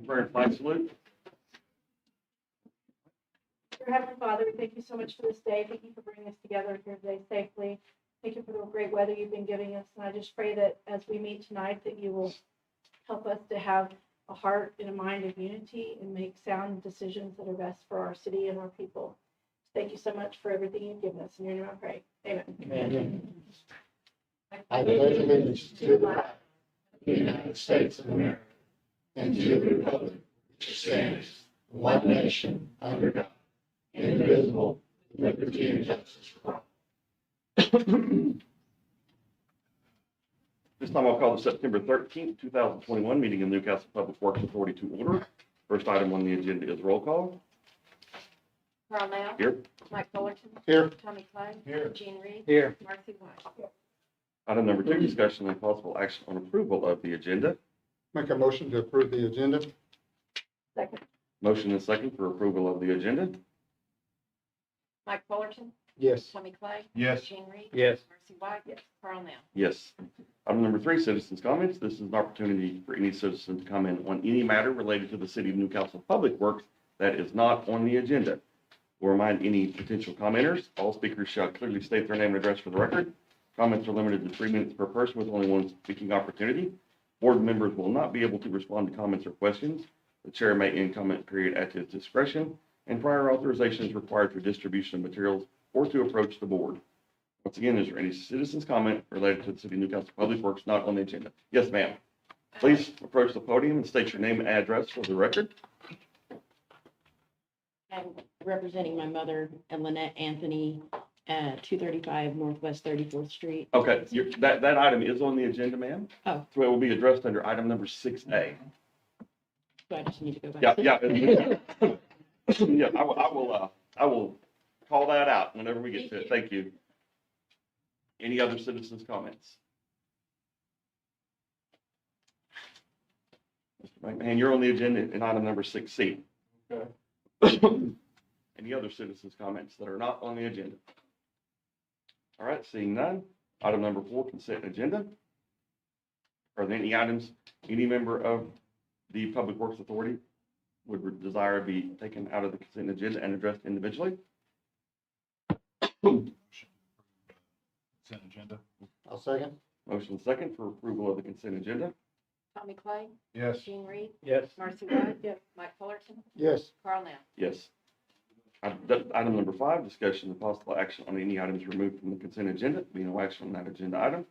prayer and flag salute. Dear Heavenly Father, we thank you so much for this day. Thank you for bringing us together here today safely. Thank you for the great weather you've been giving us. And I just pray that as we meet tonight, that you will help us to have a heart and a mind of unity and make sound decisions that are best for our city and our people. Thank you so much for everything you've given us. In your name I pray. Amen. Amen. I pledge allegiance to the flag of the United States of America and to the republic which stands one nation under God, indivisible, with liberty and justice for all. This time I'll call the September 13th, 2021 meeting of Newcastle Public Works Authority to order. First item on the agenda is roll call. Carl Nell. Here. Mike Fullerton. Here. Tommy Clay. Here. Gene Reed. Here. Marcy White. Item number 2, discussion and possible action on approval of the agenda. Make a motion to approve the agenda. Second. Motion and second for approval of the agenda. Mike Fullerton. Yes. Tommy Clay. Yes. Gene Reed. Yes. Marcy White. Yes. Carl Nell. Yes. Item number 3, citizens' comments. This is an opportunity for any citizen to comment on any matter related to the City of Newcastle Public Works that is not on the agenda. We'll remind any potential commenters, all speakers shall clearly state their name and address for the record. Comments are limited to 3 minutes per person with only one speaking opportunity. Board members will not be able to respond to comments or questions. The chair may end comment period at his discretion, and prior authorization is required for distribution of materials or to approach the board. Once again, is there any citizens' comment related to the City of Newcastle Public Works not on the agenda? Yes, ma'am. Please approach the podium and state your name and address for the record. I'm representing my mother and Lynette Anthony at 235 Northwest 34th Street. Okay, that item is on the agenda, ma'am. Oh. So it will be addressed under item number 6A. So I just need to go back. Yeah. Yeah, I will call that out whenever we get to it. Thank you. Any other citizens' comments? Mr. McMahon, you're on the agenda in item number 6C. Okay. Any other citizens' comments that are not on the agenda? All right, seeing none. Item number 4, consent agenda. Are there any items any member of the Public Works Authority would desire to be taken out of the consent agenda and addressed individually? Consent agenda. I'll second. Motion second for approval of the consent agenda. Tommy Clay. Yes. Gene Reed. Yes. Marcy White. Yes. Mike Fullerton. Yes. Carl Nell. Yes. Item number 5, discussion and possible action on any items removed from the consent agenda. Be no action on that agenda item.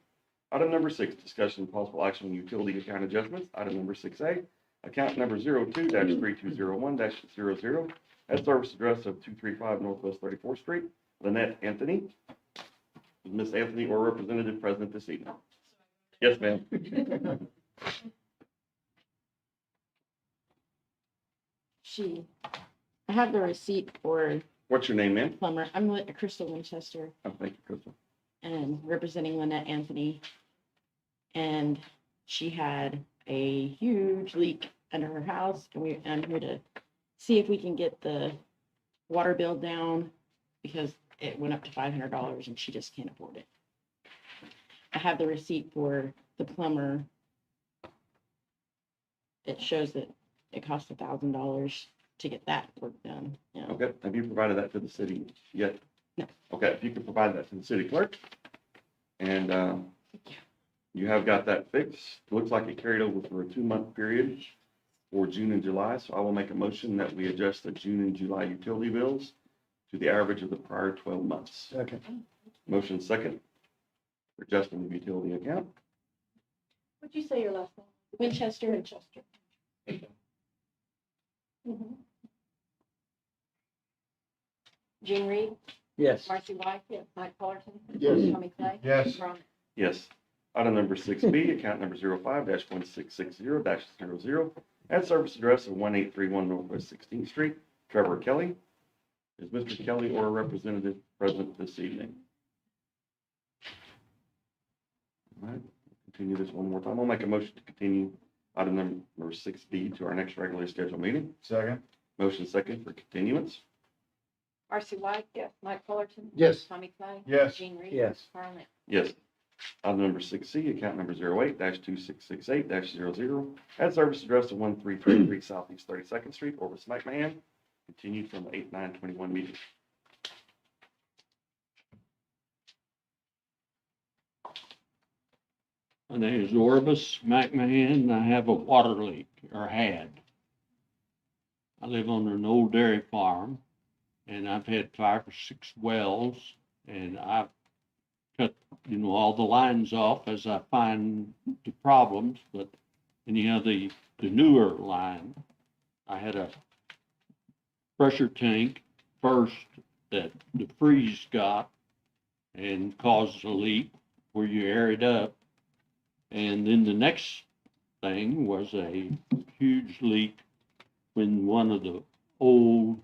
Item number 6, discussion and possible action on utility account adjustments. Item number 6A, account number 02-3201-00 at service address of 235 Northwest 34th Street. Lynette Anthony. Is Ms. Anthony or representative present this evening? Yes, ma'am. I have the receipt for What's your name, ma'am? plumber. I'm Crystal Winchester Oh, thank you, Crystal. and representing Lynette Anthony. And she had a huge leak under her house, and I'm here to see if we can get the water bill down because it went up to $500 and she just can't afford it. I have the receipt for the plumber. It shows that it cost $1,000 to get that work done. You know. Okay, have you provided that to the city yet? No. Okay, if you could provide that to the city clerk. And you have got that fixed. It looks like it carried over for a 2-month period for June and July. So I will make a motion that we adjust the June and July utility bills to the average of the prior 12 months. Second. Motion second for adjusting the utility account. What'd you say your last name? Winchester. Winchester. Mhm. Gene Reed. Yes. Marcy White. Yes. Mike Fullerton. Yes. Tommy Clay. Yes. Carl Nell. Yes. Item number 6B, account number 05-1660-00 at service address of 1831 Northwest 16th Street. Trevor Kelly. Is Mr. Kelly or a representative present this evening? All right, continue this one more time. I'll make a motion to continue item number 6B to our next regularly scheduled meeting. Second. Motion second for continuance. Marcy White. Yes. Mike Fullerton. Yes. Tommy Clay. Yes. Gene Reed. Yes. Carl Nell. Yes. Item number 6C, account number 08-2668-00, at service address of 1333 Southeast 32nd Street, Orvis, McMahon, continued from the 8/9/21 meeting. My name is Orvis McMahon. I have a water leak, or had. I live on an old dairy farm, and I've had 5 or 6 wells, and I've cut, all the lines off as I find the problems, but anyhow, the newer line, I had a pressure tank first that the freeze got and caused a leak where you air it up. And then the next thing was a huge leak when one of the old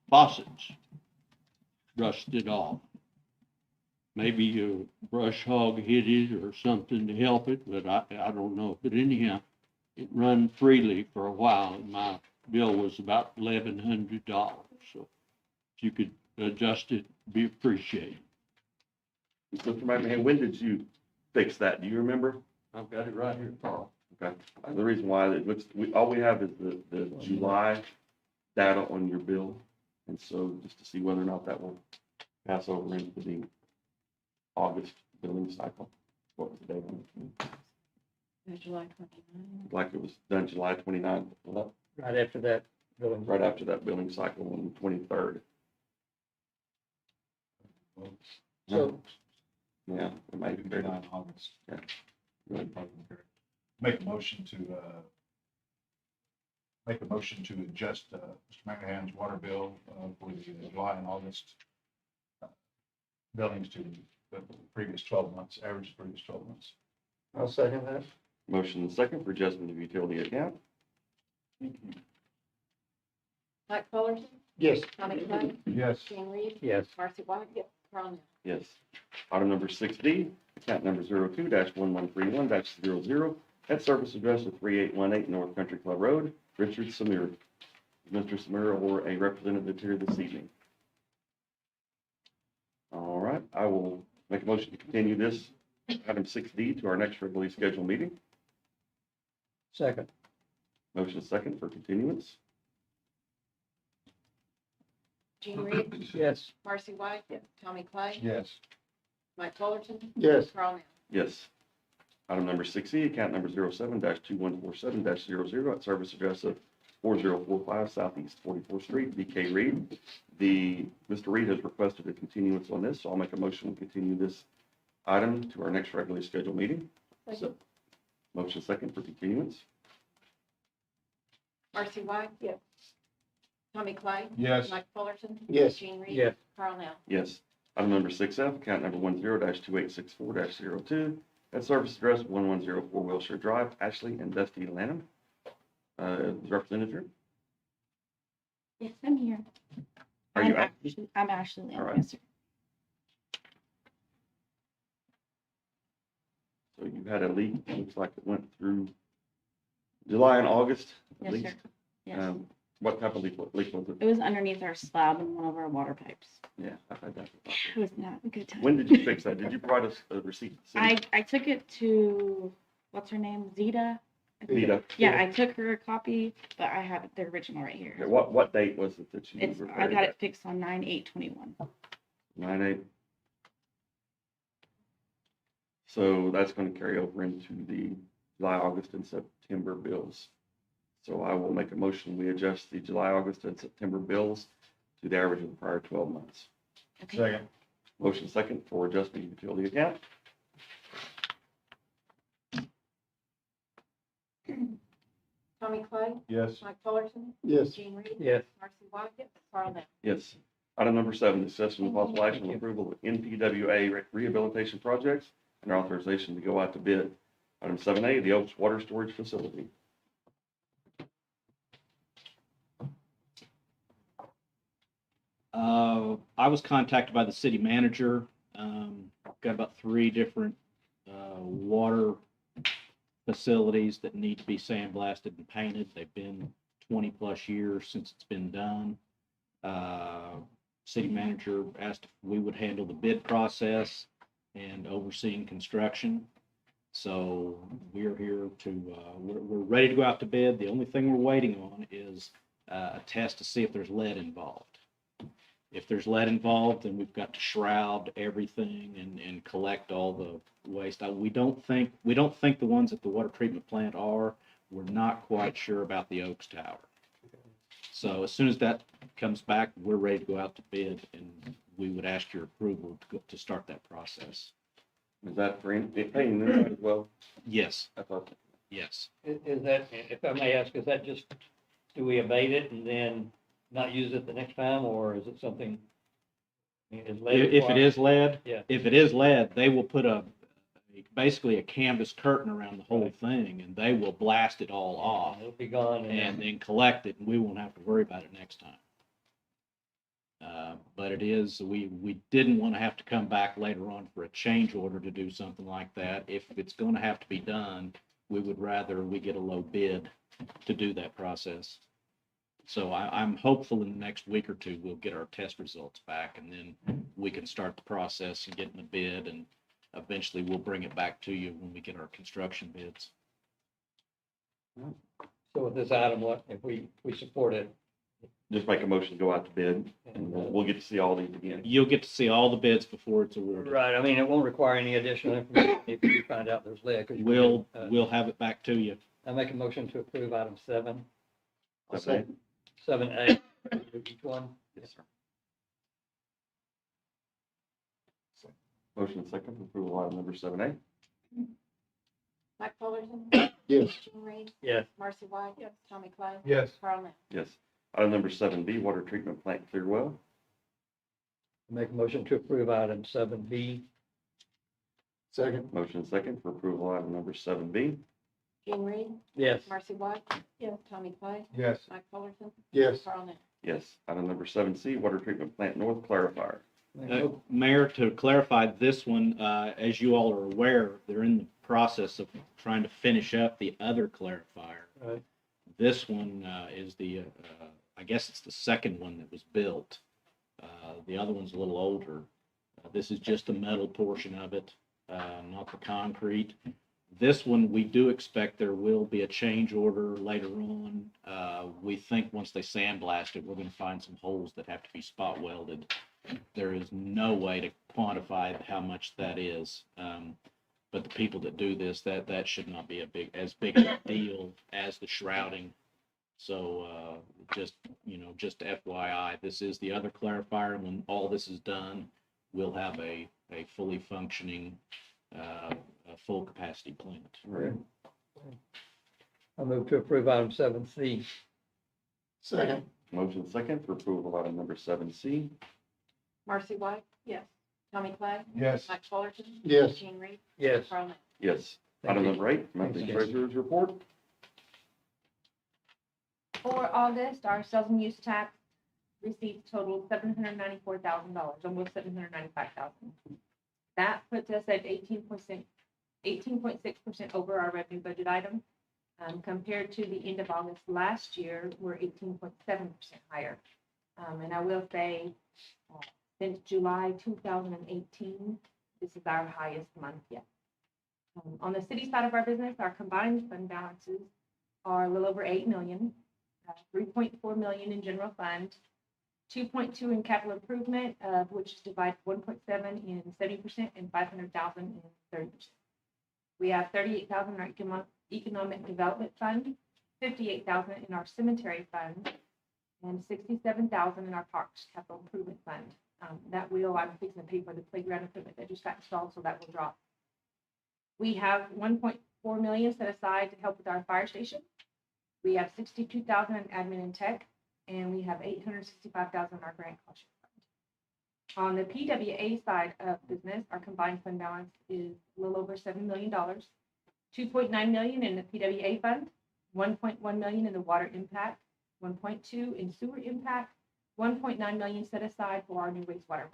faucets rusted off. Maybe a brush hog hit it or something to help it, but I don't know. But anyhow, it run freely for a while, and my bill was about $1,100. So if you could adjust it, be appreciated. Mr. McMahon, when did you fix that? Do you remember? I've got it right here, Carl. Okay. The reason why it looks, all we have is the July data on your bill. And so just to see whether or not that will pass over into the August billing cycle. What was the date on it? July 29. Like it was done July 29th, well, Right after that, billing. right after that billing cycle on the 23rd. So, Yeah, it might be very in August. Yeah. Make a motion to adjust Mr. McMahon's water bill for the July and August billings to the previous 12 months, average previous 12 months. I'll second that. motion and second for adjustment of utility account. Mike Fullerton, Yes. Tommy Clay, Yes. Gene Reed, Yes. Marcy White, Carl Nell. Yes. Item number 6D, account number 02-1131-00, at service address of 3818 North Country Club Road, Richard Samir. Mr. Samir or a representative here this evening. All right, I will make a motion to continue this item 6D to our next regularly scheduled meeting. Second. Motion second for continuance. Gene Reed, Yes. Marcy White, Tommy Clay, Yes. Mike Fullerton, Yes. Carl Nell. Yes. Item number 6E, account number 07-2147-00, at service address of 4045 Southeast 44th Street, DK Reed. Mr. Reed has requested a continuance on this, so I'll make a motion to continue this item to our next regularly scheduled meeting. Second. Motion second for continuance. Marcy White, Tommy Clay, Yes. Mike Fullerton, Yes. Gene Reed, Yes. Carl Nell. Yes. Item number 6F, account number 10-2864-02, at service address 1104 Wilshire Drive, Ashley and Dusty Lanham. Representative, Yes, I'm here. are you? I'm Ashley Lamb. All right. Yes, sir. So you had a leak, it looks like it went through July and August at Yes, least. sir. Yes. What type of leak was it? It was underneath our slab in one of our water pipes. Yeah, I've had that. It was not a good time. When did you fix that? Did you provide us a receipt? I took it to, what's her name, Zeta? I think- Nita. Yeah, I took her a copy, but I have the original right here. Okay, what date was it that you? It's, I repaired got that? it fixed on 9/8/21. 9/8. So that's going to carry over into the July, August, and September bills. So I will make a motion, we adjust the July, August, and September bills to the average of the prior 12 months. Okay. Second. Motion second for adjustment of utility account. Tommy Clay, Yes. Mike Fullerton, Yes. Gene Reed, Yes. Marcy White, Carl Nell. Yes. Item number 7, discussion with possible action on approval of NPWA rehabilitation projects and authorization to go out to bid. Item 7A, the Oaks Water Storage Facility. I was contacted by the city manager. Got about 3 different water facilities that need to be sandblasted and painted. They've been 20 plus years since it's been done. city manager asked if we would handle the bid process and overseeing construction. So we're here to, we're ready to go out to bid. The only thing we're waiting on is a test to see if there's lead involved. If there's lead involved, then we've got to shroud everything and collect all the waste. We don't think the ones at the water treatment plant are. We're not quite sure about the Oaks Tower. So as soon as that comes back, we're ready to go out to bid, and we would ask your approval to start that process. Is that for paying them as well? Yes, I thought, yes. Is that, if I may ask, is that just, do we abate it and then not use it the next time, or is it something? I mean, is lead If it required? is lead, Yeah. if it is lead, they will put basically a canvas curtain around the whole thing, and they will blast it all off It'll be gone and then collect it, and we won't have to worry about it next time. But it is, we didn't want to have to come back later on for a change order to do something like that. If it's going to have to be done, we would rather we get a low bid to do that process. So I'm hopeful in the next week or two, we'll get our test results back, and then we can start the process and get in the bid, and eventually we'll bring it back to you when we get our construction bids. So with this item, what, if we support it? just make a motion to go out to bid, and we'll get to see all these again. You'll get to see all the bids before it's awarded. Right, I mean, it won't require any additional information if you find out there's lead. 'Cause you- We'll have it back to you. I make a motion to approve item seven, I'll say, 7A, each one. Yes, sir. Motion second for approval item number 7A. Mike Fullerton, yes, Jean Reed, Yes. Marcy White, Tommy Clay, Yes. Carl Nell. Yes. Item number 7B, water treatment plant Clearwell. Make a motion to approve item 7B. second, Motion second for approval item number 7B. Jean Reed, Yes. Marcy White, Tommy Clay, Yes. Mike Fullerton, yes, Carl Nell. Yes. Item number 7C, water treatment plant North Clarifier. Mayor, to clarify this one, as you all are aware, they're in the process of trying to finish up the other clarifier. Right. This one is the, I guess it's the second one that was built. The other one's a little older. This is just the metal portion of it, not the concrete. This one, we do expect there will be a change order later on. We think once they sandblast it, we're going to find some holes that have to be spot welded. There is no way to quantify how much that is. But the people that do this, that should not be as big a deal as the shrouding. So, just FYI, this is the other clarifier, and when all this is done, we'll have a fully functioning, a full capacity plant. All right. I move to approve item 7C. second, Motion second for approval of item number 7C. Marcy White, Tommy Clay, Yes. Mike Fullerton, yes, Jean Reed, Yes. Carl Nell. Yes. Thank Item you. number 8, monthly Thanks, treasurer's report. For August, our sales and use tax receipts totaled $794,000, almost $795,000. That puts us at 18.6% over our revenue budget item. Compared to the end of August last year, we're 18.7% higher. And I will say, since July 2018, this is our highest month yet. On the city side of our business, our combined fund balances are a little over 8 million. 3.4 million in general fund, 2.2 in capital improvement, which is divided 1.7 in 70% and 500,000 in 30%. We have 38,000 in our economic development fund, 58,000 in our cemetery fund, and 67,000 in our parks capital improvement fund. That I'm fixing to pay for the playground equipment that just got installed, so that will drop. We have 1.4 million set aside to help with our fire station. We have 62,000 in admin and tech, and we have 865,000 in our grant cost fund. On the PWA side of business, our combined fund balance is a little over $7 million, 2.9 million in the PWA fund, 1.1 million in the water impact, 1.2 in sewer impact, 1.9 million set aside for our new wastewater plant.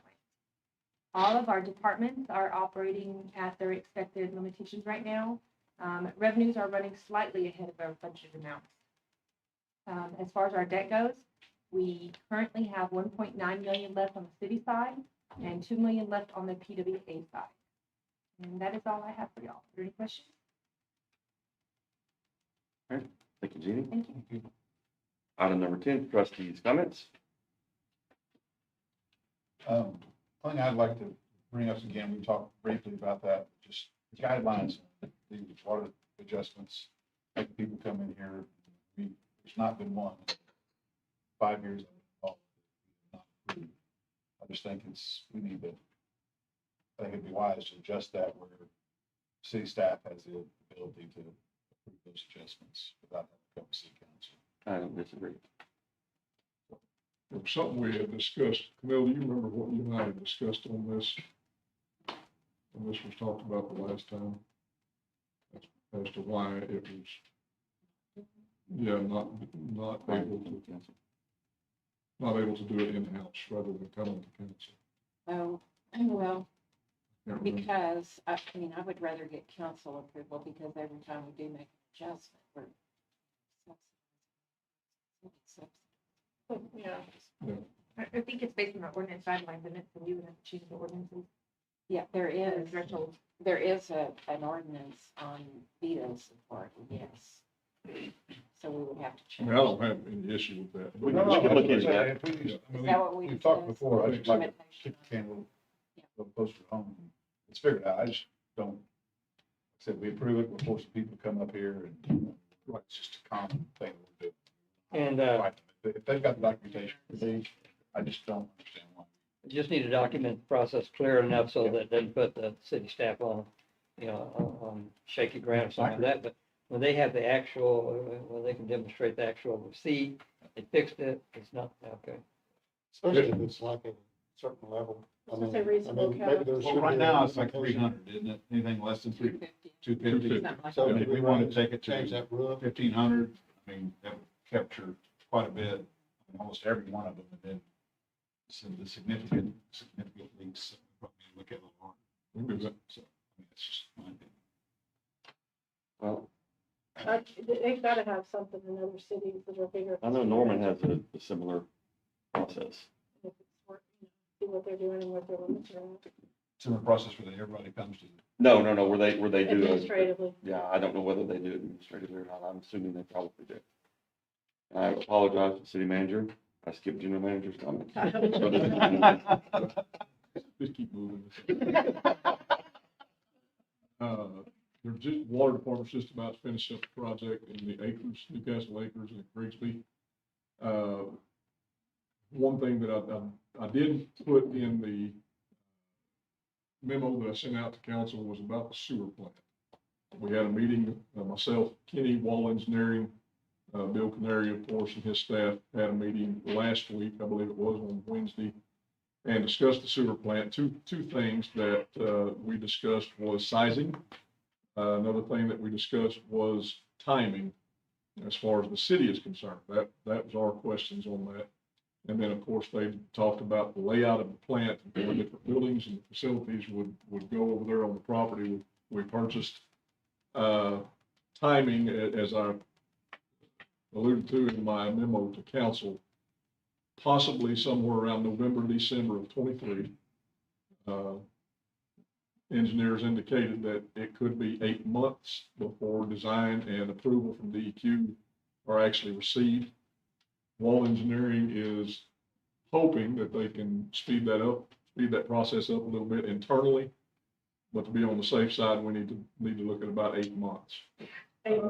All of our departments are operating at their expected limitations right now. Revenues are running slightly ahead of our budgeted amounts. As far as our debt goes, We currently have 1.9 million left on the city side and 2 million left on the PWA side. And that is all I have for y'all. Are there any questions? Thank you, Jeannie. Thank you. Item number 10, trustees' comments. Thing I'd like to bring up again, we talked briefly about that, just guidelines, the water adjustments, making people come in here. There's not been one in 5 years. Not approved. I just think we need to, I think it'd be wise to adjust that where city staff has the ability to approve those adjustments without having to come to city council. I don't disagree. It was something we had discussed. Camille, do you remember what you and I had discussed on this? When this was talked about the last time? As to why it was, yeah, not able to do it in-house rather than coming to council. Oh, well, Can't remember. because, I mean, I would rather get council approval because every time we do make an adjustment, we're Yeah. I think it's based on the ordinance guidelines, and it's, so you would have to change the ordinances. yeah, there is, Threshold. there is an ordinance on veto support, yes. So we would have to I change. mean, I don't have any issue with that. We but- can look into that. If we- I mean, Is that what we We've talked discussed? before, I just like to Limitation kick the on- can a little closer to home. It's figured out, I just don't, like I said, we approve it, we're forcing people to come up here and, right, it's just a common thing we'll do. And, If they've got the documentation, I just don't understand why. just need to document the process clear enough so that it doesn't put the city staff on, on shaky ground or something like that. But when they have the actual, when they can demonstrate the actual receipt, they fixed it, it's not, okay. Especially if it's like a certain level. I mean, a reasonable maybe cap. there Well, should right be a now, it's like limitation. 300, isn't it? Anything less than 250. 250. Something like So I mean, if we wanted to take it change to that rule. 1,500, I mean, that would capture quite a bit, I mean, almost every one of them, and then the significant leaks, probably look at a lot harder. We can do that. So, I mean, it's just my opinion. Well, They've got to have something in other cities that are bigger. I know Norman has a similar process. If it's working, see what they're doing and what their limits are at. Similar process where everybody comes to. No, where they do. Administratively. Yeah, I don't know whether they do it administratively or not. I'm assuming they probably do. And I apologize to the city manager. I skipped general manager's comment. Just keep moving. There's just water department's just about to finish up the project in the acres, Newcastle acres and Grigsby. One thing that I did put in the memo that I sent out to council was about the sewer plant. We had a meeting, myself, Kenny, Wall Engineering, Bill Canary, of course, and his staff had a meeting last week, I believe it was on Wednesday, and discussed the sewer plant. Two things that we discussed was sizing. Another thing that we discussed was timing as far as the city is concerned. That was our questions on that. And then, of course, they talked about the layout of the plant, where different buildings and facilities would go over there on the property we purchased. Timing, as I alluded to in my memo to council, possibly somewhere around November, December of 23. Engineers indicated that it could be 8 months before design and approval from DEQ are actually received. Wall Engineering is hoping that they can speed that process up a little bit internally. But to be on the safe side, we need to look at about 8 months. 8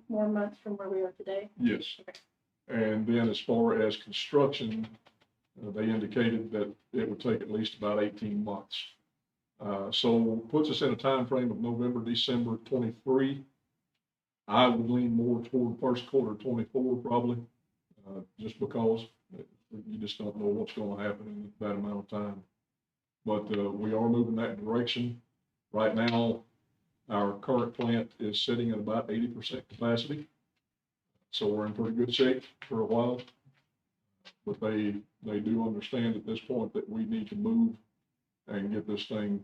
more months from where we are today. Yes. And then as far as construction, they indicated that it would take at least about 18 months. So puts us in a time frame of November, December 23. I would lean more toward first quarter 24 probably, just because you just don't know what's going to happen in that amount of time. But we are moving that direction. Right now, our current plant is sitting at about 80% capacity. So we're in pretty good shape for a while. But they do understand at this point that we need to move and get this thing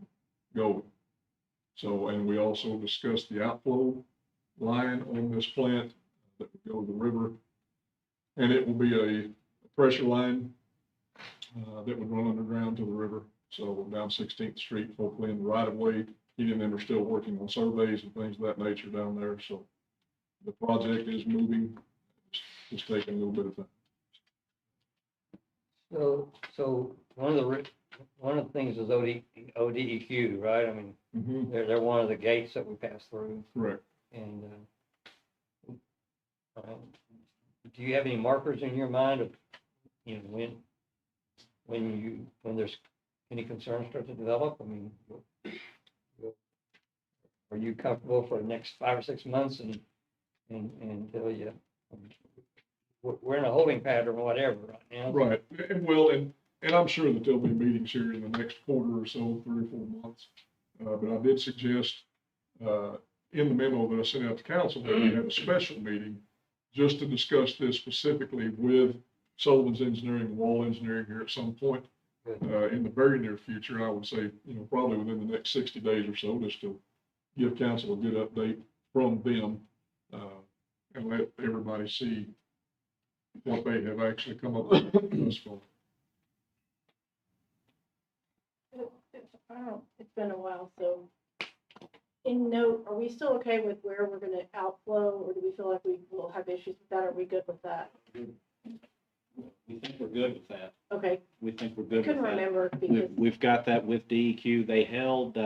going. So, and we also discussed the outflow line on this plant that would go to the river. And it will be a pressure line that would run underground to the river. So down 16th Street, hopefully in the right of way. He and them are still working on surveys and things of that nature down there. So the project is moving. It's taking a little bit of time. So one of the things is ODEQ, right? I mean, they're one of the gates that we pass through. Correct. And, do you have any markers in your mind of, you know, when there's any concerns start to develop? I mean, are you comfortable for the next 5 or 6 months and until you, we're in a holding pattern or whatever right now? Right. And well, and I'm sure that there'll be meetings here in the next quarter or so, 3 or 4 months. But I did suggest, in the memo that I sent out to council that we have a special meeting just to discuss this specifically with Sullivan's Engineering and Wall Engineering here at some point in the very near future. I would say, you know, probably within the next 60 days or so, just to give council a good update from them and let everybody see what they have actually come up with thus far. It's been a while, so in note, are we still okay with where we're gonna outflow, or do we feel like we will have issues with that? Are we good with that? We think we're good with that. Okay, We think we're I good with couldn't that. remember because, We've got that with DEQ. They held,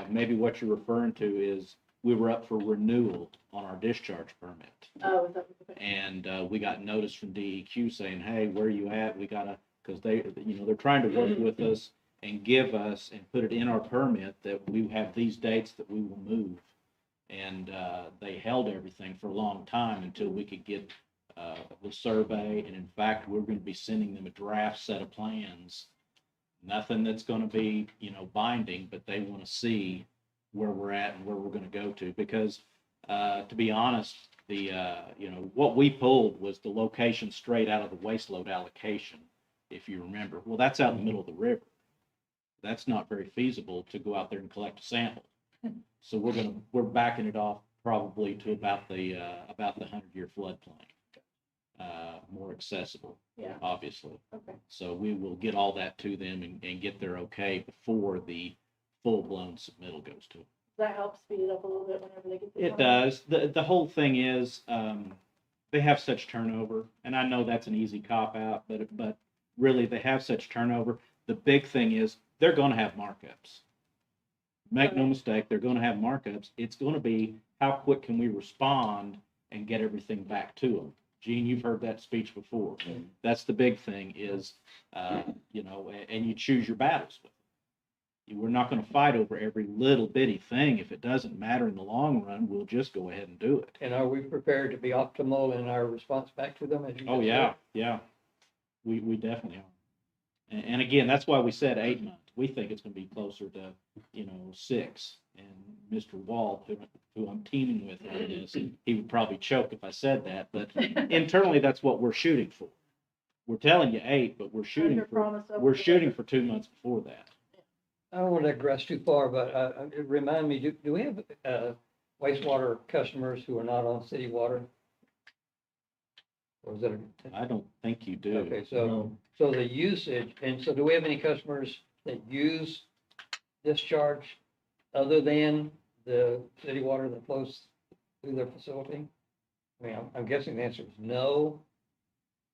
maybe what you're referring to is we were up for renewal on our discharge permit. oh, is that, okay. And we got notice from DEQ saying, hey, where are you at? We gotta, because they, you know, they're trying to work with us and give us and put it in our permit that we have these dates that we will move. And they held everything for a long time until we could get the survey. And in fact, we're going to be sending them a draft set of plans. Nothing that's going to be, you know, binding, but they want to see where we're at and where we're going to go to. Because to be honest, the you know, what we pulled was the location straight out of the waste load allocation, if you remember. Well, that's out in the middle of the river. That's not very feasible to go out there and collect a sample. So we're backing it off probably to about the 100-year floodplain. More accessible, Yeah. obviously. Okay. So we will get all that to them and get their okay before the full-blown submittal goes to them. That helps speed it up a little bit whenever they get the. It does. The whole thing is, they have such turnover, and I know that's an easy cop-out, but really, they have such turnover. The big thing is, they're gonna have markups. Make no mistake, they're gonna have markups. It's gonna be, how quick can we respond and get everything back to them? Gene, you've heard that speech before. That's the big thing is, you know, and you choose your battles with them. We're not gonna fight over every little bitty thing. If it doesn't matter in the long run, we'll just go ahead and do it. And are we prepared to be optimal in our response back to them? As you Oh, just yeah, said? yeah. We definitely are. And again, that's why we said 8 months. We think it's gonna be closer to, you know, 6. And Mr. Wall, who I'm teaming with on this, he would probably choke if I said that, but internally, that's what we're shooting for. We're telling you 8, but we're shooting for 2 months before that. I don't want to digress too far, but remind me, do we have wastewater customers who are not on city water? Or is it? I don't think you do. Okay, so the usage, and so do we have any customers that use discharge other than the city water that flows through their facility? I mean, I'm guessing the answer is no,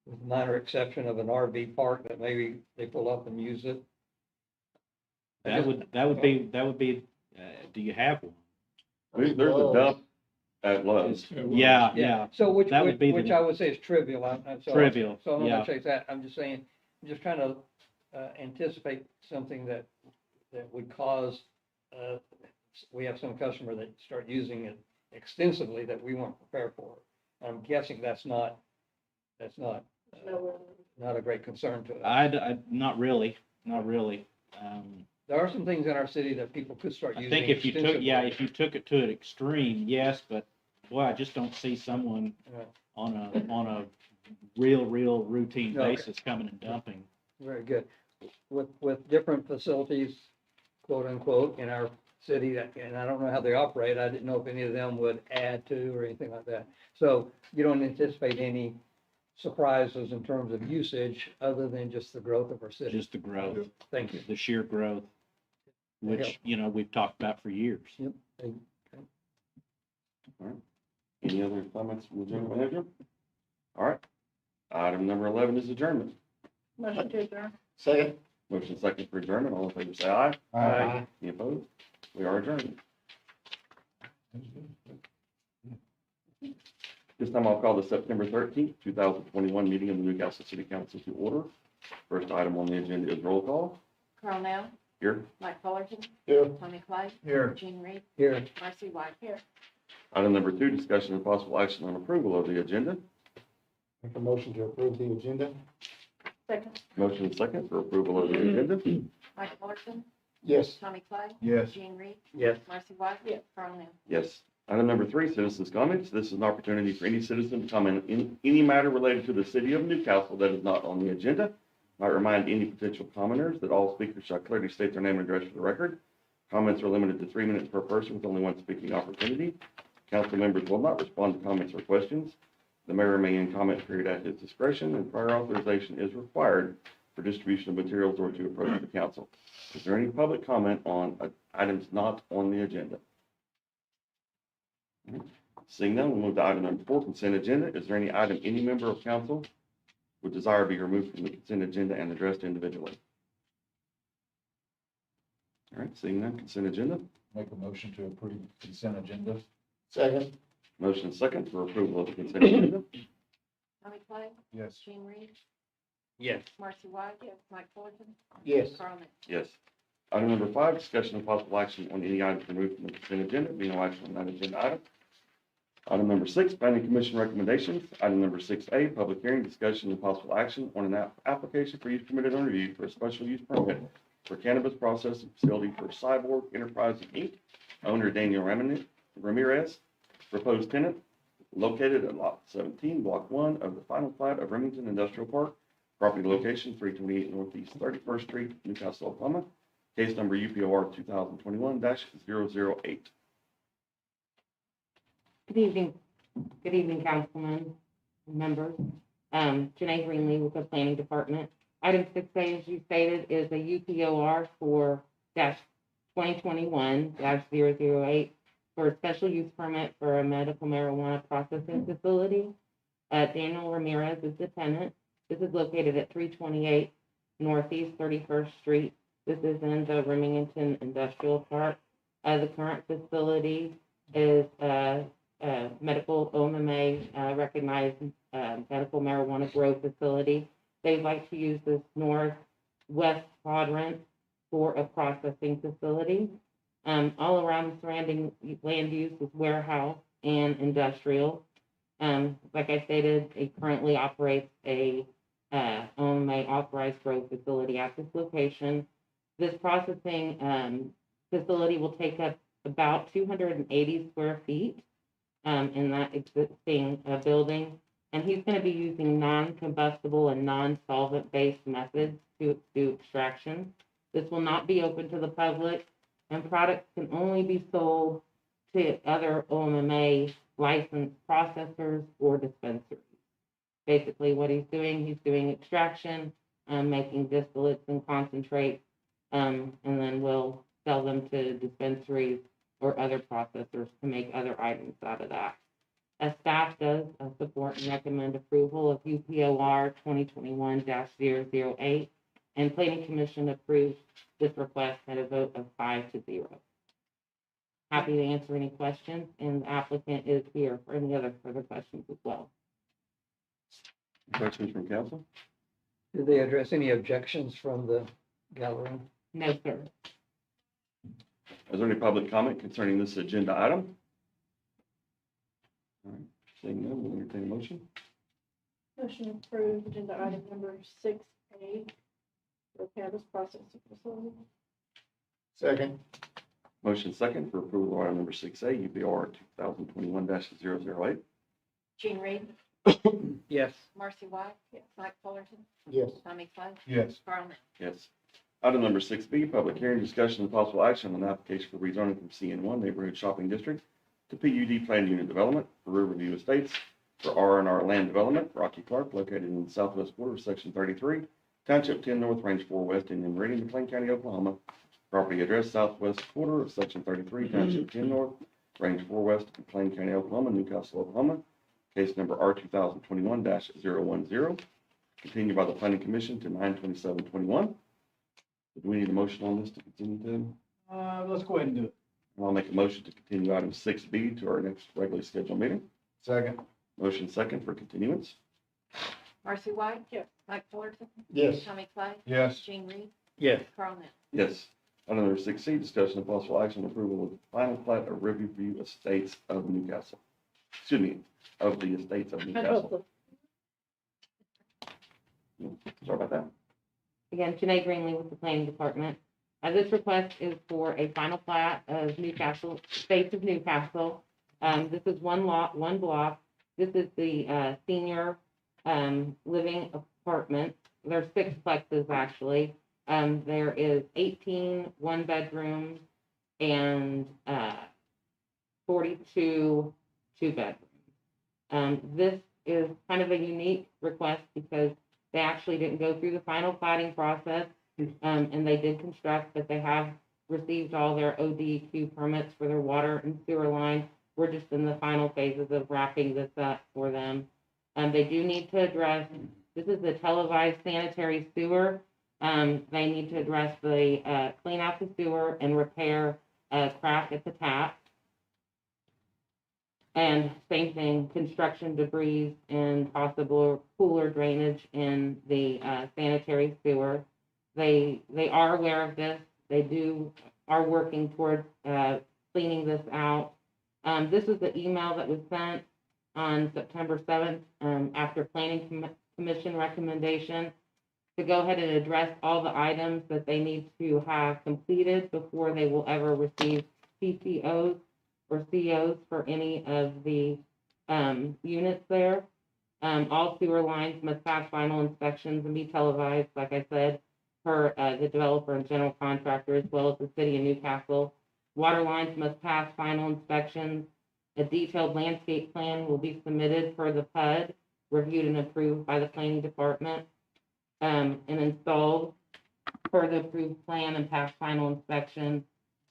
with minor exception of an RV park that maybe they pull up and use it. That would be, do you have one? There's a dump at Lowe's. Yeah. So which That would be which the- I would say is trivial. Trivial, So I'm not yeah. gonna chase that. I'm just saying, I'm just trying to anticipate something that would cause, we have some customer that start using it extensively that we weren't prepared for. I'm guessing that's not a great concern to us. I not really. There are some things in our city that people could start I using think if you extensively. took it to an extreme, yes, but boy, I just don't see someone Right. on a real routine Okay. basis coming and dumping. Very good. With different facilities, quote unquote, in our city, and I don't know how they operate, I didn't know if any of them would add to or anything like that. So you don't anticipate any surprises in terms of usage, other than just the growth of our city. Just the growth, Thank you. the sheer growth, Yeah. which, you know, we've talked about for years. Thank- Any other comments from the general manager? All right. Item number 11 is adjournment. Motion to adjourn. Second. Motion second for adjournment. All in favor, say aye. Aye. Any opposed? We are adjourned. This time I'll call the September 13th, 2021 meeting of the Newcastle City Council to order. First item on the agenda is roll call. Carl Nell, Here. Mike Fullerton, Here. Tommy Clay, Here. Gene Reed, Here. Marcy White. Here. Item number 2, discussion and possible action on approval of the agenda. Make a motion to approve the agenda. Second. Motion second for approval of the agenda. Mike Fullerton, Yes. Tommy Clay, Yes. Gene Reed, Yes. Marcy White. Yes. Carl Nell. Yes. Item number 3, citizens' comments. This is an opportunity for any citizen to comment in any matter related to the city of Newcastle that is not on the agenda. I remind any potential commenters that all speakers shall clearly state their name and address for the record. Comments are limited to 3 minutes per person with only one speaking opportunity. Council members will not respond to comments or questions. The mayor may end comment period at his discretion, and prior authorization is required for distribution of materials or to approach the council. Is there any public comment on items not on the agenda? Seeing none, we'll move to item number 4, consent agenda. Is there any item any member of council would desire to be removed from the consent agenda and addressed individually? All right, seeing none, consent agenda. Make a motion to approve consent agenda. Second. Motion second for approval of the consent agenda. Tommy Clay, Yes. Gene Reed, Yes. Marcy White. Yes. Mike Fullerton, Yes. Carl Nell. Yes. Item number 5, discussion of possible action on any items removed from the consent agenda. Be no action on that agenda item. Item number 6, planning commission recommendations. Item number 6A, public hearing, discussion and possible action on an application for use permitted on review for a special use permit for cannabis processing facility for Cyborg Enterprises, Inc., owner Daniel Ramirez, proposed tenant located at lot 17, block 1 of the final plat of Remington Industrial Park, property location 328 Northeast 31st Street, Newcastle, Oklahoma, case number UPOR 2021-008. Good evening, councilman, members. Janae Greenlee with the planning department. Item 6A, as you stated, is a UPOR for -2021-008 for a special use permit for a medical marijuana processing facility. Daniel Ramirez is the tenant. This is located at 328 Northeast 31st Street. This is in the Remington Industrial Park. The current facility is medical OMMA recognized medical marijuana grow facility. They'd like to use this northwest quadrant for a processing facility. All around the surrounding land use is warehouse and industrial. Like I stated, it currently operates a OMMA authorized grow facility at this location. This processing facility will take up about 280 square feet in that existing building. And he's going to be using non-combustible and non-solvent-based methods to do extraction. This will not be open to the public, and products can only be sold to other OMMA licensed processors or dispensaries. Basically, what he's doing extraction, making distillates and concentrates, and then we'll sell them to dispensaries or other processors to make other items out of that. Staff does support and recommend approval of UPOR 2021-008, and Planning Commission approves this request at a vote of 5-0. Happy to answer any questions, and the applicant is here for any other further questions as well. Questions from council? Did they address any objections from the gallery? No, sir. Is there any public comment concerning this agenda item? All right, seeing none, we'll entertain a motion. Motion to approve agenda item number 6A for cannabis processing facility. Second. Motion second for approval of item number 6A, UPR 2021-008. Gene Reed, Yes. Marcy White. Yes. Mike Fullerton, Yes. Tommy Clay, Yes. Carl Nell. Yes. Item number 6B, public hearing, discussion, and possible action on an application for rezoning from CN1 Neighborhood Shopping District to PUD Planned Unit Development for Riverview Estates, for R&R Land Development, Rocky Clark, located in the southwest quarter of Section 33, Township 10 North, Range 4 West, in Meridian, McLean County, Oklahoma. Property address southwest quarter of Section 33, Township 10 North, Range 4 West, McLean County, Oklahoma, Newcastle, Oklahoma. Case number R 2021-010. Continued by the Planning Commission to 9/27/21. Do we need a motion on this to continue to? Let's go ahead and do it. I'll make a motion to continue item 6B to our next regularly scheduled meeting. Second. Motion second for continuance. Marcy White. Yes. Mike Fullerton. Yes. Tommy Clay. Yes. Gene Reed. Yes. Carl Nell. Yes. Item number 6C, discussion of possible action on approval of the final plat of Riverview Estates of Newcastle. Excuse me, of the Estates of Newcastle. Sorry about that. Again, Janae Greenlee with the Planning Department. This request is for a final plat of Newcastle, Estates of Newcastle. This is one lot, one block. This is the senior living apartment. There's 6 plexes, actually. There is 18 one-bedrooms and 42 two-bedrooms. This is kind of a unique request because they actually didn't go through the final plating process, and they did construct, but they have received all their ODQ permits for their water and sewer line. We're just in the final phases of wrapping this up for them. They do need to address, this is the televised sanitary sewer. They need to address the, clean out the sewer and repair a crack at the tap. And same thing, construction debris and possible cooler drainage in the sanitary sewer. They are aware of this. They are working towards cleaning this out. This is the email that was sent on September 7th after Planning Commission recommendation to go ahead and address all the items that they need to have completed before they will ever receive PCOs or COs for any of the units there. All sewer lines must pass final inspections and be televised, like I said, for the developer and general contractor, as well as the city of Newcastle. Water lines must pass final inspections. A detailed landscape plan will be submitted for the PUD, reviewed and approved by the planning department, and installed per the approved plan and pass final inspection.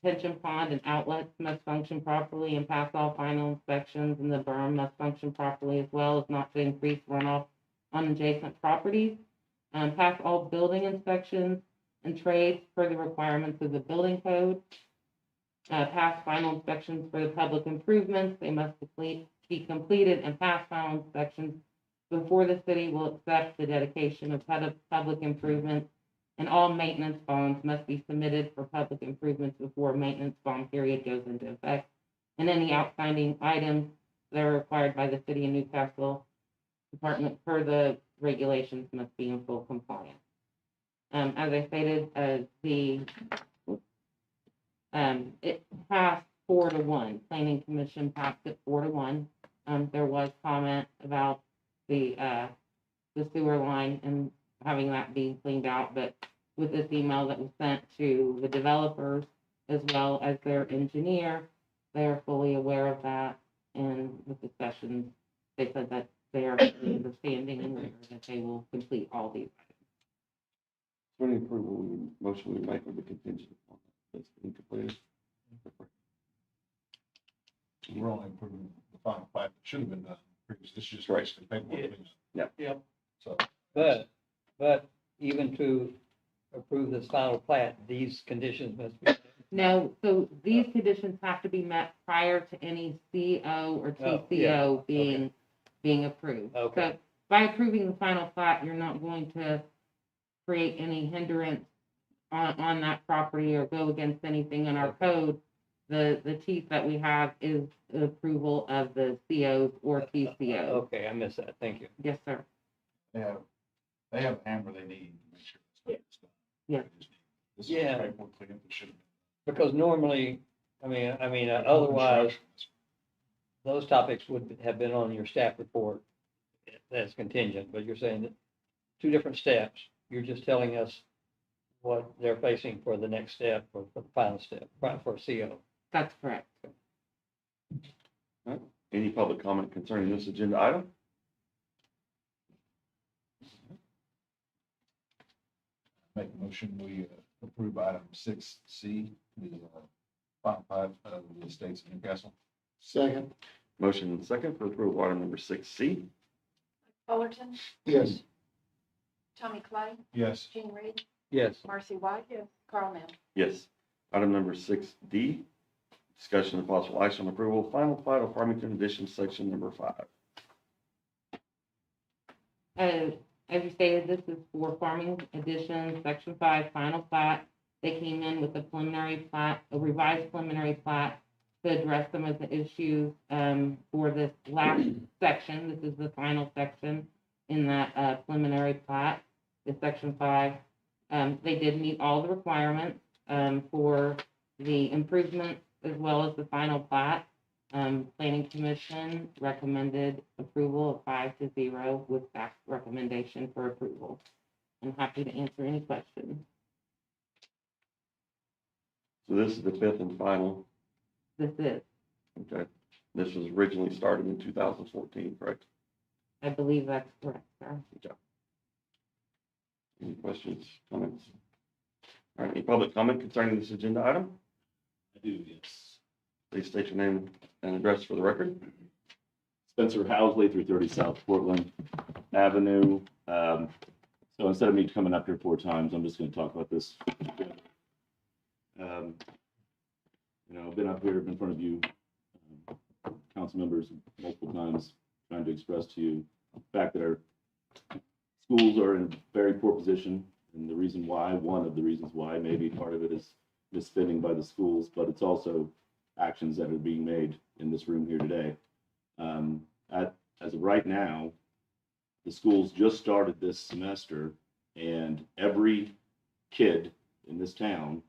Detention pond and outlets must function properly and pass all final inspections, and the berm must function properly as well as not to increase runoff on adjacent properties. Pass all building inspections and trades per the requirements of the building code. Pass final inspections for the public improvements. They must be completed and pass final inspections before the city will accept the dedication of public improvements. And all maintenance bonds must be submitted for public improvements before maintenance bond period goes into effect. And any outstanding items that are required by the city of Newcastle Department per the regulations must be in full compliance. As I stated, it passed 4-1. Planning Commission passed it 4-1. There was comment about the sewer line and having that being cleaned out, but with this email that was sent to the developers as well as their engineer, they are fully aware of that. And with discussions, they said that they are understanding and aware that they will complete all these items. Any approval, motion we make with the contingent on that's being completed. We're only approving the final plat that should have been done previously. This is just Right. basically paperwork. Yeah. Yep. So, But even to approve this final plat, these conditions must be. No, so these conditions have to be met prior to any CO or Oh, yeah, TCO being approved. Okay. So by approving the final plat, you're not going to create any hindrance on that property or go against anything in our code. The teeth that we have is the approval of the COs or TCO. Okay, I missed that. Thank you. Yes, sir. they have the hammer they need to make sure this stuff is done. Yeah. They just need- This is Yeah. paperwork cleanup that should have been. Because normally, otherwise, those topics would have been on your staff report as contingent, but you're saying that 2 different steps. You're just telling us what they're facing for the next step or for the final step, for CO. That's correct. Any public comment concerning this agenda item? Make a motion, we approve item 6C, the final plat of the estates of Newcastle. Second. Motion and second for approval of item number 6C. Fullerton, Yes. Tommy Clay, Yes. Gene Reed, Yes. Marcy White, Carl Nell. Yes. Item number 6D, discussion of possible action on approval, final plat of Farmington Addition, section number 5. As you stated, this is for Farming Edition, Section 5, final plat. They came in with a preliminary plat, a revised preliminary plat to address some of the issues for this last section. This is the final section in that preliminary plat, the Section 5. They did meet all the requirements for the improvements as well as the final plat. Planning Commission recommended approval of 5-0 with staff recommendation for approval. I'm happy to answer any questions. So this is the fifth and final. This is, Okay. This was originally started in 2014, correct? I believe that's correct, sir. Any questions, comments? All right, any public comment concerning this agenda item? I do, yes. Please state your name and address for the record. Spencer Housley, 330 South Portland Avenue. So instead of me coming up here 4 times, I'm just going to talk about this. I've been up here in front of you, council members, multiple times, trying to express to you the fact that our schools are in very poor position, and the reason why, one of the reasons why, maybe part of it is misspending by the schools, but it's also actions that are being made in this room here today. As of right now, the schools just started this semester, and every kid in this town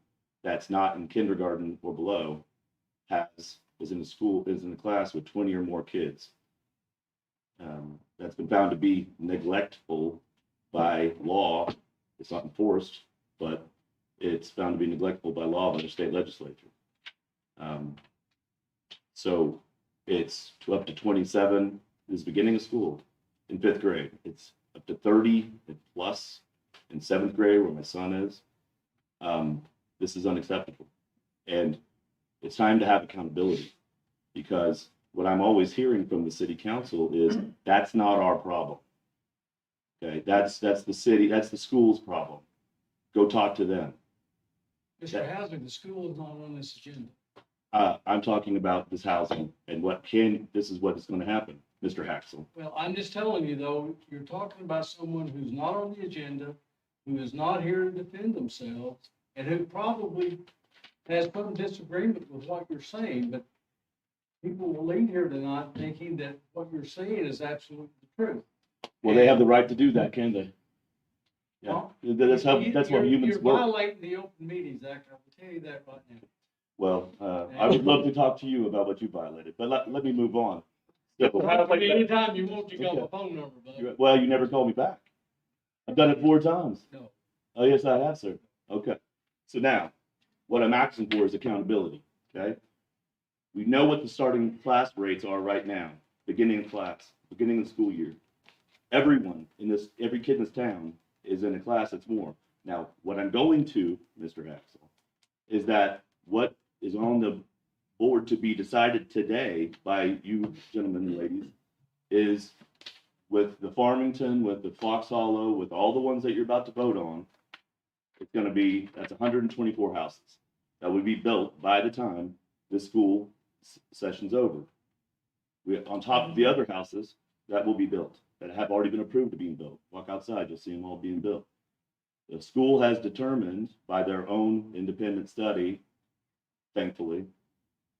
that's not in kindergarten or below is in a class with 20 or more kids. That's been found to be neglectful by law. It's not enforced, but it's found to be neglectful by law by the state legislature. So it's up to 27 is beginning of school in 5th grade. It's up to 30 plus in 7th grade where my son is. This is unacceptable. And it's time to have accountability, because what I'm always hearing from the city council is that's not our problem. Okay, that's the city, that's the school's problem. Go talk to them. Mr. Hazard, the school is not on this agenda. I'm talking about this housing and this is what is going to happen, Mr. Haxel. Well, I'm just telling you though, you're talking about someone who's not on the agenda, who is not here to defend themselves, and who probably has some disagreement with what you're saying, but people will leave here tonight thinking that what you're saying is absolutely the truth. Well, they have the right to do that, can they? Yeah, Well, that's what humans You're work. violating the Open Meetings Act, I will tell you that right now. Well, I would love to talk to you about what you violated, but let me move on. Anytime you want, you got my phone number, bud. Well, you never called me back. I've done it 4 times. No. Oh, yes, I have, sir. Okay. So now, what I'm asking for is accountability, okay? We know what the starting class rates are right now, beginning of class, beginning of the school year. Every kid in this town is in a class that's more. Now, what I'm going to, Mr. Haxel, is that what is on the board to be decided today by you gentlemen and ladies is with the Farmington, with the Fox Hollow, with all the ones that you're about to vote on, it's going to be, that's 124 houses that would be built by the time this school session's over. On top of the other houses that will be built, that have already been approved to being built. Walk outside, you'll see them all being built. The school has determined by their own independent study, thankfully,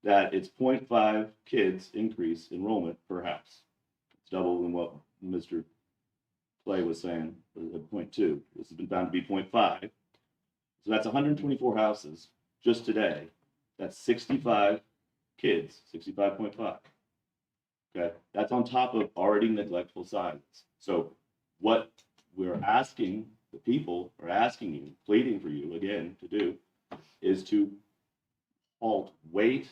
that it's 0.5 kids increase enrollment per house. It's double than what Mr. Clay was saying, 0.2. This has been found to be 0.5. So that's 124 houses just today. That's 65 kids, 65.5. Okay, that's on top of already neglectful sizes. So what we're asking, the people are asking you, pleading for you again to do, is to wait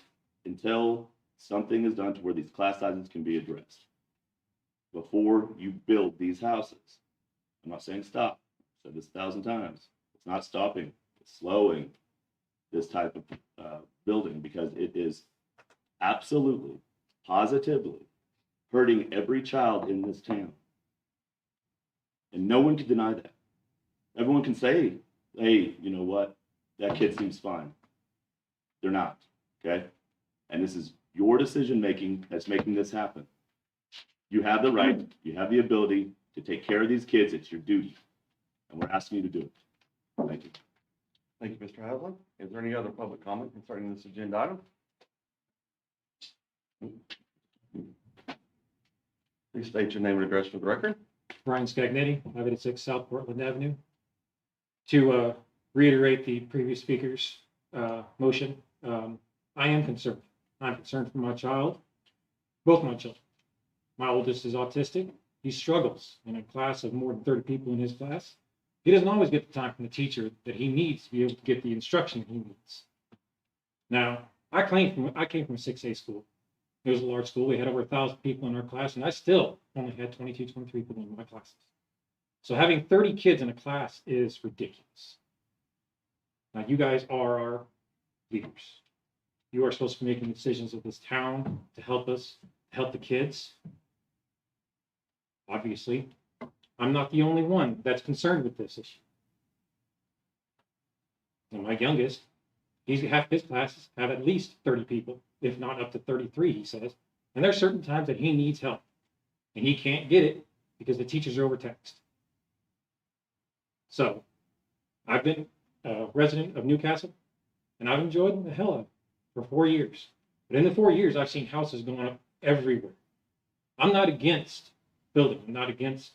until something is done to where these class sizes can be addressed before you build these houses. I'm not saying stop. I've said this 1,000 times. It's not stopping. It's slowing this type of building because it is absolutely, positively hurting every child in this town. And no one can deny that. Everyone can say, hey, you know what? That kid seems fine. They're not, okay? And this is your decision making that's making this happen. You have the right, you have the ability to take care of these kids. It's your duty. And we're asking you to do it. Thank you. Thank you, Mr. Haslam. Is there any other public comment concerning this agenda item? Please state your name and address for the record. Brian Scagnetti, 586 South Portland Avenue. To reiterate the previous speaker's motion, I am concerned. I'm concerned for my child, both my children. My oldest is autistic. He struggles in a class of more than 30 people in his class. He doesn't always get the time from the teacher that he needs to be able to get the instruction he needs. Now, I came from a 6A school. It was a large school. We had over 1,000 people in our class, and I still only had 22, 23 people in my classes. So having 30 kids in a class is ridiculous. Now, you guys are our leaders. You are supposed to be making decisions of this town to help us, to help the kids. Obviously, I'm not the only one that's concerned with this issue. And my youngest, half his classes have at least 30 people, if not up to 33, he says. And there's certain times that he needs help. And he can't get it because the teachers are overtaxed. So, I've been a resident of Newcastle, and I've enjoyed the hell out of it for 4 years. But in the 4 years, I've seen houses going up everywhere. I'm not against building. I'm not against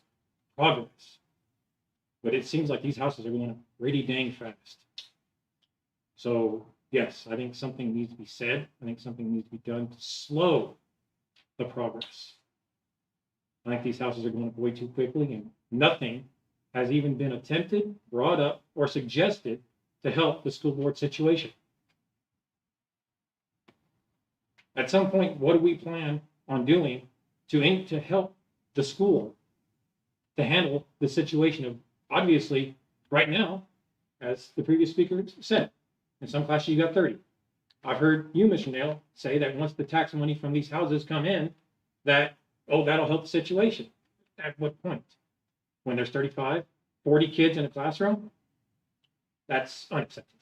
progress. But it seems like these houses are going up pretty dang fast. So, yes, I think something needs to be said. I think something needs to be done to slow the progress. I think these houses are going up way too quickly, and nothing has even been attempted, brought up, or suggested to help the school board situation. At some point, what do we plan on doing to help the school to handle the situation of, obviously, right now, as the previous speaker said, in some classes you got 30. I've heard you, Mr. Nail, say that once the tax money from these houses come in, that, oh, that'll help the situation. At what point? When there's 35, 40 kids in a classroom? That's unacceptable.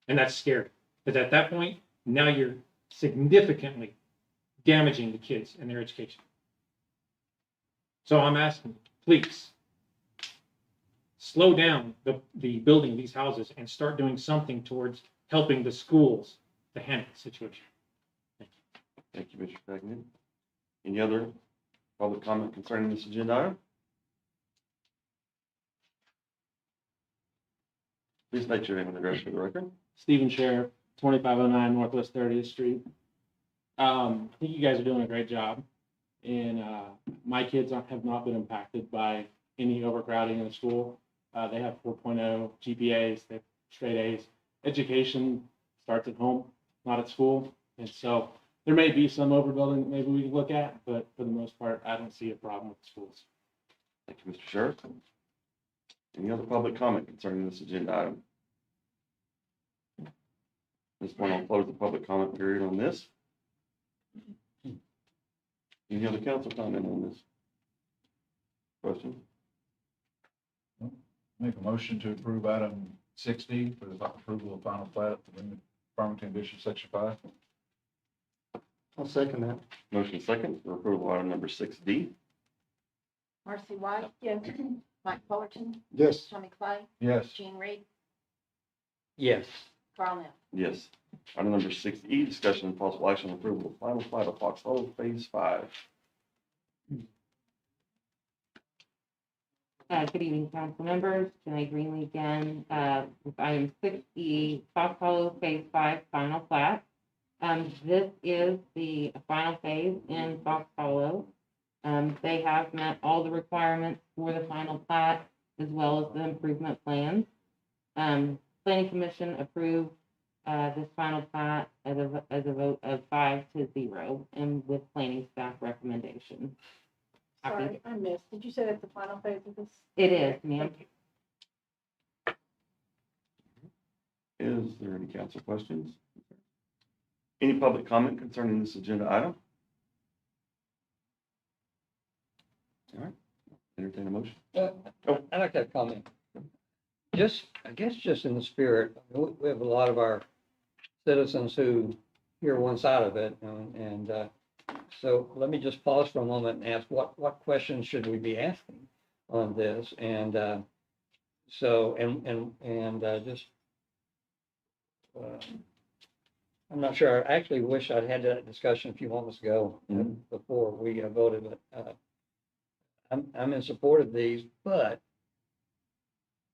And that's scary. Because at that point, now you're significantly damaging the kids and their education. So I'm asking, please, slow down the building of these houses and start doing something towards helping the schools to handle the situation. Thank you. Thank you, Mr. Stagnant. Any other public comment concerning this agenda item? Please state your name and address for the record. Stephen Sheriff, 2509 Northwest 30th Street. I think you guys are doing a great job. And my kids have not been impacted by any overcrowding in the school. They have 4.0 GPAs, they have straight A's. Education starts at home, not at school. And so there may be some overbuilding that maybe we can look at, but for the most part, I don't see a problem with the schools. Thank you, Mr. Sheriff. Any other public comment concerning this agenda item? At this point, I'll close the public comment period on this. Any other council comment on this? Question? Make a motion to approve item 6D for the approval of final plat, Farmington District Section 5. I'll second that. Motion second for approval item number 6D. Marcy White, Yes. Mike Fullerton, Yes. Tommy Clay, Yes. Gene Reed, Yes. Carl Nell. Yes. Item number 6E, discussion and possible action on approval of final plat of Fox Hollow Phase 5. Good evening, council members. Jenny Greenlee again, with item 6E, Fox Hollow Phase 5 final plat. This is the final phase in Fox Hollow. They have met all the requirements for the final plat as well as the improvement plans. Planning Commission approved this final plat as a vote of 5-0 and with planning staff recommendation. Sorry, I missed. Did you say that's the final phase of this? It is, ma'am. Thank you. Is there any council questions? Any public comment concerning this agenda item? All right, entertain a motion. I'd like to have a comment. Just, I guess just in the spirit, we have a lot of our citizens who hear one side of it, and so let me just pause for a moment and ask, what questions should we be asking on this? And just, I'm not sure, I actually wish I'd had that discussion a few moments ago before we voted, but I'm in support of these, but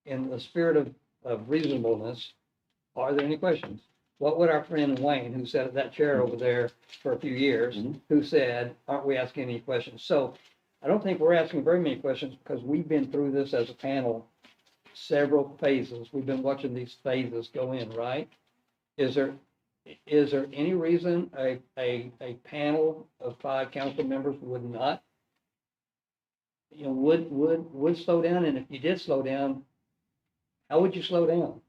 in the spirit of reasonableness, are there any questions? What would our friend Wayne, who sat at that chair over there for a few years, who said, aren't we asking any questions? So I don't think we're asking very many questions because we've been through this as a panel, several phases. We've been watching these phases go in, right? Is there any reason a panel of 5 council members would not, would slow down? And if you did slow down, how would you slow down?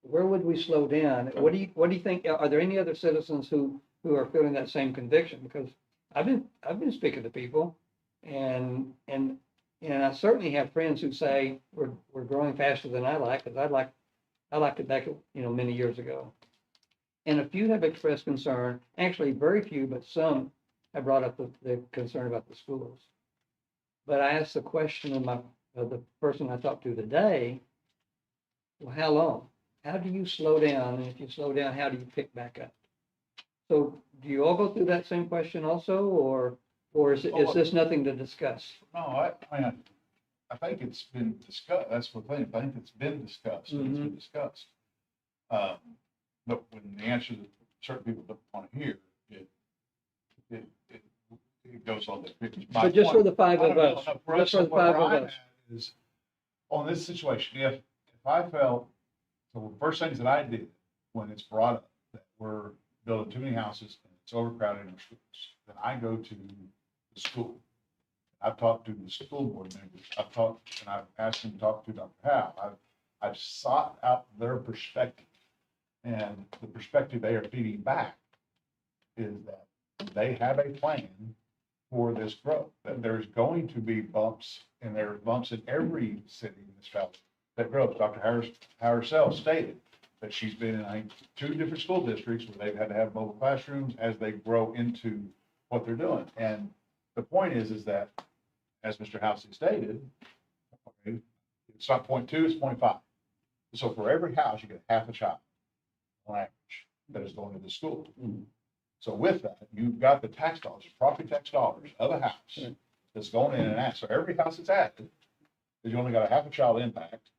Where would we slow down? What do you think? Are there any other citizens who are feeling that same conviction? Because I've been speaking to people, and I certainly have friends who say we're growing faster than I like, because I liked it back many years ago. And a few have expressed concern. Actually, very few, but some have brought up the concern about the schools. But I asked the question of the person I talked to today. Well, how long? How do you slow down? And if you slow down, how do you pick back up? So do you all go through that same question also, or is this nothing to discuss? No, I think it's been discussed. That's the thing. I think it's been discussed. It's been discussed. But when the answer that certain people don't want to hear, it goes on the. But just for the 5 of us, just for the 5 of us. Is on this situation, if I felt, so the first things that I did when it's brought up that we're building too many houses and it's overcrowded in our schools, then I go to the school. I've talked to the school board members. I've asked them to talk to Dr. Howe. I've sought out their perspective, and the perspective they are feeding back is that they have a plan for this growth, that there's going to be bumps, and there are bumps in every city in this valley that grows. Dr. Howe herself stated that she's been in, I think, 2 different school districts where they've had to have mobile classrooms as they grow into what they're doing. And the point is that, as Mr. Housey stated, okay, it's not 0.2, it's 0.5. So for every house, you get half a child on average that is going to the school. So with that, you've got the tax dollars, property tax dollars of a house that's going in and out. So every house that's added, you only got a half a child impact,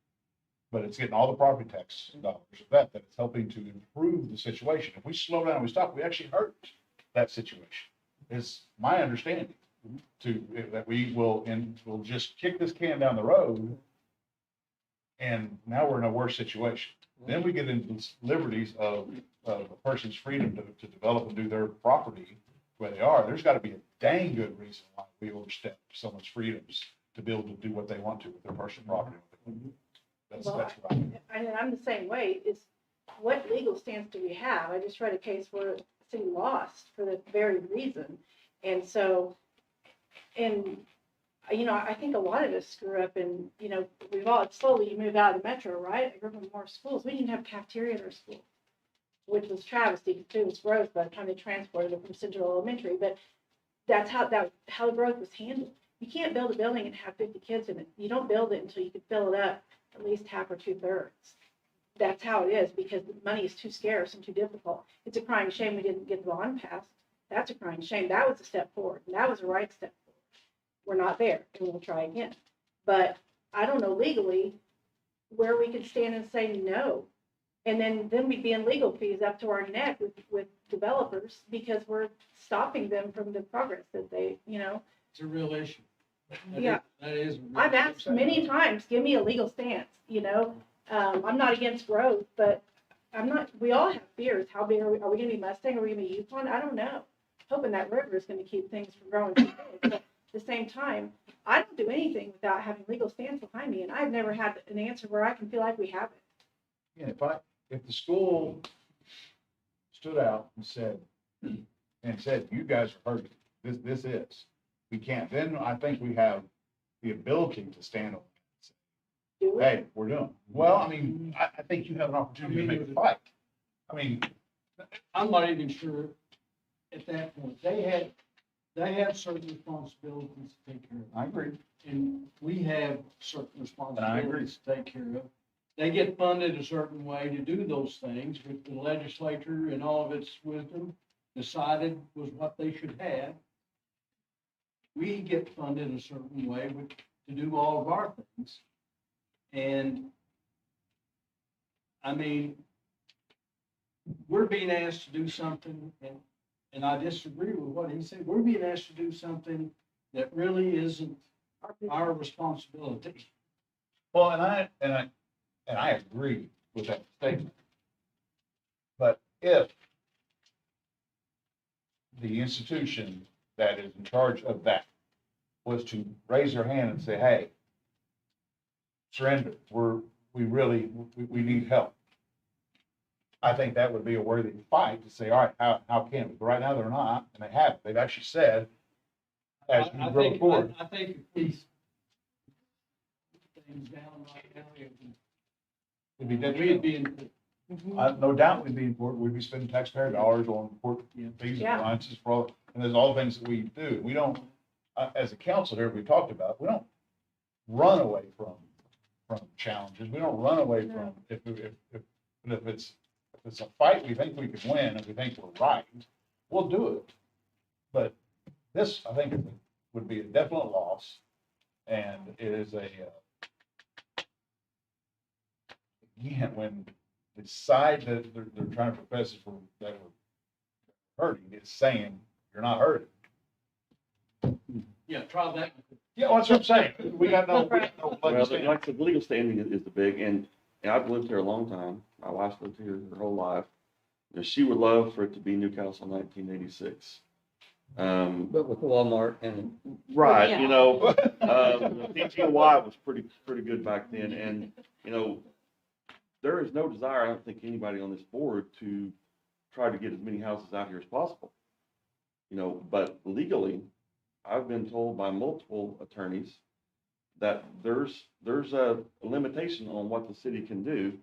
but it's getting all the property tax dollars of that it's helping to improve the situation. If we slow down and we stop, we actually hurt that situation. Is my understanding that we will we'll just kick this can down the road, and now we're in a worse situation. Then we get into liberties of a person's freedom to develop and do their property where they are. There's got to be a dang good reason why we overstep someone's freedoms to be able to do what they want to with their personal property. That's what I'm the same way. Is what legal stance do we have? I just read a case where the city lost for the very reason. And so, I think a lot of us screw up, and, we've all slowly move out of the metro, right? I grew up in more schools. We didn't have cafeteria in our school, which was travesty because food was gross by the time they transported it from Central Elementary. But that's how the growth was handled. You can't build a building and have 50 kids in it. You don't build it until you can fill it up at least half or 2/3. That's how it is, because the money is too scarce and too difficult. It's a crying shame we didn't get the bond passed. That's a crying shame. That was a step forward, and that was the right step forward. We're not there, and we'll try again. But I don't know legally where we can stand and say no. And then we'd be in legal fees up to our neck with developers because we're stopping them from the progress that they. It's a real issue. That is. I've asked many times, give me a legal stance, I'm not against growth, but we all have fears. How big are we gonna be Mustang? Are we gonna be Yukon? I don't know. Hoping that river is gonna keep things from growing too big. But at the same time, I don't do anything without having legal stands behind me, and I've never had an answer where I can feel like we have it. Yeah, if the school stood out and said, you guys are hurting, this is, we can't, then I think we have the ability to stand up and say, hey, we're doing. Well, I mean, I think you have an opportunity to make a fight. I mean, I'm not even sure at that point, they have certain responsibilities to take care of. I agree. And we have certain agree. responsibilities to take care of. They get funded a certain way to do those things, which the legislature and all of its wisdom decided was what they should have. We get funded a certain way to do all of our things. And, I mean, we're being asked to do something, and I disagree with what he said. We're being asked to do something that really isn't our responsibility. Well, and I agree with that statement. But if the institution that is in charge of that was to raise their hand and say, hey, surrender, we need help. I think that would be a worthy fight to say, all right, how can we? But right now they're not, and they haven't. They've actually said, as we go forward. I think if these things down right now, It'd be we'd detrimental. be in. No doubt we'd be important. We'd be spending taxpayer dollars on important fees and Yeah. alliances for all, and there's all the things that we do. We don't, as a council here, we talked about, we don't run away from challenges. We don't run away from, if it's a fight we think we can win and we think we're right, we'll do it. But this, I think, would be a definite loss, and it is again, when the side that they're trying to profess for that we're hurting is saying you're not hurting. Yeah, try that. Yeah, that's what I'm saying. We got no Well, legislation. like I said, legal standing is the big, and I've lived here a long time. My wife's lived here her whole life. You know, she would love for it to be Newcastle 1986. But with Walmart and Right, Yeah. you know, NPWA was pretty good back then, and, you know, there is no desire, I don't think anybody on this board, to try to get as many houses out here as possible. You know, but legally, I've been told by multiple attorneys that there's a limitation on what the city can do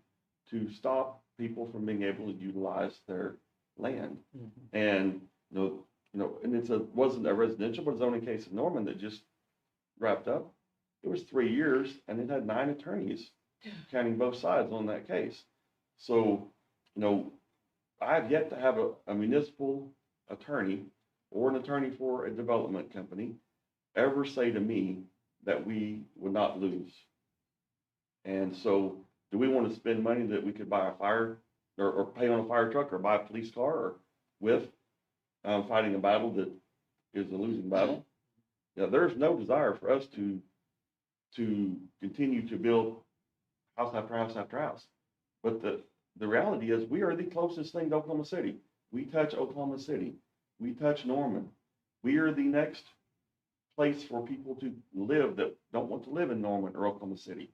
to stop people from being able to utilize their land. And, you know, and wasn't a residential, but a zoning case in Norman that just wrapped up. It was 3 years, and it had 9 attorneys, counting both sides on that case. So, you know, I have yet to have a municipal attorney or an attorney for a development company ever say to me that we would not lose. And so, do we want to spend money that we could buy a fire or pay on a fire truck or buy a police car or with fighting a battle that is a losing battle? You know, there's no desire for us to continue to build house after house after house. But the reality is we are the closest thing to Oklahoma City. We touch Oklahoma City. We touch Norman. We are the next place for people to live that don't want to live in Norman or Oklahoma City.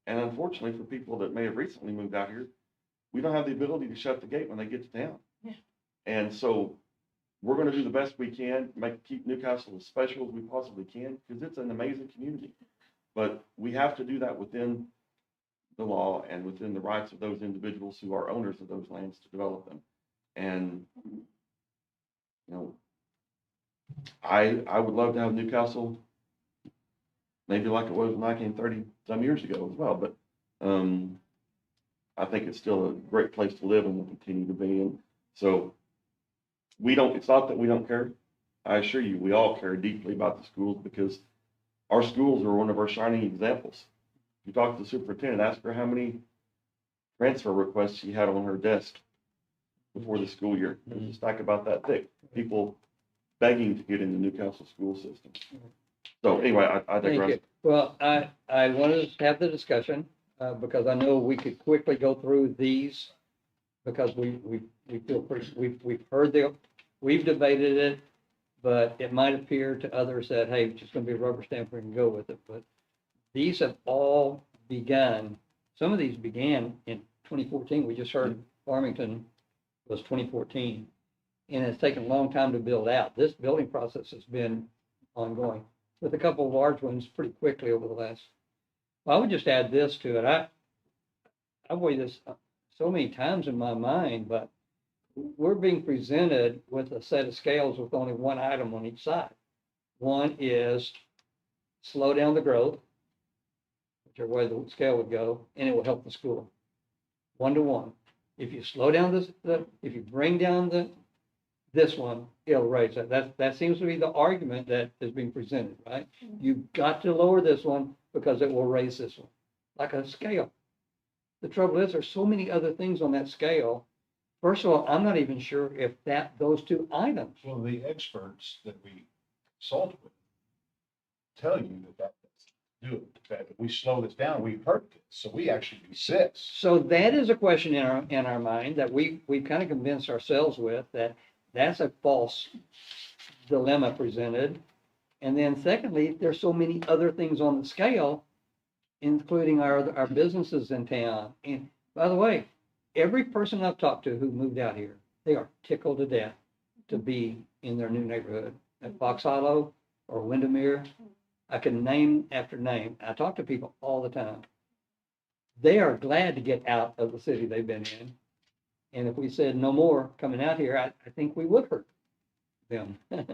And unfortunately, for people that may have recently moved out here, we don't have the ability to shut the gate when they get to town. Yeah. And so we're going to do the best we can, keep Newcastle as special as we possibly can, because it's an amazing community. But we have to do that within the law and within the rights of those individuals who are owners of those lands to develop them. And, you know, I would love to have Newcastle maybe like it was when I came 30 some years ago as well, but I think it's still a great place to live and will continue to be. And so it's not that we don't care. I assure you, we all care deeply about the schools because our schools are one of our shining examples. If you talk to the superintendent, ask her how many transfer requests she had on her desk before the school year. There's a stack about that thick. People begging to get in the Newcastle school system. So anyway, I Thank digress. you. Well, I wanted to have the discussion, because I know we could quickly go through these because we feel pretty, we've heard we've debated it, but it might appear to others that, hey, it's just gonna be a rubber stamp, we can go with it, but these have all begun, some of these began in 2014. We just heard Farmington was 2014. And it's taken a long time to build out. This building process has been ongoing with a couple of large ones pretty quickly over the last. Well, I would just add this to it. I weigh this so many times in my mind, but we're being presented with a set of scales with only one item on each side. One is slow down the growth, whichever way the scale would go, and it will help the school. 1-to-1. If you slow down if you bring down this one, it'll raise that. That seems to be the argument that is being presented, right? You've got to lower this one because it will raise this one, like a scale. The trouble is, there's so many other things on that scale. First of all, I'm not even sure if those two items. Well, the experts that we consult with tell you that do it, that if we slow this down, we hurt this, so we actually resist. So that is a question in our mind that we've kind of convinced ourselves with, that's a false dilemma presented. And then secondly, there's so many other things on the scale, including our businesses in town. And by the way, every person I've talked to who moved out here, they are tickled to death to be in their new neighborhood at Fox Hollow or Windermere. I can name after name. I talk to people all the time. They are glad to get out of the city they've been in. And if we said no more coming out here, I think we would hurt them. Well,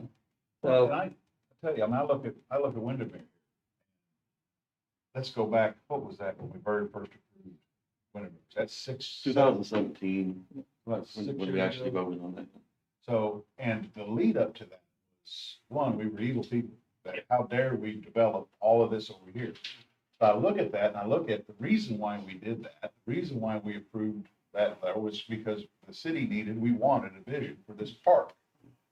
So I tell you, I mean, I look at Windermere. Let's go back, what was that when we very first approved Windermere? That's 2017, what, when 6 we years actually ago? voted on that. So, and the lead up to that was, one, we were evil people. That how dare we develop all of this over here? So I look at that and I look at the reason why we did that, the reason why we approved that was because the city we wanted a vision for this park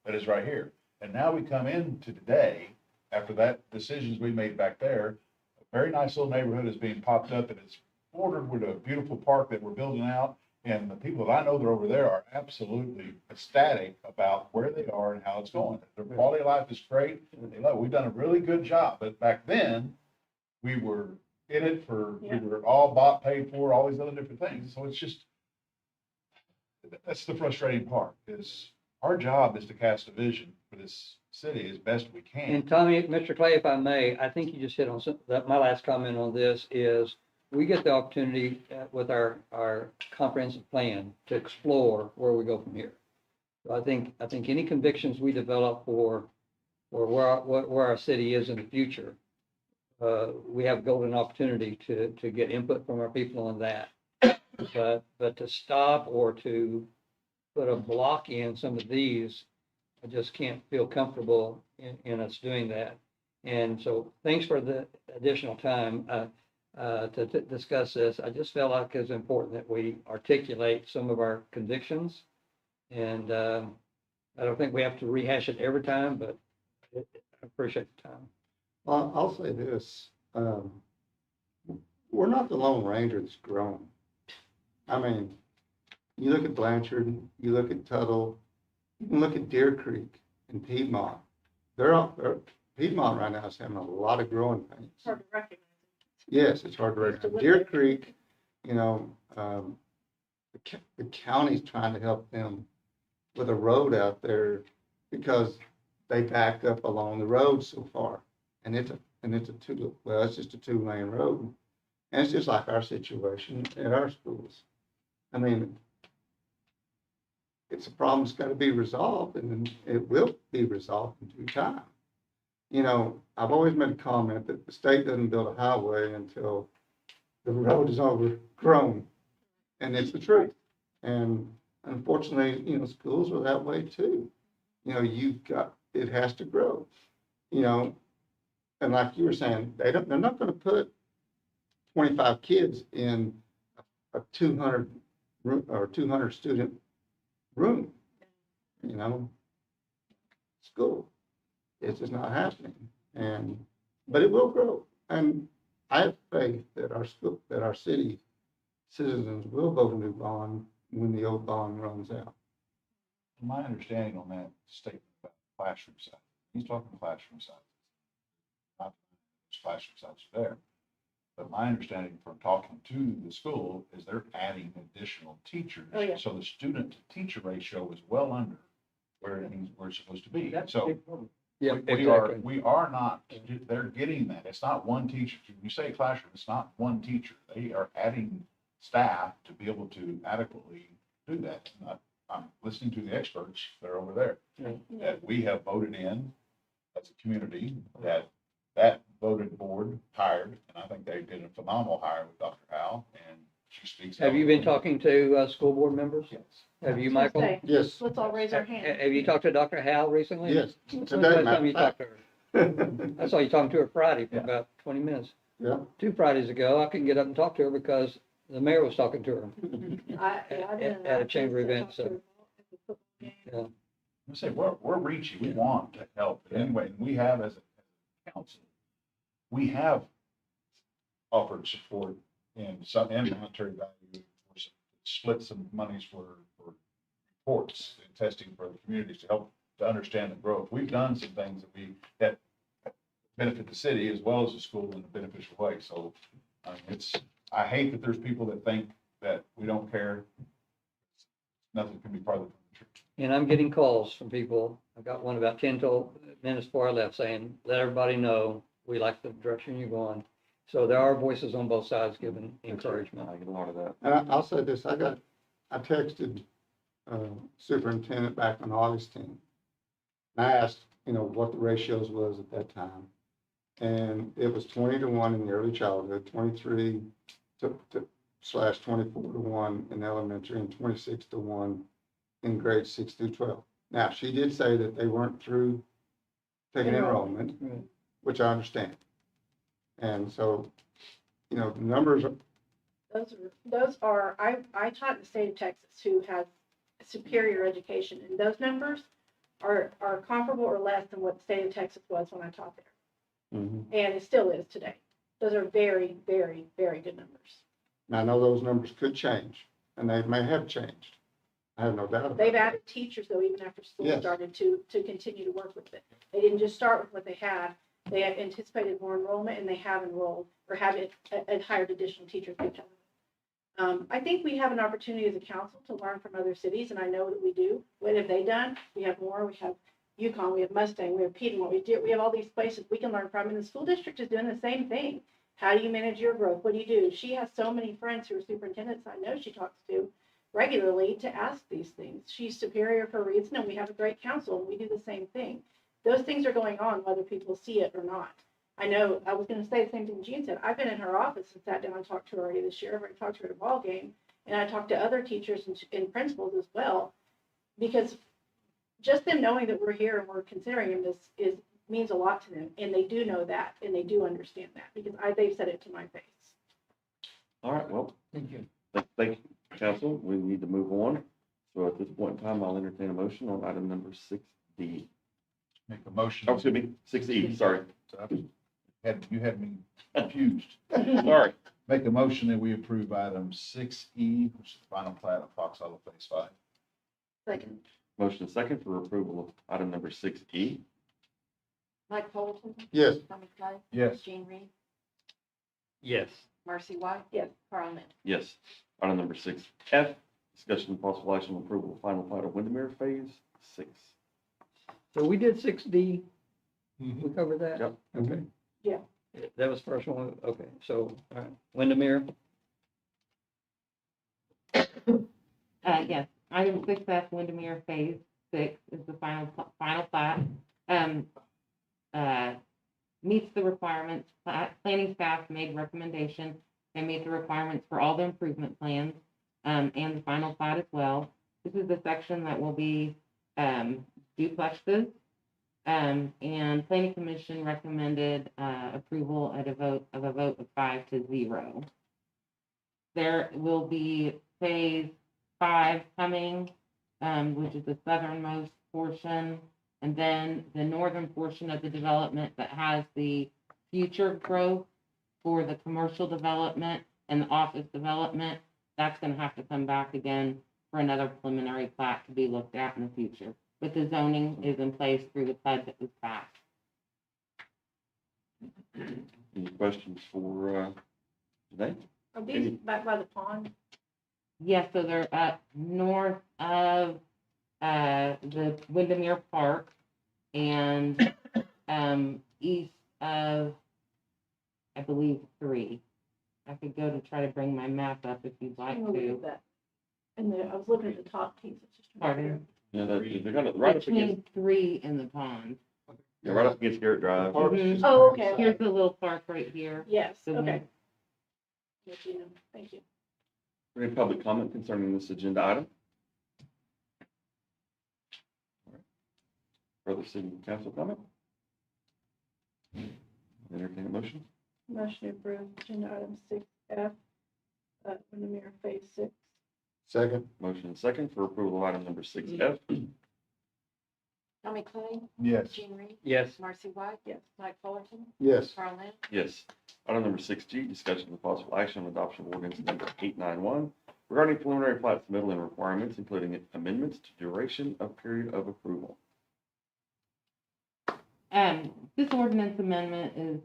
that is right here. And now we come into today, after that decisions we made back there, a very nice little neighborhood is being popped up and it's bordered with a beautiful park that we're building out. And the people that I know that are over there are absolutely ecstatic about where they are and how it's going. Their quality of life is great. They love it. We've done a really good job. But back then, we were in it we were all bought, paid for, all these other different things. So it's just, that's the frustrating part, is our job is to cast a vision for this city as best we can. And Tommy, Mr. Clay, if I may, I think you just hit on my last comment on this is we get the opportunity with our comprehensive plan to explore where we go from here. So I think any convictions we develop for where our city is in the future, we have golden opportunity to get input from our people on that. But to stop or to put a block in some of these, I just can't feel comfortable in us doing that. And so thanks for the additional time to discuss this. I just felt like it's important that we articulate some of our convictions. And I don't think we have to rehash it every time, but I appreciate the time. Well, I'll say this, we're not the Lone Ranger that's grown. I mean, you look at Blanchard, you look at Tuttle, you can look at Deer Creek and Piedmont. Piedmont right now is having a lot of growing pains. It's hard to recognize. Yes, it's hard to recognize. Deer Creek, you know, the county's trying to help them with a road out there because they backed up along the road so far. And it's just a 2-lane road. And it's just like our situation at our schools. I mean, it's a problem that's got to be resolved, and it will be resolved in due time. You know, I've always made a comment that the state doesn't build a highway until the road is overgrown, and it's the truth. And unfortunately, you know, schools are that way too. You know, it has to grow. You know, and like you were saying, they're not going to put 25 kids in a 200 student room, you know, school. It's just not happening. But it will grow. And I have faith that our city citizens will vote a new bond when the old bond runs out. My understanding on that statement about classroom size, he's talking classroom size. Not classroom size there. But my understanding from talking to the school is they're adding additional teachers. Oh, yeah. So the student to teacher ratio is well under where we're supposed to be. That's a So big problem. Yeah, we exactly. are not, they're getting that. It's not one teacher. When you say classroom, it's not one teacher. They are adding staff to be able to adequately do that. I'm listening to the experts that are over there, that we have voted in as a community, that voted board hired, and I think they did a phenomenal hire with Dr. Howe, and she speaks. Have you been talking to, school board members? Yes. Have you, I was gonna Michael? say, Yes, Let's all raise our hands. Have you talked to Dr. Howe recently? yes, When's today, the last matter time you of talked fact. to her? I saw you talking to her Friday for about 20 minutes. Yeah, 2 Fridays ago, I couldn't get up and talk to her because the mayor was talking to her. At a chamber event, so. Yeah. I say, we're reaching, we want to help in any way, and we have as a council, we have offered support in some, in monetary value, split some monies for reports and testing for the communities to help to understand the growth. We've done some things that benefit the city as well as the school in a beneficial way, so I hate that there's people that think that we don't care. Nothing can be part of the truth. And I'm getting calls from people. I got one about 10 minutes before I left saying, let everybody know we like the direction you're going. So there are voices on both sides giving encouragement. I get a lot of that. and I'll say this, I texted, superintendent back on August 10th. And I asked, what the ratios was at that time. And it was 20-1 in the early childhood, 23 / 24-1 in elementary, and 26-1 in grades 6 through 12. Now, she did say that they weren't through taking enrollment, Right. which I understand. And so, the numbers, Those are, I taught in the state of Texas who has superior education, and those numbers are comparable or less than what the state of Texas was when I taught there. Mhm. And it still is today. Those are very, very, very good numbers. and I know those numbers could change, and they may have changed. I have no doubt about They've that. added teachers though, even after school Yes. started to continue to work with it. They didn't just start with what they had. They had anticipated more enrollment, and they have enrolled or have hired additional teachers because of it. I think we have an opportunity as a council to learn from other cities, and I know that we do. What have they done? We have more. We have Yukon, we have Mustang, we have Piedmont, we have all these places we can learn from, and the school district is doing the same thing. How do you manage your growth? What do you do? She has so many friends who are superintendents I know she talks to regularly to ask these things. She's superior for a reason, and we have a great council, and we do the same thing. Those things are going on whether people see it or not. I know, I was going to say the same thing Jean said. I've been in her office and sat down and talked to her already this year. I've already talked to her at a ball game, and I talked to other teachers and principals as well, because just them knowing that we're here and we're considering them is means a lot to them, and they do know that, and they do understand that, because they've said it to my face. All right, well, Thank you. thank you, council. We need to move on. So at this point in time, I'll entertain a motion on item number 6D. Make a motion. Oh, excuse me, 6E, sorry. You had me confused. Sorry. Make a motion that we approve item 6E, which is the final plat of Fox Hollow Phase 5. Second. Motion is second for approval of item number 6E. Mike Fulton, Yes, Tommy Clay, Yes. Jean Reed, Yes. Marcy White. Yes. Carl Nell. Yes. Item number 6F, discussion and possible action on approval of final plat of Windermere Phase 6. So we did 6D. Mhm. We covered that? Yep. Okay. Yeah. That was the first one. Okay, so, all right. Windermere? Yes, item 6F, Windermere Phase 6 is the final plat. Meets the requirements, planning staff made recommendation, and meet the requirements for all the improvement plans, and the final plat as well. This is the section that will be, duplexes. And planning commission recommended, approval at a vote of 5-0. There will be phase 5 coming, which is the southernmost portion, and then the northern portion of the development that has the future growth for the commercial development and the office development. That's gonna have to come back again for another preliminary plat to be looked at in the future. But the zoning is in place through the PUD that was passed. Any questions for, today? Are these back by the pond? Yes, so they're up north of the Windermere Park and east of, I believe, 3. I could go to try to bring my map up if you'd like I'm gonna look to. at that. And I was looking at the top piece. It's just trying to figure Pardon? Yeah, they're gonna, right up against, Between 3 and the pond. yeah, right up against Garrett Drive. Mhm. out- Oh, okay. Here's the little park right here. Yes, The okay. one- Yes, you know. Thank you. Any public comment concerning this agenda item? All right. Further city council comment? Entertain a motion? Motion to approve agenda item 6F, Windermere Phase 6. Second. Motion and second for approval of item number 6F. Tommy Clay, Yes. Gene Reed, Yes. Marcy White. Yes. Mike Fullerton, Yes. Carl Nell. Yes. Item number 6G, discussion of possible action on adoption of ordinance number 891 regarding preliminary plat submittal and requirements, including amendments to duration of period of approval. This ordinance amendment is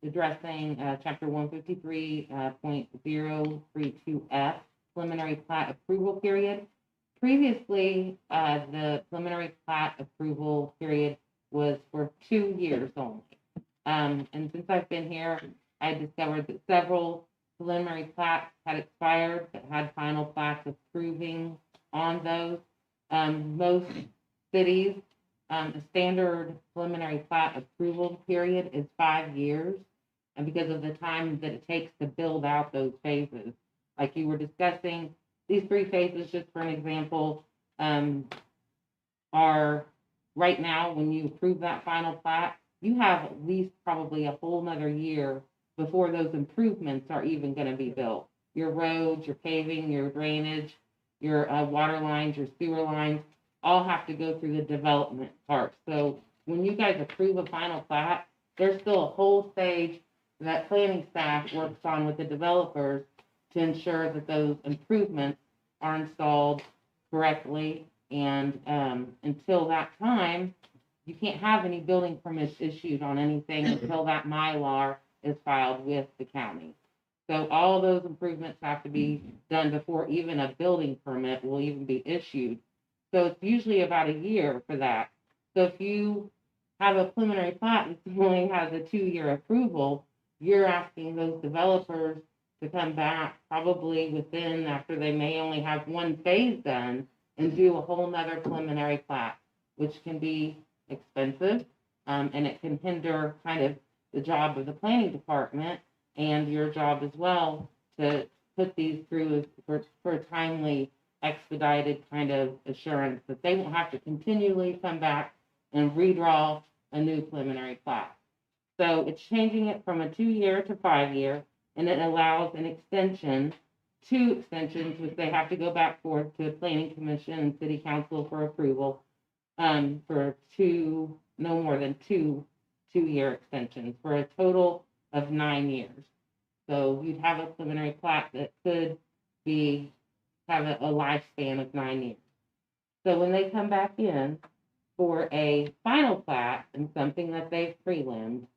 addressing chapter 153.032F, preliminary plat approval period. Previously, the preliminary plat approval period was for 2 years only. And since I've been here, I discovered that several preliminary plats had expired that had final plats approving on those. Most cities, a standard preliminary plat approval period is 5 years. And because of the time that it takes to build out those phases, like you were discussing, these 3 phases, just for an example, are right now, when you approve that final plat, you have at least probably a whole nother year before those improvements are even gonna be built. Your roads, your paving, your drainage, your water lines, your sewer lines, all have to go through the development part. So when you guys approve a final plat, there's still a whole stage that planning staff works on with the developers to ensure that those improvements are installed correctly. And until that time, you can't have any building permits issued on anything until that Mylar is filed with the county. So all those improvements have to be done before even a building permit will even be issued. So it's usually about a year for that. So if you have a preliminary plat that only has a 2-year approval, you're asking those developers to come back probably within, after they may only have 1 phase done, and do a whole nother preliminary plat, which can be expensive, and it can hinder kind of the job of the planning department and your job as well to put these through for a timely, expedited kind of assurance that they won't have to continually come back and redraw a new preliminary plat. So it's changing it from a 2-year to 5-year, and it allows an extension, 2 extensions, which they have to go back for to the planning commission and city council for approval, for 2, no more than 2-year extensions, for a total of 9 years. So you'd have a preliminary plat that could have a lifespan of 9 years. So when they come back in for a final plat and something that they've prelimed,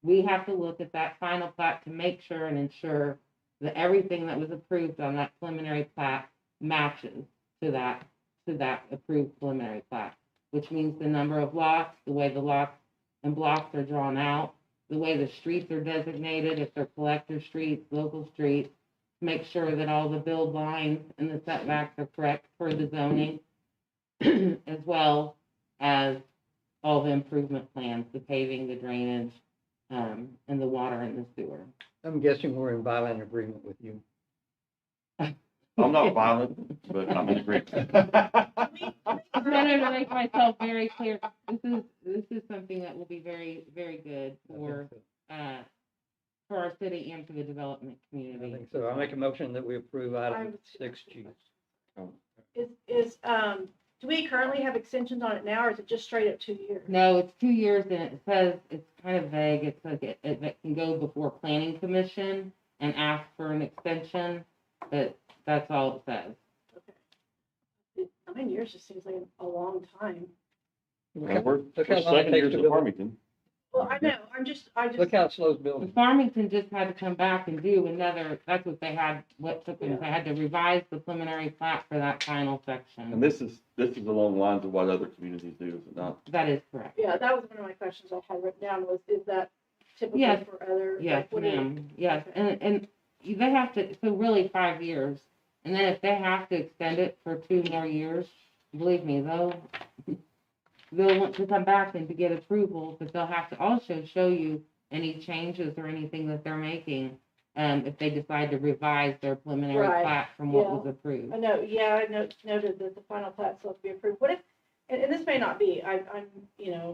we have to look at that final plat to make sure and ensure that everything that was approved on that preliminary plat matches to that approved preliminary plat, which means the number of lots, the way the lots and blocks are drawn out, the way the streets are designated, if they're collector streets, local streets, make sure that all the build lines and the setbacks are correct for the zoning, as well as all the improvement plans, the paving, the drainage, and the water and the sewer. I'm guessing we're in violent agreement with you. I'm not violent, but I'm in agreement. To make myself very clear, this is something that will be very, very good for our city and for the development I community. think so. I'll make a motion that we approve item 6G. Do we currently have extensions on it now, or is it just straight up 2 years? No, it's 2 years, and it says, it's kind of vague, it's like it can go before planning commission and ask for an extension, but that's all it says. 9 years just seems like a long time. And we're Look how long it 7 takes years to at build. Farmington. Well, I know, I Look just, how it slows building. Farmington just had to come back and do another, that's what they had, what took them, they had to revise the preliminary plat for that final And section. this is along the lines of what other communities do, is it not? That is correct. yeah, that was one of my questions I had written down was, is that typical Yes. for other? Yes, like, what do you- ma'am, yes, Okay. and they have to, so really 5 years. And then if they have to extend it for 2 more years, believe me, they'll want to come back and to get approval, but they'll have to also show you any changes or anything that they're making, if they decide to revise their preliminary Right, plat from what yeah. was approved. I know, yeah, noted that the final plat still has to be approved. What if, and this may not be, I'm,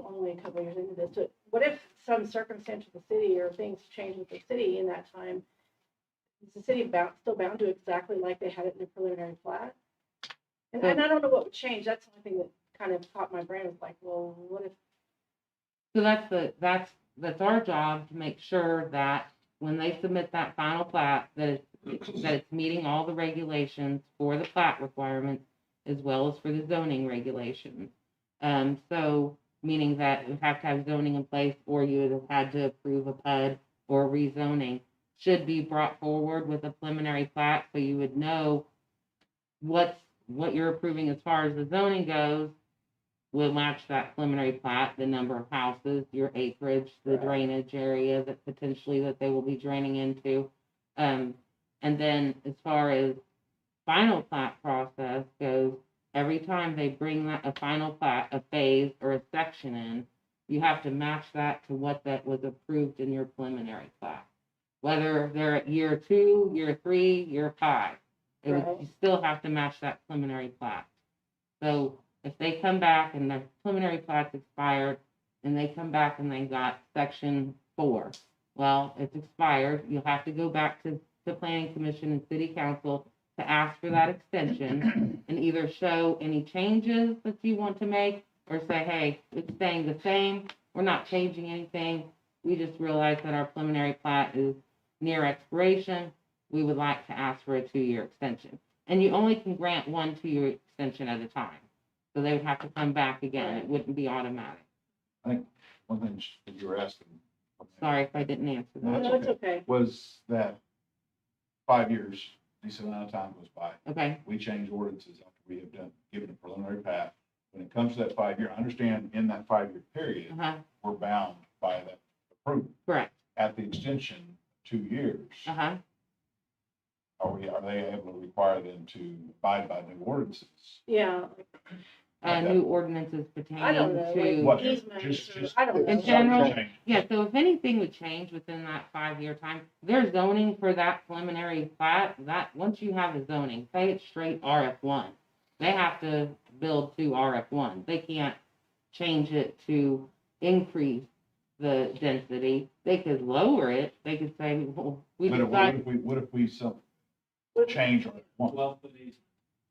only a couple of years into this, but what if some circumstance of the city or things change with the city in that time? Is the city still bound to exactly like they had it in the preliminary plat? And I don't know what would change. That's the only thing that kind of caught my brain was like, well, what if, So that's our job to make sure that when they submit that final plat, that it's meeting all the regulations for the plat requirements as well as for the zoning regulations. So meaning that you have to have zoning in place or you would have had to approve a PUD or rezoning should be brought forward with a preliminary plat so you would know what you're approving as far as the zoning goes will match that preliminary plat, the number of houses, your acreage, the drainage area that potentially that they will be draining into. And then as far as final plat process goes, every time they bring a final plat, a phase or a section in, you have to match that to what that was approved in your preliminary plat. Whether they're at year 2, year 3, year 5, you still have to match that preliminary plat. So if they come back and the preliminary plat's expired and they come back and they got section 4, well, it's expired. You'll have to go back to the planning commission and city council to ask for that extension and either show any changes that you want to make or say, hey, it's staying the same. We're not changing anything. We just realized that our preliminary plat is near expiration. We would like to ask for a 2-year extension. And you only can grant 1 2-year extension at a time. So they would have to come back again. It wouldn't be automatic. I think one thing that you were asking. Sorry if I didn't answer that. no, it's okay. Was that 5 years, decent amount of time goes by. Okay. We change ordinances after we have given a preliminary plat. When it comes to that 5 year, I understand in that 5-year period, we're bound by that approval. Correct. At the extension, 2 years, Uh-huh. are they able to require them to abide by new ordinances? Yeah. New ordinances pertaining I don't know, to. like easements or, I don't know. In general, yeah, so if anything would change within that 5-year time, their zoning for that preliminary plat, that, once you have a zoning, say it's straight RF1, they have to build to RF1. They can't change it to increase the density. They could lower it. They could say, well, we What decide. if we change on one?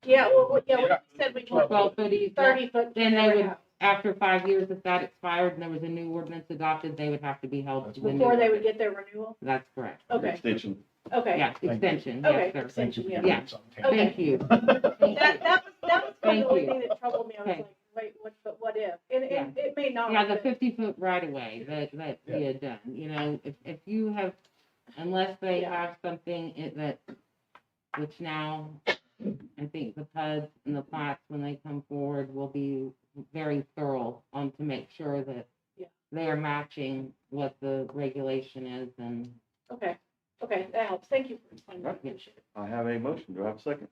Yeah, well, yeah, we said we want 12-foot easement. 30-foot. Then they would, after 5 years, if that expired and there was a new ordinance adopted, they would have to be held to the new. Before they would get their renewal? That's correct. Okay. Extension. Okay. Yeah, extension, Okay, yes, sir. extension, yeah. Yeah, Okay. thank you. That was kind Thank of the only you. thing that troubled me. I was Okay. like, wait, what if? And Yeah. it may not. Yeah, the but- 50-foot right of way that we had done, if you have, unless they have something which now, I think the PUDs and the plats, when they come forward, will be very thorough on to make sure that they are matching what the regulation is and. Okay, that helps. Thank you for explaining that. Appreciate it. I have a motion. Do I have a second?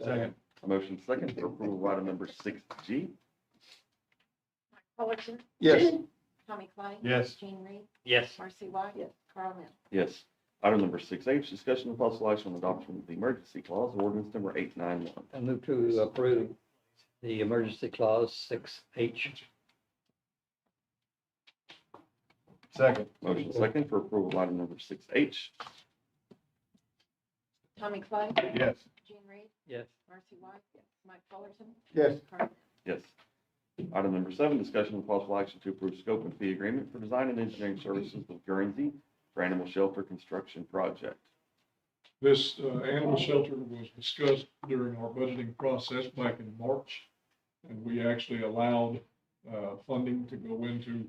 Second. A motion second for approval of item number 6G. Fullerton? Yes. Tommy Klein? Yes. Gene Reed? Yes. Marcy White? Yes. Carl Nell? Yes. Item number 6H, discussion of possible action on adoption of the emergency clause, ordinance number 891. I move to approve the emergency clause 6H. Second. Motion second for approval of item number 6H. Tommy Klein? Yes. Gene Reed? Yes. Marcy White? Mike Fullerton? Yes. Carl Nell? Yes. Item number 7, discussion of possible action to approve scope and fee agreement for design and engineering services with Guernsey for animal shelter construction project. This animal shelter was discussed during our budgeting process back in March, and we actually allowed funding to go into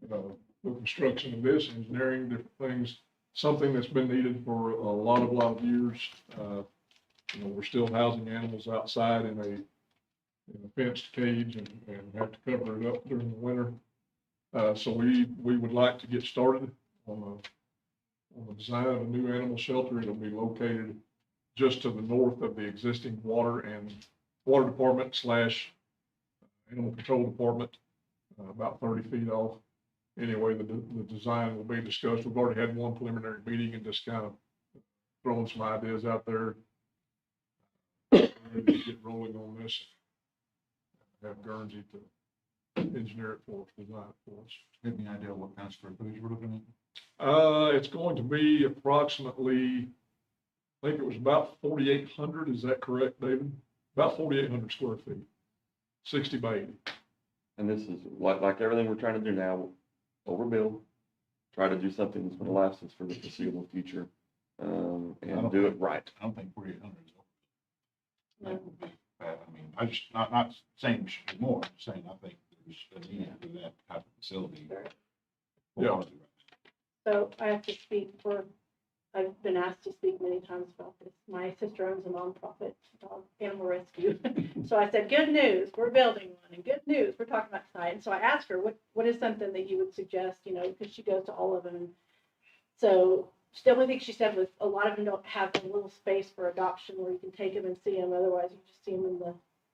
the construction of this, engineering, different things, something that's been needed for a lot of years. You know, we're still housing animals outside in a fenced cage and have to cover it up during the winter. So we would like to get started on the design of a new animal shelter. It'll be located just to the north of the existing water department slash animal control department, about 30 feet off. Anyway, the design will be discussed. We've already had one preliminary meeting and just kind of throwing some ideas out there. Ready to get rolling on this. Have Guernsey to engineer it for us, design it for us. Give me an idea what kind of square footage we're looking It's going to be approximately, I think it was about 4,800. Is that correct, David? About 4,800 square feet, 60 by 80. And this is like everything we're trying to do now, overbuild, try to do something that's going to last us for the foreseeable future, and do it right. I don't think 4,800 is No. over. I mean, I just, not saying we should do more, I'm saying I think there's a need for that type of facility. Yeah. So I have to speak for, I've been asked to speak many times about this. My sister owns a nonprofit animal rescue. So I said, good news, we're building one, and good news, we're talking about tonight. And so I asked her, what is something that you would suggest, you know, because she goes to all of them. So the only thing she said was a lot of them don't have a little space for adoption where you can take them and see them. Otherwise, you just see them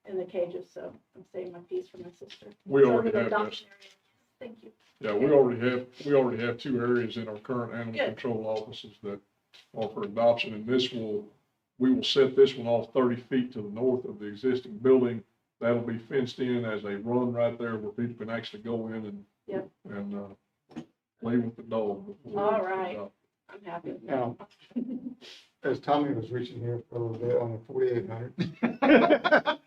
in the cages. So I'm saying my piece for my sister. We So already the have adoption this. area. Thank you. Yeah, we already have 2 areas in our current animal Good. control offices that offer adoption, and we will set this one off 30 feet to the north of the existing building. That'll be fenced in as a run right there where people can actually go in and play with the dog. All right. I'm happy. Now, as Tommy was reaching here for a little bit on the 4,800,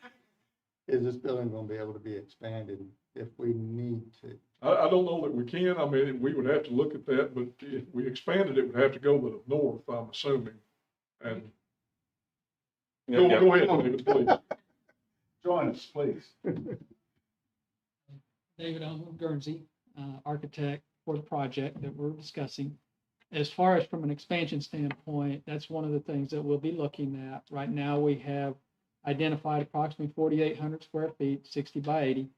is this building gonna be able to be expanded if we need to? I don't know that we can. I mean, we would have to look at that, but if we expanded, it would have to go to the north, I'm assuming. And go ahead, David, please. Join us, please. David, I'm with Guernsey, architect for the project that we're discussing. As far as from an expansion standpoint, that's one of the things that we'll be looking at. Right now, we have identified approximately 4,800 square feet, 60 by 80.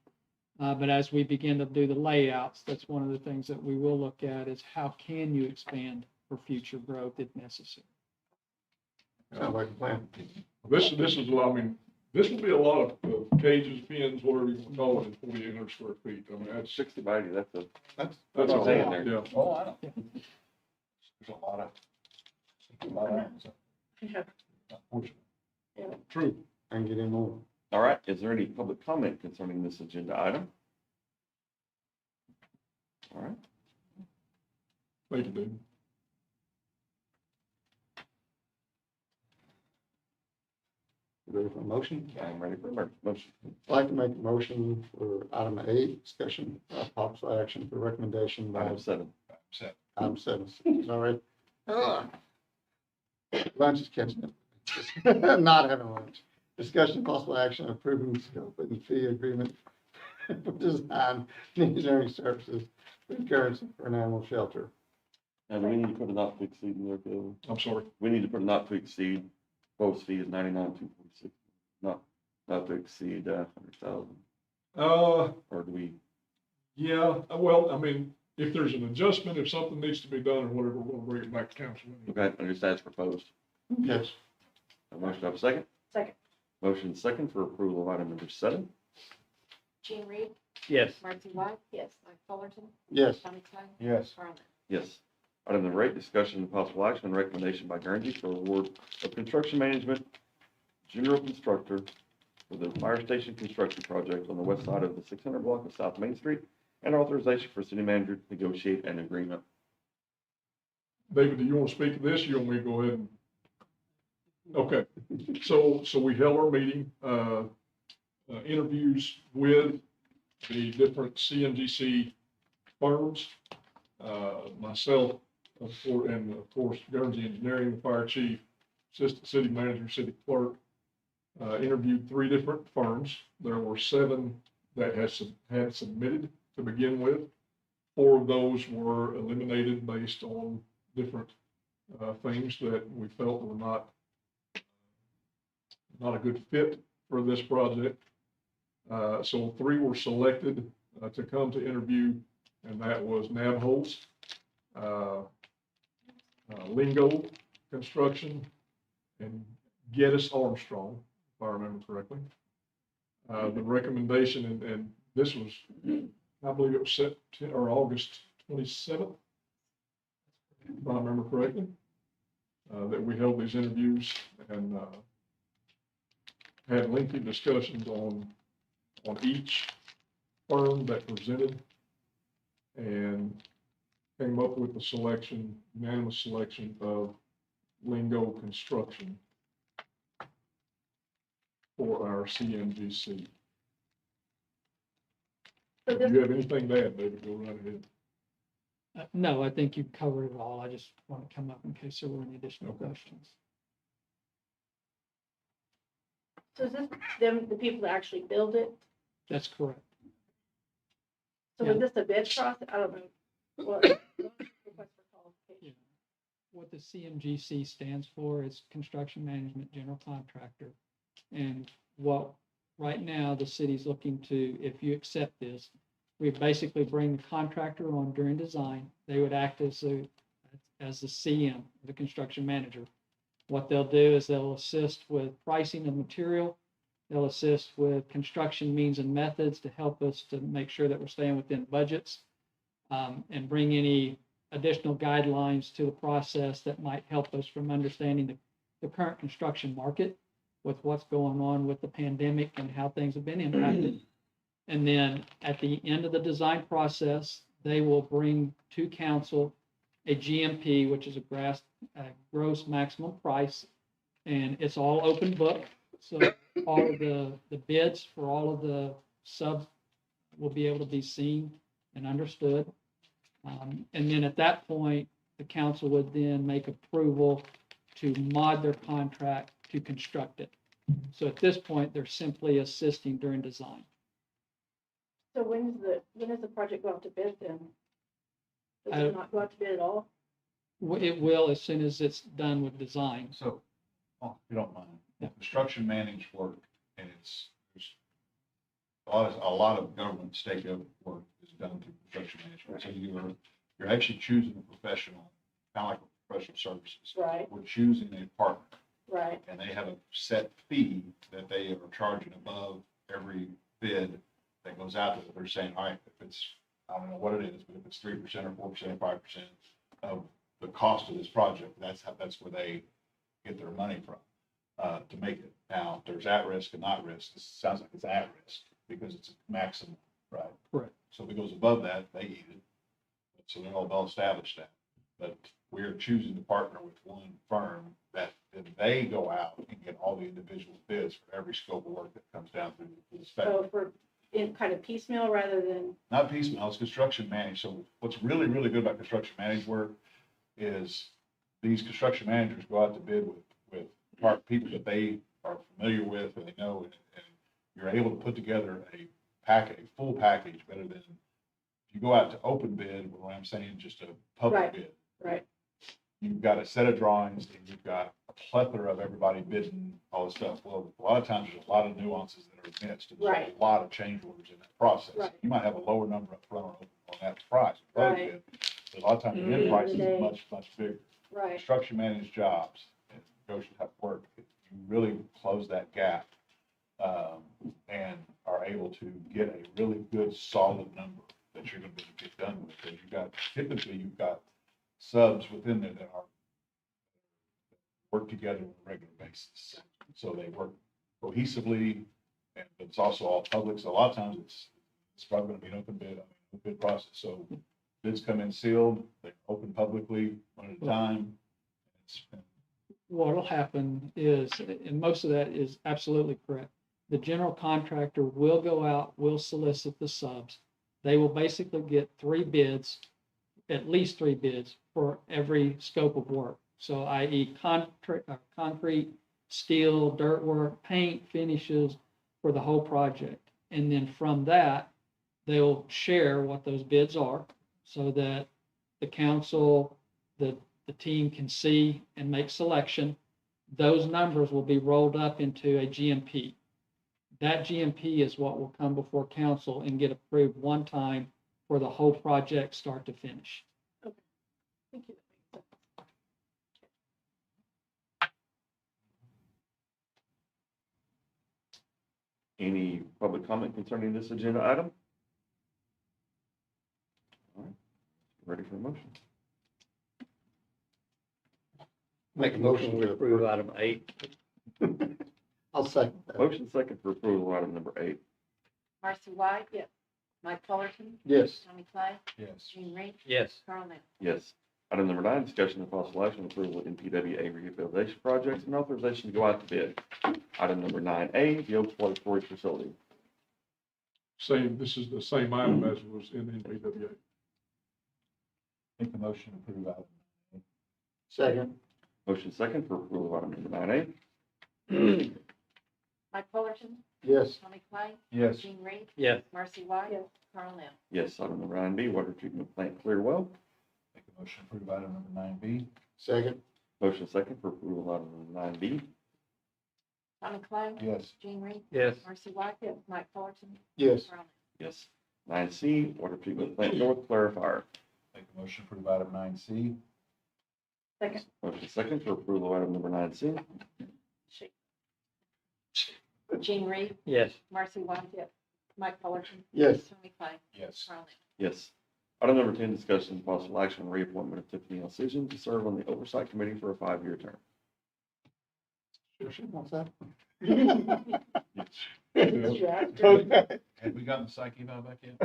But as we begin to do the layouts, that's one of the things that we will look at is how can you expand for future growth if necessary. Sounds like a plan. This is, I mean, this will be a lot of cages, pens, whatever you want to call it, in 4,800 square feet. I mean, that's 60 by 80, that's that's what a I'm saying lot, there. yeah. Oh, I know. There's a lot of animals. Yeah. Unfortunately. Yeah. True. And get in more. All right, is there any public comment concerning this agenda item? All right, Thank you, David. Ready for a motion? I'm ready for a motion. I'd like to make a motion for item 8, discussion, possible action for recommendation by Item 7. Upset. item 7. Sorry. Lunch is catching up. Not having lunch. Discussion, possible action, approving scope and fee agreement for design and engineering services with Guernsey for an animal shelter. And we need to put a not to exceed in there, Bill. I'm sorry. We need to put a not to exceed, proposed fee is $99,246, not to exceed 100,000. Uh, Or do we, yeah, well, I mean, if there's an adjustment, if something needs to be done or whatever, we're gonna bring it back to council. okay, understand as proposed. Yes. A motion to have a second? Second. Motion second for approval of item number 7. Jean Reed, Yes. Marcy White, Yes. Mike Fullerton, Yes. Tommy Clay, Yes. Carl. Yes. Item number 8, discussion and possible action and recommendation by Guernsey for award of construction management general constructor for the fire station construction project on the west side of the 600 block of South Main Street, and authorization for city manager to negotiate an agreement. David, do you want to speak to this? You want me to go ahead and? Okay, so we held our meeting, interviews with the different CMGC firms. Myself, and of course, Guernsey Engineering, the fire chief, assistant city manager, city clerk, interviewed 3 different firms. There were 7 that had submitted to begin with. 4 of those were eliminated based on different things that we felt were not a good fit for this project. So 3 were selected to come to interview, and that was Navajos, Lingo Construction, and Geddes Armstrong, if I remember correctly. The recommendation, and this was, I believe it was September or August 27th, if I remember correctly, that we held these interviews and had lengthy discussions on each firm that presented, and came up with the unanimous selection of Lingo Construction for our CMGC. So If this, you have anything to add, David, go right ahead. No, I think you covered it all. I just want to come up in case there were any additional Okay. questions. so is this them, the people that actually build it? That's correct. So Yeah. is this a bid process? I don't know. What request for qualification? What the CMGC stands for is Construction Management General Contractor. And what, right now, the city's looking to, if you accept this, we basically bring the contractor on during design. They would act as the CM, the construction manager. What they'll do is they'll assist with pricing of material. They'll assist with construction means and methods to help us to make sure that we're staying within budgets, and bring any additional guidelines to the process that might help us from understanding the current construction market with what's going on with the pandemic and how things have been impacted. And then at the end of the design process, they will bring to council a GMP, which is a gross maximum price. And it's all open book. So all of the bids for all of the subs will be able to be seen and understood. And then at that point, the council would then make approval to mod their contract to construct it. So at this point, they're simply assisting during design. So when does the project go out to bid then? Does Uh, it not go out to bid at all? It will as soon as it's done with design. So, if you don't mind, Yeah. construction managed work, and there's a lot of government, state government work is done through construction management. So you're actually choosing a professional, kind of like a professional services. Right, We're choosing a partner, right, and they have a set fee that they are charging above every bid that goes out there. They're saying, all right, if it's, I don't know what it is, but if it's 3% or 4% or 5% of the cost of this project, that's where they get their money from, to make it. Now, if there's at risk and not risk, this sounds like it's at risk because it's a maximum, right? Correct. So if it goes above that, they eat it. So they'll establish that. But we're choosing to partner with one firm that then they go out and get all the individual bids for every scope of work that comes down through the spectrum. so for, in kind of piecemeal rather than, Not piecemeal, it's construction managed. So what's really, really good about construction managed work is these construction managers go out to bid with people that they are familiar with and they know, and you're able to put together a full package better than if you go out to open bid, what I'm saying, just a public Right. bid. right, You've got a set of drawings and you've got a plethora of everybody bidding all this stuff. Well, a lot of times there's a lot of nuances that are missed. And there's Right. a lot of change orders in that process. Right. You might have a lower number up front on that price. Public Right. bid, but a lot of times the End end of price the is day. much, much bigger. right. Construction managed jobs and negotiation type work, you really close that gap, and are able to get a really good solid number that you're gonna be able to get done with. Because typically you've got subs within there that are work together on a regular basis. So they work cohesively, and but it's also all public. So a lot of times it's probably gonna be an open bid process. So bids come in sealed, they open publicly one at a time. What'll happen is, and most of that is absolutely correct. The general contractor will go out, will solicit the subs. They will basically get 3 bids at least 3 bids for every scope of work. So i.e. concrete, steel, dirt work, paint, finishes for the whole project. And then from that, they'll share what those bids are so that the council, the team can see and make selection. Those numbers will be rolled up into a GMP. That GMP is what will come before council and get approved one time for the whole project, start to finish. Thank you. Any public comment concerning this agenda item? All right, ready for a motion? Make a motion to approve item 8. I'll second that. Motion second for approval of item number 8. Marcy White. Yes. Mike Fullerton. Yes. Tommy Clay. Yes. Gene Reed. Yes. Carl Nell. Yes. Item number 9, discussion and possible action on approval of NPWA rehabilitation projects and authorization to go out to bid. Item number 9A, the Oaks Water Storage Facility. This is the same item as was in NPWA. Make the motion to approve item. Second. Motion second for approval of item number 9A. Mike Fullerton. Yes. Tommy Clay. Yes. Gene Reed. Yes. Marcy White. Yes. Carl Nell. Yes. Item number 9B, water treatment plant Clearwell. Make a motion to approve item number 9B. Second. Motion second for approval of item number 9B. Tommy Clay. Yes. Gene Reed. Yes. Marcy White. Yes. Mike Fullerton. Yes. Carl Nell. Yes. 9C, water treatment plant North Clarifier. Make a motion to approve item 9C. Second. Motion second for approval of item number 9C. Gene Reed. Yes. Marcy White. Yes. Mike Fullerton. Yes. Tommy Clay. Yes. Carl Nell. Yes. Item number 10, discussion and possible action on reappointment of Tiffany Alcision to serve on the Oversight Committee for a 5-year term. What's that? Okay. Have we gotten the psych eval back yet?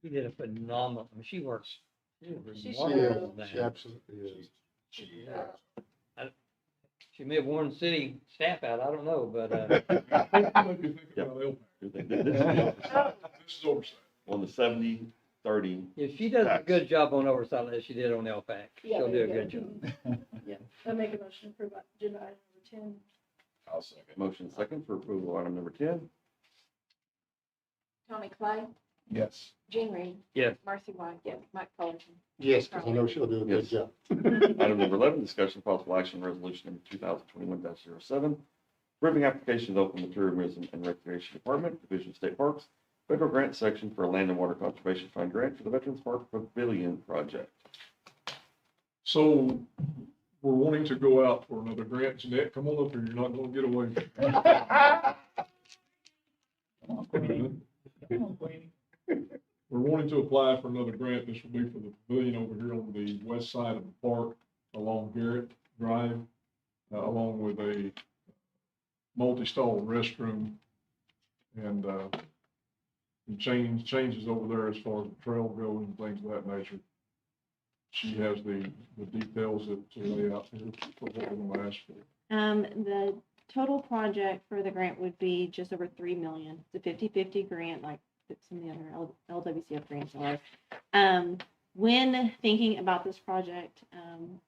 She did a phenomenal, I mean, she works. She remarkable on She that. absolutely is. She may have worn the city staff out, I don't know, but, I think you think Yep. about LPAC. This is oversight. This is oversight. On the 70-30. if she does a Tax. good job on oversight as she did on LPAC, Yeah, she'll do a there good you job. go. Yeah, I make a motion to approve agenda item number 10. I'll second. Motion second for approval of item number 10. Tommy Clay. Yes. Gene Reed. Yes. Marcy White. Yes. Mike Fullerton. Yes, because I know she'll do a good Yes. job. Item number 11, discussion and possible action on resolution number 2021-07, approving application to open the Tourism and Recreation Department, Division of State Parks, federal grant section for a land and water conservation fund grant for the Veterans Park Pavilion project. So we're wanting to go out for another grant. Jeanette, come on up here. You're not going to get away. We're wanting to apply for another grant. This will be for the pavilion over here on the west side of the park along Garrett Drive, along with a multi-stall restroom and changes over there as far as the trail goes and things of that nature. She has the details to lay out here for what we're gonna ask for. The total project for the grant would be just over 3 million. It's a 50-50 grant, like some of the other LWCF grants are. When thinking about this project,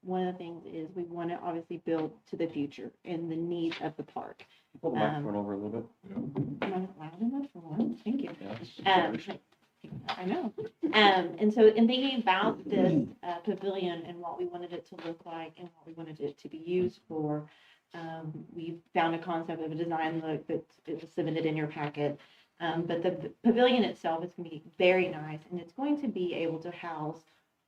one of the things is we want to obviously build to the future and the needs of the park. Pull the microphone over a little bit. Am I loud enough for one? Thank you. Yeah. I know. And so in thinking about this pavilion and what we wanted it to look like and what we wanted it to be used for, we found a concept of a design look that it was submitted in your packet. But the pavilion itself is going to be very nice, and it's going to be able to house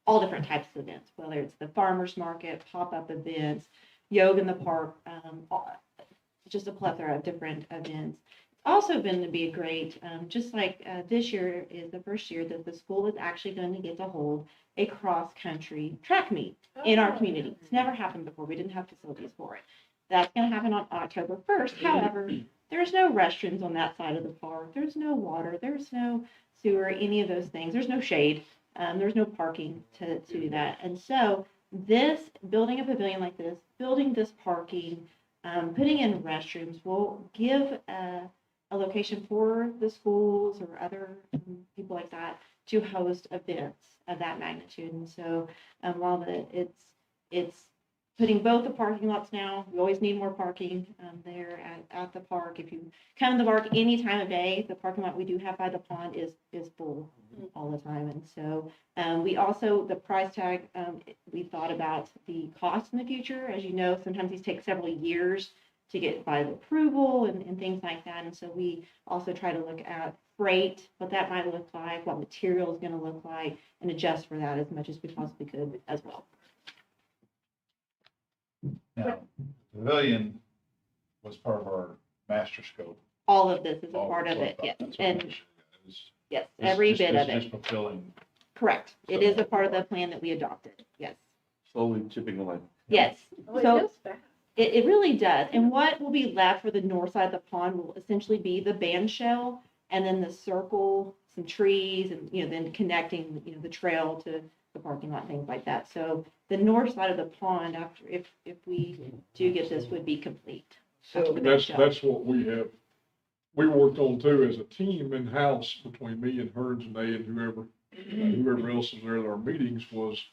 all different types of events, whether it's the farmer's market, pop-up events, yoga in the park, just a plethora of different events. Also going to be a great, just like this year is the first year that the school is actually going to get to hold a cross-country track meet in our community. It's never happened before. We didn't have facilities for it. That's going to happen on October 1st. However, there's no restrooms on that side of the park. There's no water. There's no sewer, any of those things. There's no shade. There's no parking to do that. And so this, building a pavilion like this, building this parking, putting in restrooms will give a location for the schools or other people like that to host events of that magnitude. And so while it's putting both the parking lots now, we always need more parking there at the park. If you come to the park any time of day, the parking lot we do have by the pond is full all the time. And so we also, the price tag, we thought about the cost in the future. As you know, sometimes these take several years to get final approval and things like that. And so we also try to look at freight, what that might look like, what material is going to look like, and adjust for that as much as we possibly could as well. Now, the pavilion was part of our master scope. All of this is a All part of was it, about yes. that, so And it's- yes, this- every this- bit this of is it. fulfilling. Correct. It is a part of the plan that we adopted. Yes. Slowly chipping away. Yes. Oh, it So feels fast. it really does. And what will be left for the north side of the pond will essentially be the band shell and then the circle, some trees, and, then connecting, the trail to the parking lot, things like that. So the north side of the pond, after, if we do get this, would be complete. So The band shell. That's what we worked on too as a team in-house between me and Hearns and they and whoever else was there at our meetings was,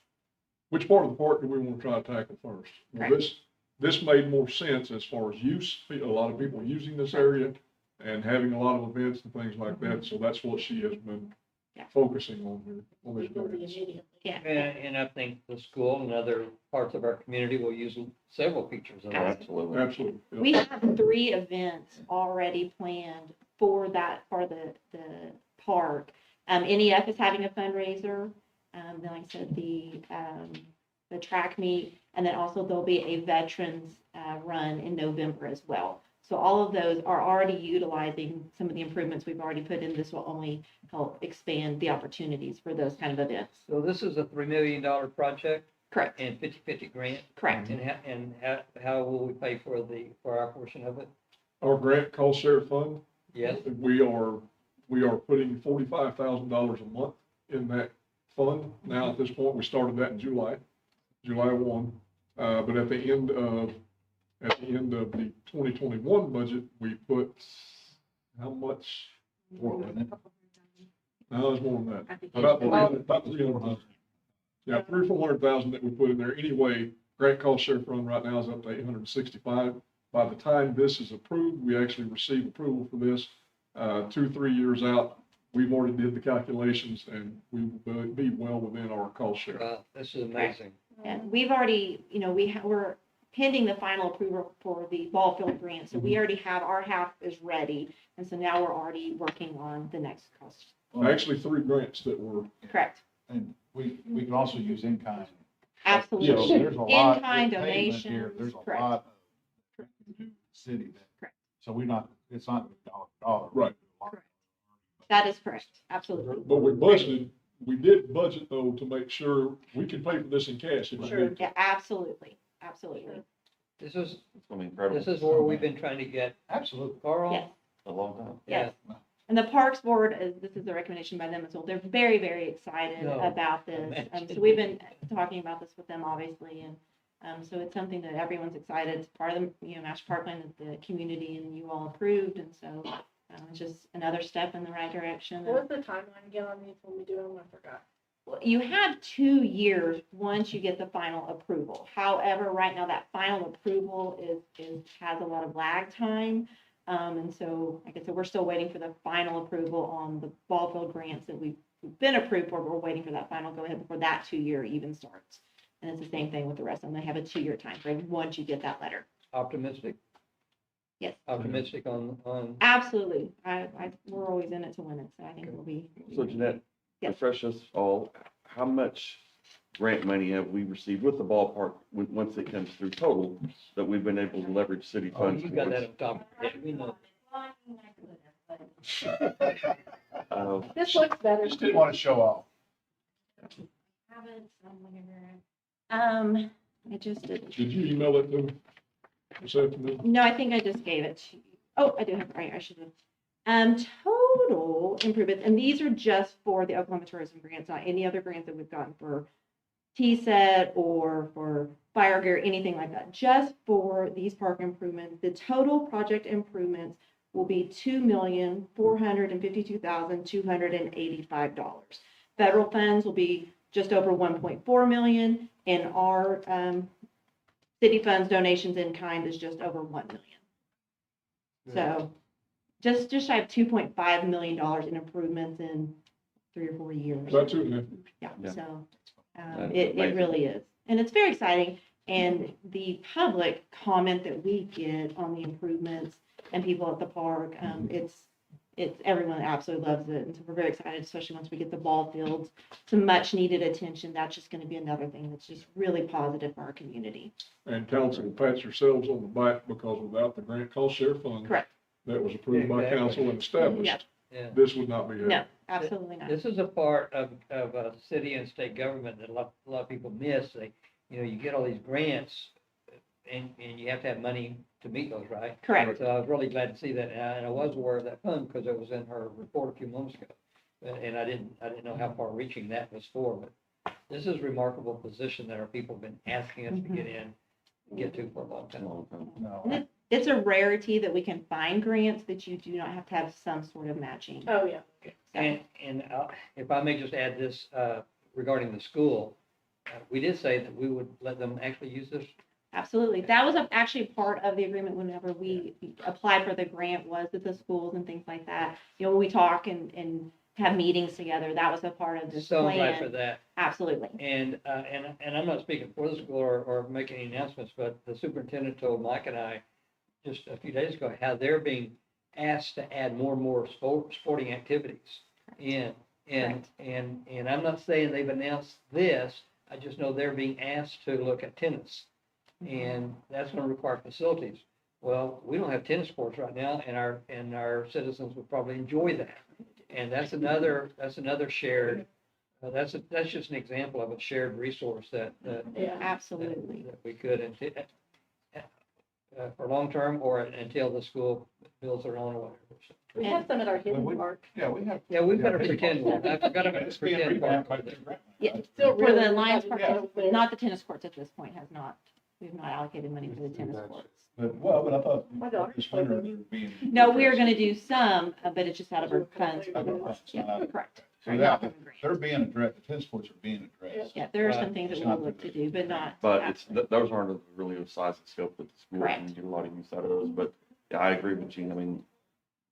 which part of the park do we want to try to tackle first? Well, Correct. this made more sense as far as use, a lot of people using this area and having a lot of events and things like that. So that's what she has been Yeah. focusing on here, on these grants. Yeah. And I think the school and other parts of our community will use several features of that. Absolutely. Absolutely. yeah. We have 3 events already planned for that part of the park. NEF is having a fundraiser. Then, like I said, the track meet, and then also there'll be a veterans run in November as well. So all of those are already utilizing some of the improvements we've already put in. This will only help expand the opportunities for those kind of events. So this is a $3 million project Correct. and 50/50 grant. Correct. And how will we pay for our portion of it? Our grant cost share fund, Yes, we are putting $45,000 a month in that fund. Now, at this point, we started that in July 1. But at the end of the 2021 budget, we put how much? More, wasn't it? No, it's more than that. I think About it's- 300,000. Yeah, 400,000 that we put in there. Anyway, grant cost share fund right now is up to 865. By the time this is approved, we actually receive approval for this, 2-3 years out. We've already did the calculations and we will be well within our cost share. wow, this is amazing. And we've already, we're pending the final approval for the ball field grant. So we already have, our half is ready. And so now we're already working on the next cost. Actually, 3 grants that were, Correct. And we can also use in-kind. Absolutely. So there's a lot. In-kind with payment here, donations, There's a correct. lot of city that. Correct. So it's not dollar to dollar. Right. Correct. That is correct. Absolutely. but we did budget though to make sure we can pay for this in cash if we need to. Yeah, absolutely. Absolutely. This is, It's gonna be incredible. this is where we've been trying to get Absolutely. Carl. Yes. A long time. Yeah. And the Parks Board, this is a recommendation by them as well. They're very, very excited No, about this. imagine. So we've been talking about this with them, obviously, and so it's something that everyone's excited. It's part of the, master park plan that the community and you all approved, and so it's just another step in the right direction. What was the timeline again on these when we do them? I forgot. Well, you have 2 years once you get the final approval. However, right now that final approval has a lot of lag time. And so, like I said, we're still waiting for the final approval on the ball field grants that we've been approved for, but we're waiting for that final go ahead before that 2-year even starts. And it's the same thing with the rest of them. They have a 2-year time frame once you get that letter. Optimistic? Yes. Optimistic on. Absolutely. We're always in it to win it, so I think it'll be. So Jeanette, Yes. refresh us all, how much grant money have we received with the ballpark once it comes through total that we've been able to leverage city Oh, funds? you got that towards? on top of your head, we know. This looks better. Just didn't want to show off. I just did. Did you email it to me this afternoon? No, I think I just gave it to you. Oh, I do have, right, I should have. Total improvements, and these are just for the Oklahoma Tourism Grants, not any other grants that we've gotten for TSET or for fire gear, anything like that. Just for these park improvements, the total project improvements will be $2,452,285. Federal funds will be just over 1.4 million, and our city funds donations in kind is just over 1 million. So just shy of $2.5 million in improvements in 3 or 4 years. About 2.5. Yeah, Yeah. so That's it amazing. really is. And it's very exciting. And the public comment that we get on the improvements and people at the park, it's everyone absolutely loves it. And so we're very excited, especially once we get the ball fields, some much needed attention. That's just going to be another thing that's just really positive for our community. And council pats yourselves on the back because without the grant cost share fund Correct. that was approved by Exactly. council and established, Yeah. Yeah. this would not be happening. No, absolutely not. This is a part of city and state government that a lot of people miss. You get all these grants and you have to have money to meet those, right? Correct. So I was really glad to see that, and I was aware of that fund because it was in her report a few months ago. And I didn't know how far reaching that was for, but this is a remarkable position that our people have been asking us to get to for a long time. No, It's a rarity that we can find grants that you do not have to have some sort of matching. Oh, yeah. And if I may just add this regarding the school, we did say that we would let them actually use this. Absolutely. That was actually part of the agreement whenever we applied for the grant, was with the schools and things like that. You know, when we talk and have meetings together, that was a part of this So glad for plan. that. Absolutely. And I'm not speaking for the school or making any announcements, but the superintendent told Mike and I just a few days ago how they're being asked to add more and more sporting activities in. And I'm not saying they've announced this, I just know they're being asked to look at tennis. And that's gonna require facilities. Well, we don't have tennis courts right now, and our citizens would probably enjoy that. And that's another shared, that's just an example of a shared resource that Yeah. Absolutely. that we could, for long term or until the school builds their own or whatever. So, We have some at our Well, hidden park. Yeah, we have. yeah, we better pretend, I forgot about It's the being pretend revamped part. by the grant. Yeah, Still for really the Lions Park, Yeah. not the tennis courts at this point has not, we've not allocated money for the tennis courts. But I thought My daughter this played winter those. they're being. No, we are gonna do some, but it's just out of our funds. for the Okay. parks. Yeah, correct. So Right, that, not from the grant. they're being addressed, the tennis courts are being addressed. Yeah, there are some Right. things that It's we'll not look to do, but not. But it's, those aren't really of size and scope that the school Correct. can get a lot of use out of those. But yeah, I agree with Gene. I mean,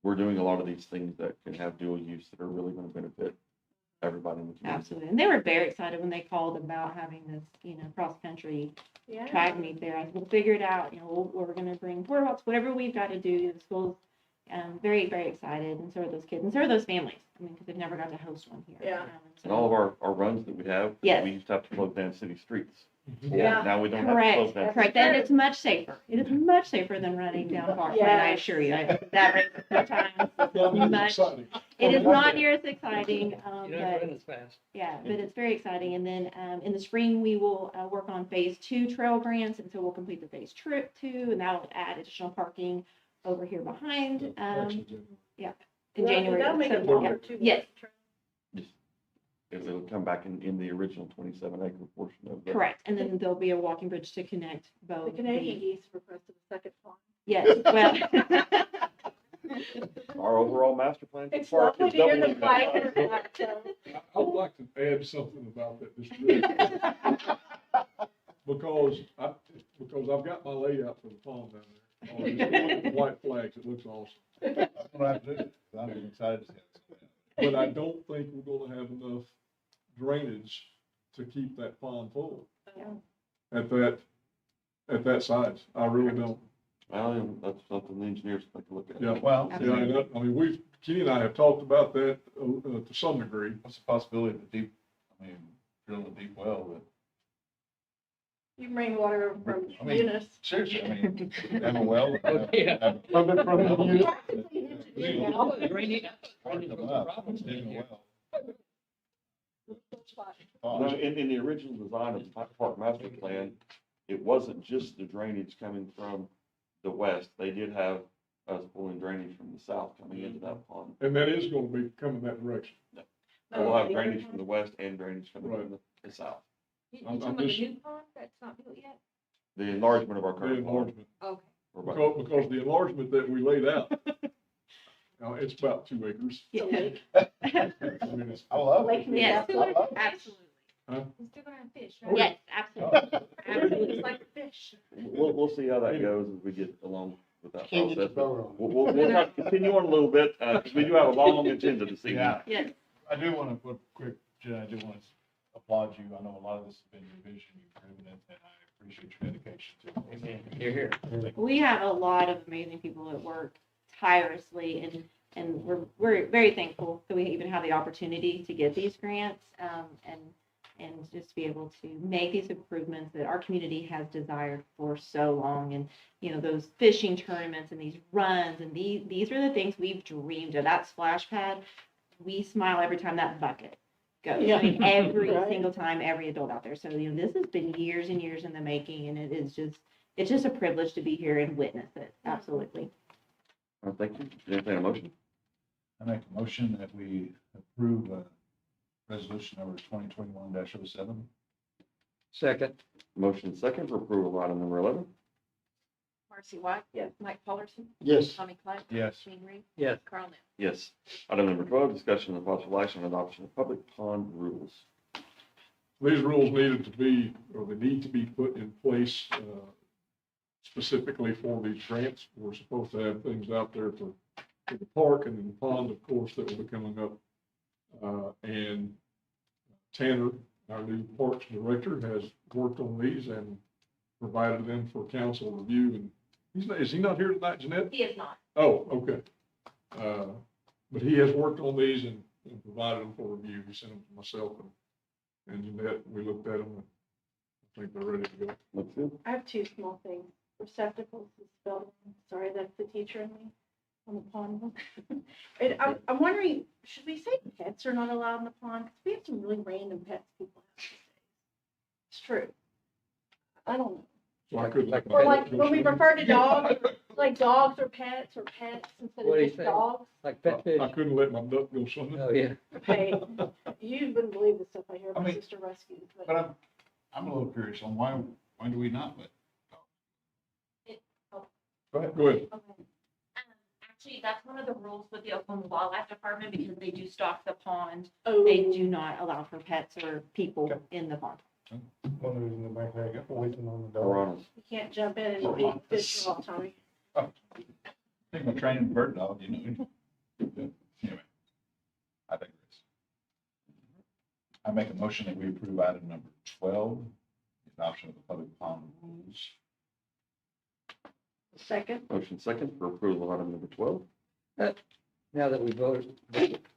we're doing a lot of these things that can have dual use that are really going to benefit everybody in the community. Absolutely. And they were very excited when they called about having this, cross-country Yeah. track meet there. I said, we'll figure it out. We're going to bring porta pots, whatever we've got to do. The school's very, very excited, and so are those kids, and so are those families. I mean, because they've never got to host one here. Yeah. And all of our runs that we have, Yes. we used to have to close down city streets. Yeah. Now we don't have to close Correct, down. correct. And it's much safer. It is much safer than running down Parkway, I Yes. assure you. That race is sometimes much. Exciting. It is not near as exciting, You don't but run as fast. yeah, but it's very exciting. And then in the spring, we will work on phase 2 trail grants. And so we'll complete the phase 2, and that'll add additional parking over here behind in January. That'll make So, it longer too. Yes, It'll come back in the original 27-acre portion of the. correct. And then there'll be a walking bridge to connect The both. Canadian geese requested a second pond. Yes, well. Our overall master plan. for the It's park lovely is to hear the doubling flag. that. I would like to add something about that, just really. Because I've got my layout for the pond down there. Oh, just look at the white flags, it looks awesome. That's what I have to do. I'm excited to see it. But I don't think we're gonna have enough drainage to keep that pond full at that size. I really don't. Well, that's something the engineers take a look at. Yeah, Well, yeah, and I mean, Kenny and I have talked about that to some degree. what's the possibility of drilling a deep well that, You can bring water from I mean, Eunice. seriously, have a well. Yeah. From the unit. Digging a well. No, in the original design of the park master plan, it wasn't just the drainage coming from the west. They did have us pulling drainage from the south coming into that pond. And that is gonna be coming that direction. So we'll have drainage from the west and drainage coming from the south. You I'm talking about the just- new pond that's not built yet? The enlargement of our The current pond. enlargement, Okay. We're about- because the enlargement that we laid out It's about 2 acres. Yeah. I mean, it's, I love Lake it. Yes, I love it. absolutely. huh? We're still gonna have fish, Oh, right? Yes, absolutely. Absolutely, it's like a fish. We'll see how that goes as we get along with that Can't get process. the vote on it. We'll try to continue on a little bit, because we do have a long agenda this evening. Yeah. Yes. I do want to put quick, Jen, I do want to applaud you. I know a lot of this has been your vision, you've driven it, and I appreciate your dedication to it. Amen. You're here. We have a lot of amazing people that work tirelessly, and we're very thankful that we even have the opportunity to get these grants, and just be able to make these improvements that our community has desired for so long. And, you know, those fishing tournaments and these runs, and these are the things we've dreamed of. That splash pad, we smile every time that bucket goes. I mean, every Right. single time, every adult out there. So, you know, this has been years and years in the making, and it's just a privilege to be here and witness it. Absolutely. Thank you. Entertain a motion? I make a motion that we approve, resolution number 2021-07. Second, Motion second for approval of item number 11. Marcy White. Yes. Mike Fullerton. Yes. Tommy Clay. Yes. Gene Reed. yes, Carl Nell. Yes. Item number 12, discussion of possible action on adoption of public pond rules. These rules needed to be, or they need to be put in place specifically for these grants. We're supposed to have things out there for the park and the pond, of course, that will be coming up. And Tanner, our new parks director, has worked on these and provided them for council review. And is he not here tonight, Jeanette? He is not. Oh, okay. But he has worked on these and provided them for review. He sent them to myself and Jeanette. We looked at them and I think they're ready to go. Looks good. I have two small things. Receptacles is spelled wrong. Sorry, that's the teacher in me on the pond one. And I'm wondering, should we say pets are not allowed in the pond? Because we have some really random pets people have these days. It's true. I don't know. So I couldn't. Like- Or like when we refer to dogs, like dogs or pets instead What do of you just think? dogs. like pet fish. I couldn't let my duck go swimming. Oh, yeah. Hey, you wouldn't believe the stuff I hear I my mean, sister rescues, But but I'm a little curious on why do we not let? Go ahead. Go ahead. Okay. Actually, that's one of the rules with the Oklahoma Wildlife Department, because they do stock the pond. oh, They do not allow for pets or people in the pond. One reason the back there, got waiting on the door. Piranhas. you can't jump in and eat fish raw, Tommy. I think we're training a bird dog, you know. Anyway, I digress. I make a motion that we approve item number 12, the adoption of the public pond rules. Second, Motion second for approval of item number 12. Now that we voted,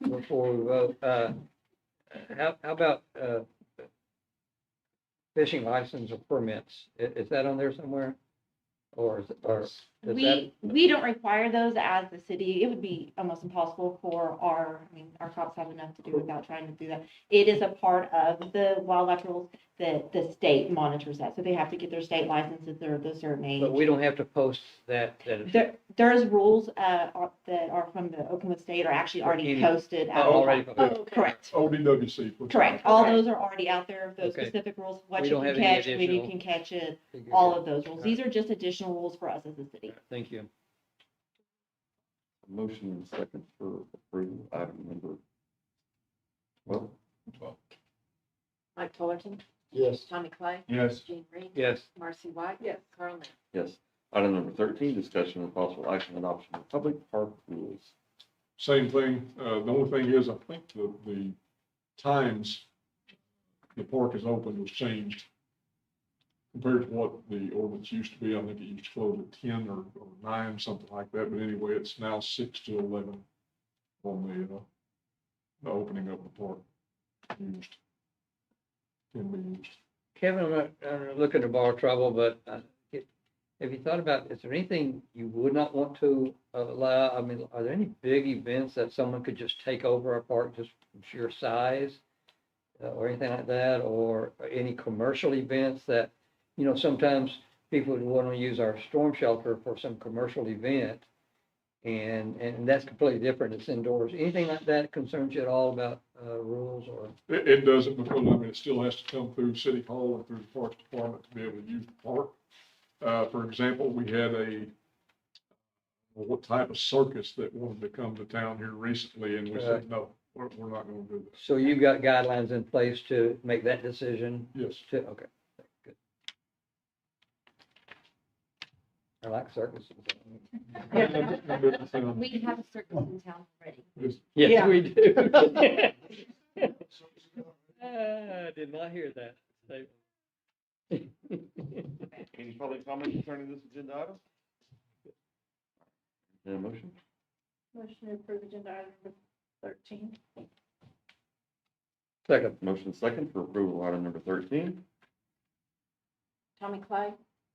before we vote, how about, fishing license or permits? Is that on there somewhere? Or does that? We don't require those as the city. It would be almost impossible for our cops have enough to do without trying to do that. It is a part of the wildlife rules that the state monitors that. So they have to get their state licenses, they're the certain age. But we don't have to post that, There's rules that are from the Oklahoma State are actually already posted. out. already. oh, okay. Correct. ODWC. Correct. All those are already out there, those Okay. specific rules, what We you don't can have any catch, when you additional- can catch it, Figured all it. of those rules. Right. These are just additional rules for us as a city. Thank you. Motion and second for approval of item number 12. 12. Mike Fullerton. Yes. Tommy Clay. Yes. Gene Reed. Yes, Marcy White. Yes. Carl Nell. Yes. Item number 13, discussion of possible action on adoption of public park rules. Same thing. The only thing is, I think the times the park is open was changed compared to what the ordinance used to be. I think it used to close at 10 or 9, something like that. But anyway, it's now 6 to 11 on the opening of the park used. Can be used. Kevin, I'm not looking to borrow trouble, but have you thought about, is there anything you would not want to allow? I mean, are there any big events that someone could just take over our park just from sheer size? Or anything like that, or any commercial events that, you know, sometimes people would want to use our storm shelter for some commercial event. And that's completely different. It's indoors. Anything like that concerns you at all about rules or? It doesn't, because I mean, it still has to come through City Hall and through the Parks Department to be able to use the park. For example, we had well, what type of circus that wanted to come to town here recently, and we said, no, we're not gonna do that. So you've got guidelines in place to make that decision? Yes. Okay, good. I like circuses. We have a circus in town already. Yes, Yeah. we do. I did not hear that statement. Any public comment concerning this agenda item? Then a motion? Motion to approve agenda item number 13. Second. Motion second for approval of item number 13. Tommy Clay,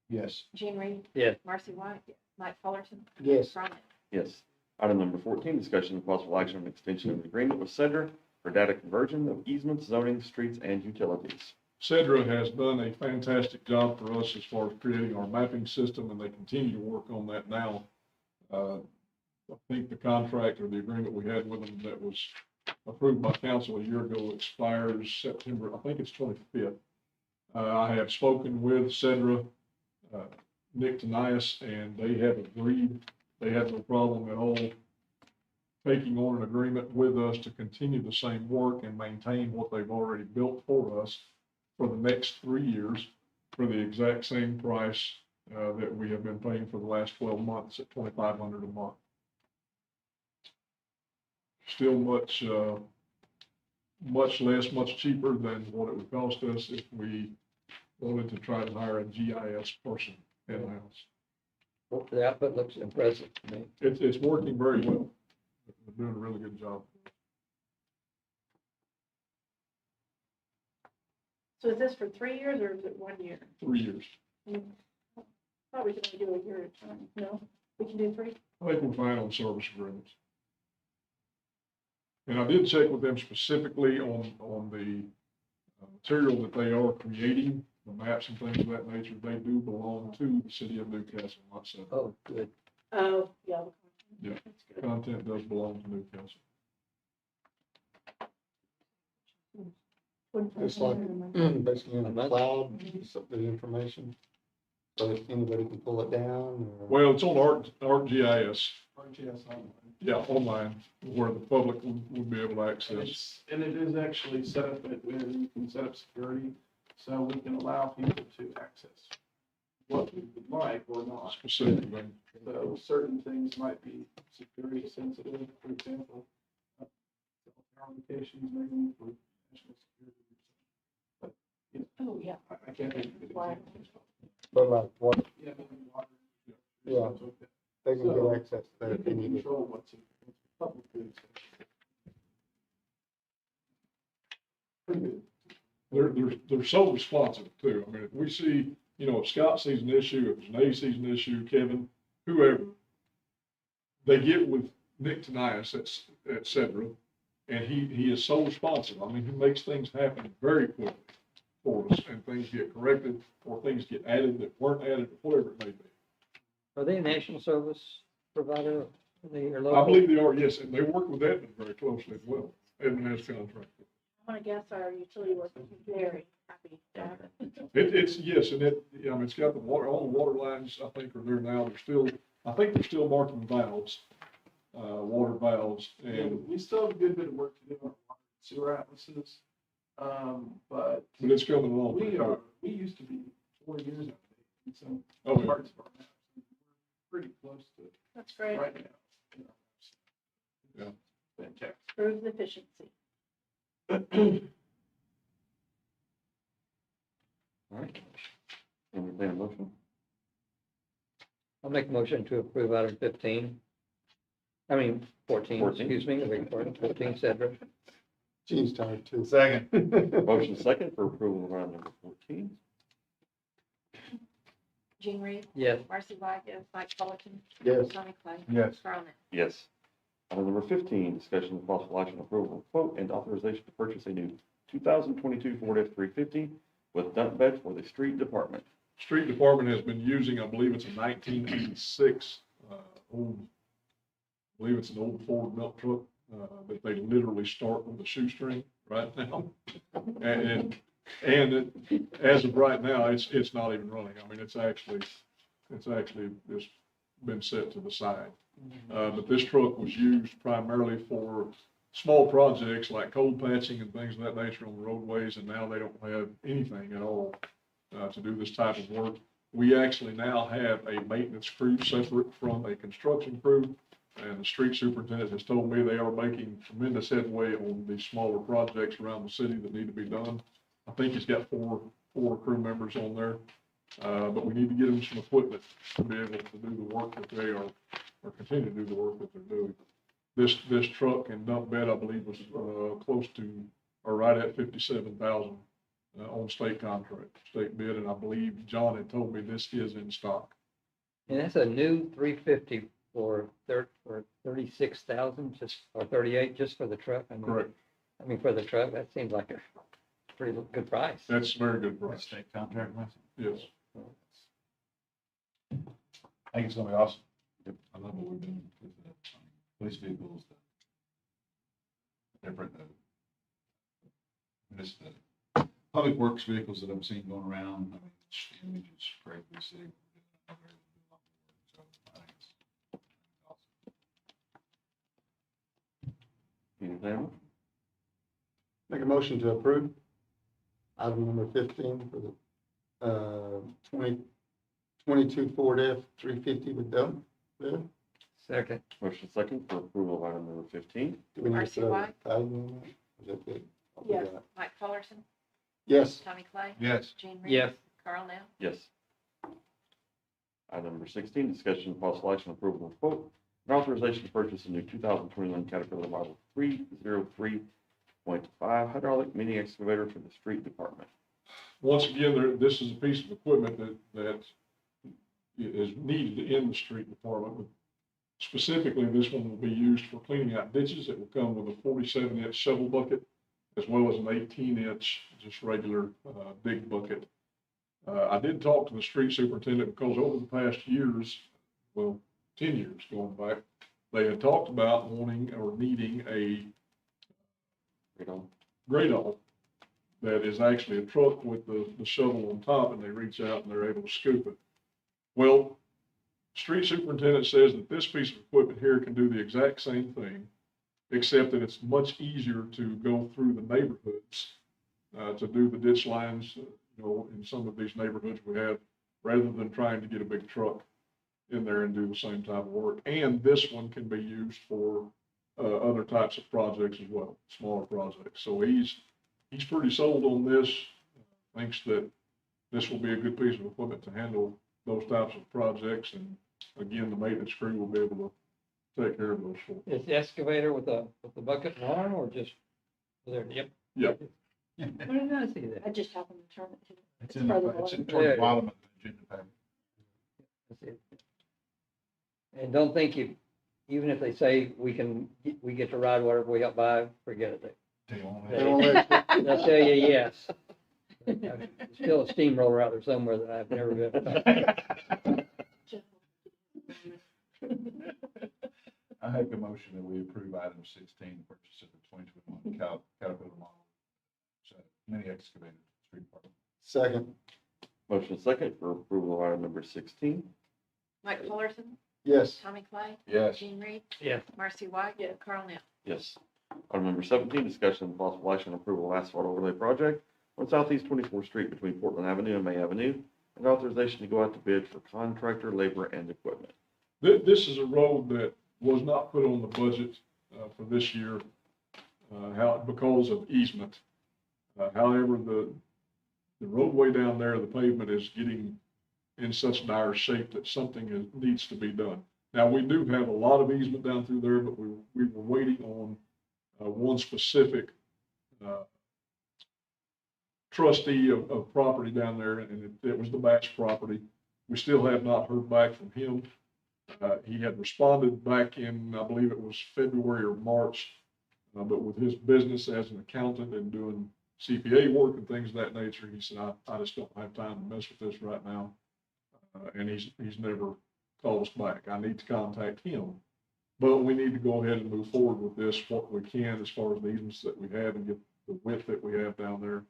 Yes. Gene Reed, Yes. Marcy White, Mike Fullerton. Yes. Ron Epps. Yes. Item number 14, discussion and possible action on extension of the agreement with Cedra for data conversion of easements, zoning, streets, and utilities. Cedra has done a fantastic job for us as far as creating our mapping system, and they continue to work on that now. I think the contract or the agreement we had with them that was approved by council a year ago expires September, I think it's 25th. I have spoken with Cedra, Nick Tanias, and they have agreed. They have no problem at all taking on an agreement with us to continue the same work and maintain what they've already built for us for the next 3 years for the exact same price that we have been paying for the last 12 months at $2,500 a month. Still much less, much cheaper than what it would cost us if we wanted to try to hire a GIS person in-house. Well, the output looks impressive to me. It's working very well. They're doing a really good job. So is this for 3 years or is it 1 year? 3 years. Thought we could only do a year at a time. No, we can do 3? I think we're fine on service agreements. And I did check with them specifically on the material that they are creating, the maps and things of that nature. They do belong to the city of Newcastle, not Cedra. Oh, good. Oh, yeah. Yeah. That's good. Content does belong to Newcastle. It's like basically in the cloud, the information, so that anybody can pull it down or. Well, it's on ArcGIS. Yeah, online, where the public would be able to access. And it is actually set up where you can set up security, so we can allow people to access what we would like or not. Specifically. So certain things might be security sensitive, for example, applications maybe for national security. But, you know, Oh, yeah. I can't think of it. But like what, Yeah, water. yeah, they can get access to that You if they can need it. control what's publicly accessible. They're so responsive too. I mean, if we see, if Scott sees an issue, if Janae sees an issue, Kevin, whoever, they get with Nick Tanias at Cedra, and he is so responsive. I mean, he makes things happen very quickly for us, and things get corrected, or things get added that weren't added, whatever it may be. Are they a national service provider? They are I local? believe they are, yes, and they work with Edmund very closely as well. Edmund has contract. I'm gonna guess our utility workers are very happy to have it. It's, yes, and it's got the water, all the water lines, I think, are there now. I think they're still marking valves, water valves, and, We still have a good bit of work to do on water and sewer atlases. But but it's coming along. we used to be 4 years out in some Oh, yeah. parts of our maps. We're pretty close to That's great. right now. Yeah. Fantastic. Proves efficiency. All right. Entertain a motion? I'll make a motion to approve item 15. I mean, 14, 14. excuse me, I beg your pardon, 14, Cedra. Gene's tired too. Second. Motion second for approval of item number 14. Gene Reed, Yes. Marcy White, Mike Fullerton. Yes. Tommy Clay. Yes. Ron Epps. Yes. Item number 15, discussion of possible action approval of quote and authorization to purchase a new 2022 Ford F-350 with dump bed for the street department. Street department has been using, I believe it's a 1986, old, I believe it's an old Ford milk truck, that they literally start with a shoestring right now. And as of right now, it's not even running. I mean, it's actually just been set to the side. But this truck was used primarily for small projects like cold patching and things of that nature on the roadways, and now they don't have anything at all to do this type of work. We actually now have a maintenance crew separate from a construction crew, and the street superintendent has told me they are making tremendous headway on these smaller projects around the city that need to be done. I think he's got four crew members on there, but we need to get them some equipment to be able to do the work that they are, or continue to do the work that they're doing. This truck and dump bed, I believe, was close to, or right at 57,000 on state contract, state bid, and I believe John had told me this is in stock. And that's a new 350 for 36,000, just, or 38, just for the truck. I mean, Correct. I mean, for the truck, that seems like a pretty good price. That's a very good price. State contract, Yes. I think it's gonna be awesome. I love what we're doing with the police vehicles, the different, just the public works vehicles that I've seen going around. I mean, the image is great. We see. So I think it's awesome. Anything else? Make a motion to approve item number 15 for the 2022 Ford F-350 with dump bed. Second. Motion second for approval of item number 15. Do we need to Marcy put a White? title on that? Is that good? Yes. Mike Fullerton, Yes. Tommy Clay, Yes. Gene Reed. Yes. Carl Nell. Yes. Item number 16, discussion of possible action approval of quote and authorization to purchase a new 2021 Caterpillar Model 303.5 hydraulic mini excavator for the street department. Once again, this is a piece of equipment that is needed in the street department. But specifically, this one will be used for cleaning out ditches. It will come with a 47-inch shovel bucket as well as an 18-inch just regular big bucket. I did talk to the street superintendent because over the past years, well, 10 years going back, they had talked about wanting or needing a Gradle that is actually a truck with the shovel on top, and they reach out and they're able to scoop it. Well, street superintendent says that this piece of equipment here can do the exact same thing, except that it's much easier to go through the neighborhoods to do the ditch lines, in some of these neighborhoods we have, rather than trying to get a big truck in there and do the same type of work. And this one can be used for other types of projects as well, smaller projects. So he's pretty sold on this, thinks that this will be a good piece of equipment to handle those types of projects. And again, the maintenance crew will be able to take care of those for us. Is the excavator with the bucket and arm, or just there? Yep. Yep. Where did I see that? I just happened to turn it to. It's in further the, below. it's in toward the bottom of the agenda packet. That's it. And don't think even if they say we get to ride whatever we help buy, forget it. They won't They won't let you. They'll tell you yes. There's still a steamroller out there somewhere that I've never been. I make a motion that we approve item 16, purchase of the 2021 Caterpillar model mini excavator, street department. Second. Motion second for approval of item number 16. Mike Fullerton, Yes. Tommy Clay, Yes. Gene Reed, Yes. Marcy White. Yes. Carl Nell. Yes. Item number 17, discussion and possible action on approval of asphalt overlay project on Southeast 24th Street between Portland Avenue and May Avenue, and authorization to go out to bid for contractor, labor, and equipment. This is a road that was not put on the budget for this year because of easement. However, the roadway down there, the pavement is getting in such dire shape that something needs to be done. Now, we do have a lot of easement down through there, but we were waiting on one specific trustee of property down there, and it was the Batch property. We still have not heard back from him. He had responded back in, I believe it was February or March, but with his business as an accountant and doing CPA work and things of that nature, he said, I just don't have time to mess with this right now. And he's never called us back. I need to contact him. But we need to go ahead and move forward with this, what we can, as far as the easements that we have and get the width that we have down there,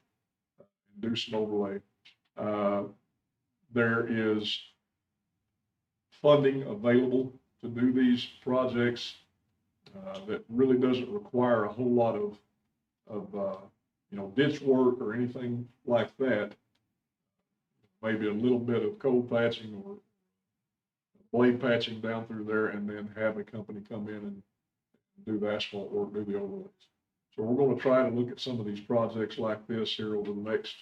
and do some overlay. There is funding available to do these projects, that really doesn't require a whole lot of ditch work or anything like that. Maybe a little bit of cold patching or blade patching down through there, and then have a company come in and do the asphalt work, do the overlays. So we're gonna try to look at some of these projects like this here over the next,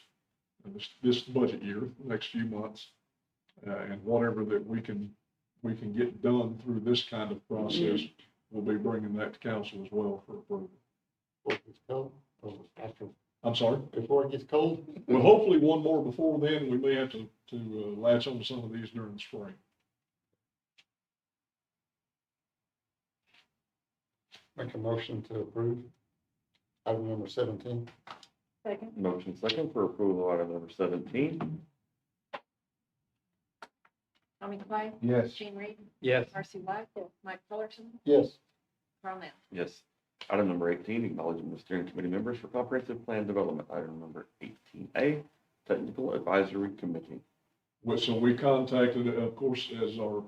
this budget year, the next few months. And whatever that we can get done through this kind of process, we'll be bringing that to council as well for approval. Before it gets cold, or after, I'm sorry? before it gets cold? Well, hopefully one more before then. We may have to latch on to some of these during the spring. Make a motion to approve item number 17. Second. Motion second for approval of item number 17. Tommy Clay, Yes. Gene Reed, Yes. Marcy White, Mike Fullerton, Yes. Carl Nell. Yes. Item number 18, acknowledging the steering committee members for comprehensive plan development. Item number 18A, technical advisory committee. So we contacted, of course, as our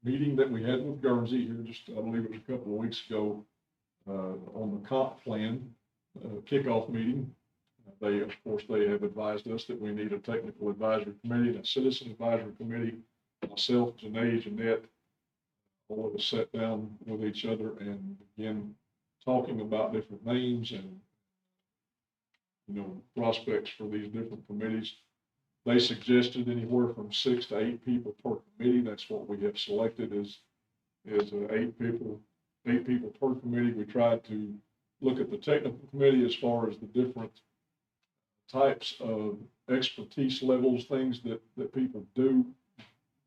meeting that we had with Guernsey here, just, I believe it was a couple of weeks ago, on the comp plan kickoff meeting. They, of course, they have advised us that we need a technical advisory committee and a citizen advisory committee. Myself, Janae, Jeanette, all of us sat down with each other and began talking about different names and, prospects for these different committees. They suggested anywhere from 6 to 8 people per committee. That's what we have selected is 8 people per committee. We tried to look at the technical committee as far as the different types of expertise levels, things that people do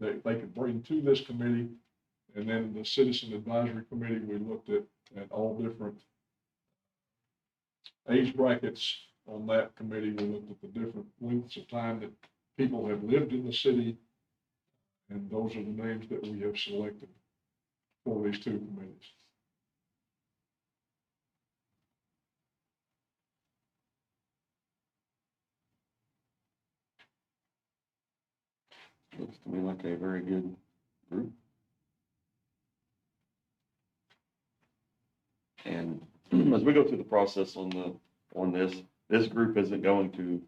that they could bring to this committee. And then the citizen advisory committee, we looked at all different age brackets on that committee. We looked at the different lengths of time that people have lived in the city. And those are the names that we have selected for these 2 committees. Looks to me like a very good group. And as we go through the process on this group isn't going to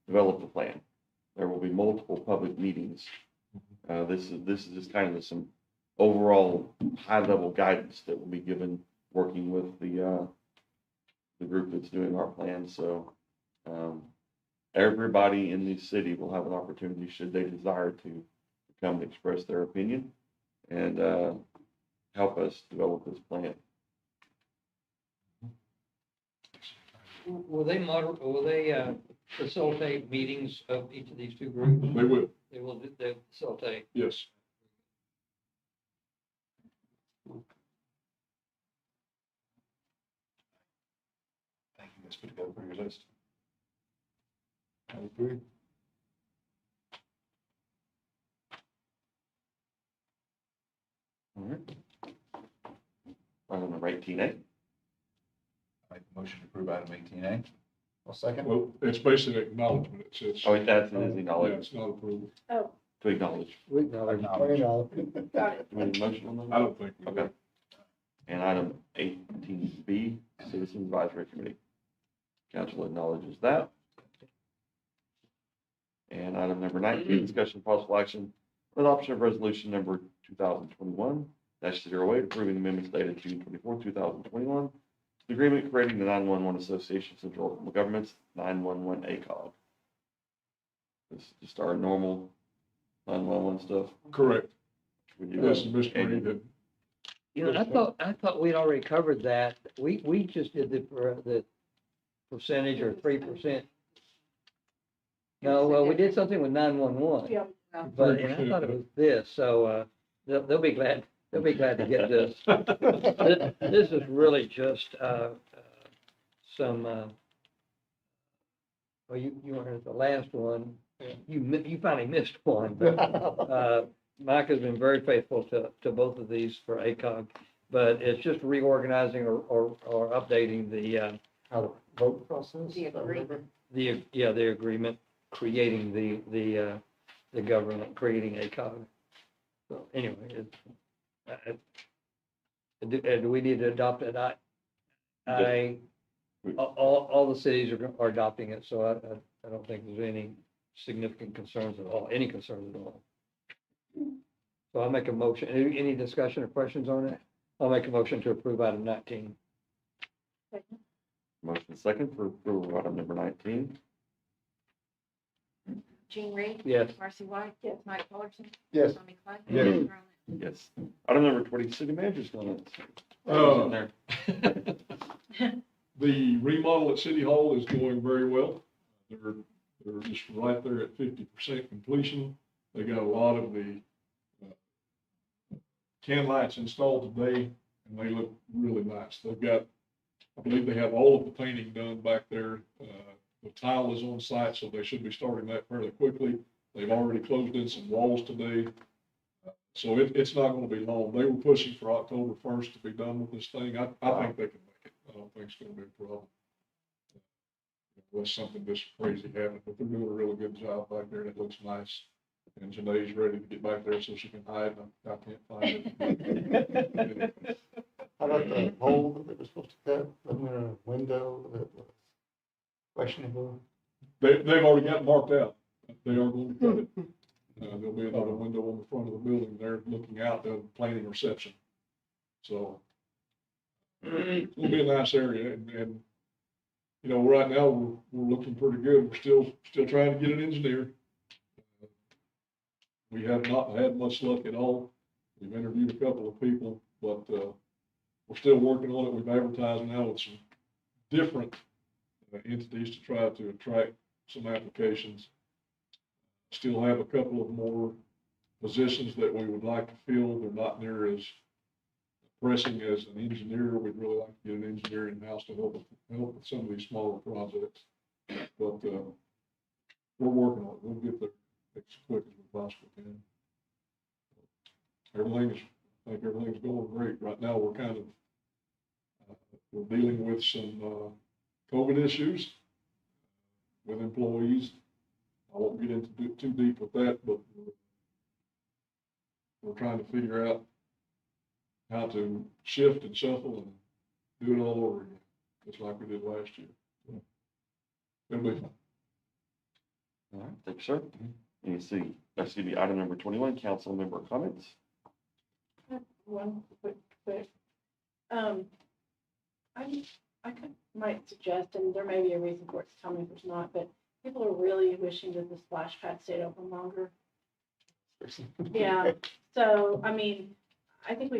develop the plan. There will be multiple public meetings. This is just kind of some overall high-level guidance that will be given working with the group that's doing our plan. So everybody in the city will have an opportunity, should they desire to come and express their opinion and help us develop this plan. Will they facilitate meetings of each of these 2 groups? They will. They facilitate. Yes. Thank you. Let's put together for your list. I agree. All right. Item number 18A. Make the motion to approve item 18A. I'll second. Well, it's basically acknowledgement. It says. Oh, that's an Yeah, acknowledgement it's not approval. Oh, to acknowledge. We acknowledge. got it. Do we need a motion on that? I don't think. we do. Okay. And item 18B, Citizen Advisory Committee. Council acknowledges that. And item number 19, discussion possible action, adoption of resolution number 2021-08, approving amendments dated June 24, 2021. The agreement creating the 911 Association Central Local Governments 911 ACOG. This is just our normal 911 stuff. Correct. Would you Yes, go? Mr. Reed had. I thought we'd already covered that. We just did the percentage or 3%. No, well, we did something with 911. Yep. But, and I thought it was this, so, they'll be glad to get this. This is really just, some, well, you weren't at the last one. You finally missed one, but, Mike has been very faithful to both of these for ACOG. But it's just reorganizing or updating the, How the vote process? The agreement. the agreement, creating the government, creating ACOG. So anyway, Do we need to adopt it? All the cities are adopting it, so I don't think there's any significant concerns at all, any concerns at all. So I'll make a motion. Any discussion or questions on it? I'll make a motion to approve item 19. Motion second for approval of item number 19. Jean Reed? Yes. Marcy White? Yes. Mike Fullerton? Yes. Tommy Clay? Yes. Carl Nell? Yes. Item number 20, city manager's comments. The remodel at City Hall is going very well. They're just right there at 50% completion. They got a lot of the can lights installed today, and they look really nice. They've got, I believe they have all of the painting done back there. The tile is on site, so they should be starting that fairly quickly. They've already closed in some walls today. So it's not going to be long. They were pushing for October 1st to be done with this thing. I think they can make it. I don't think it's going to be a problem. Unless something just crazy happens, but they're doing a really good job back there, and it looks nice. And Janae's ready to get back there so she can hide, and I can't find it. How about the hole that they were supposed to cut from their window that was questionable? They've already got it marked out. They are going to cut it. There'll be another window on the front of the building. They're looking out the planning reception. So it'll be a nice area, and you know, right now we're looking pretty good. We're still trying to get an engineer. We have not had much luck at all. We've interviewed a couple of people, but we're still working on it. We've advertised now with some different entities to try to attract some applications. Still have a couple of more positions that we would like to fill. They're not near as pressing as an engineer. We'd really like to get an engineer in-house to help with some of these smaller projects. But we're working on it. We'll get there as quick as we possibly can. I think everything's going great. Right now, we're kind of we're dealing with some COVID issues with employees. I won't get into too deep with that, but we're trying to figure out how to shift and shuffle and do it all over again, just like we did last year. So, it'll be fun. All right, thanks, sir. And see, that's going to be item number 21, council member comments. One quick. I might suggest, and there may be a reason for it to tell me if it's not, but people are really wishing that the splash pad stayed open longer. Yeah, so, I mean, I think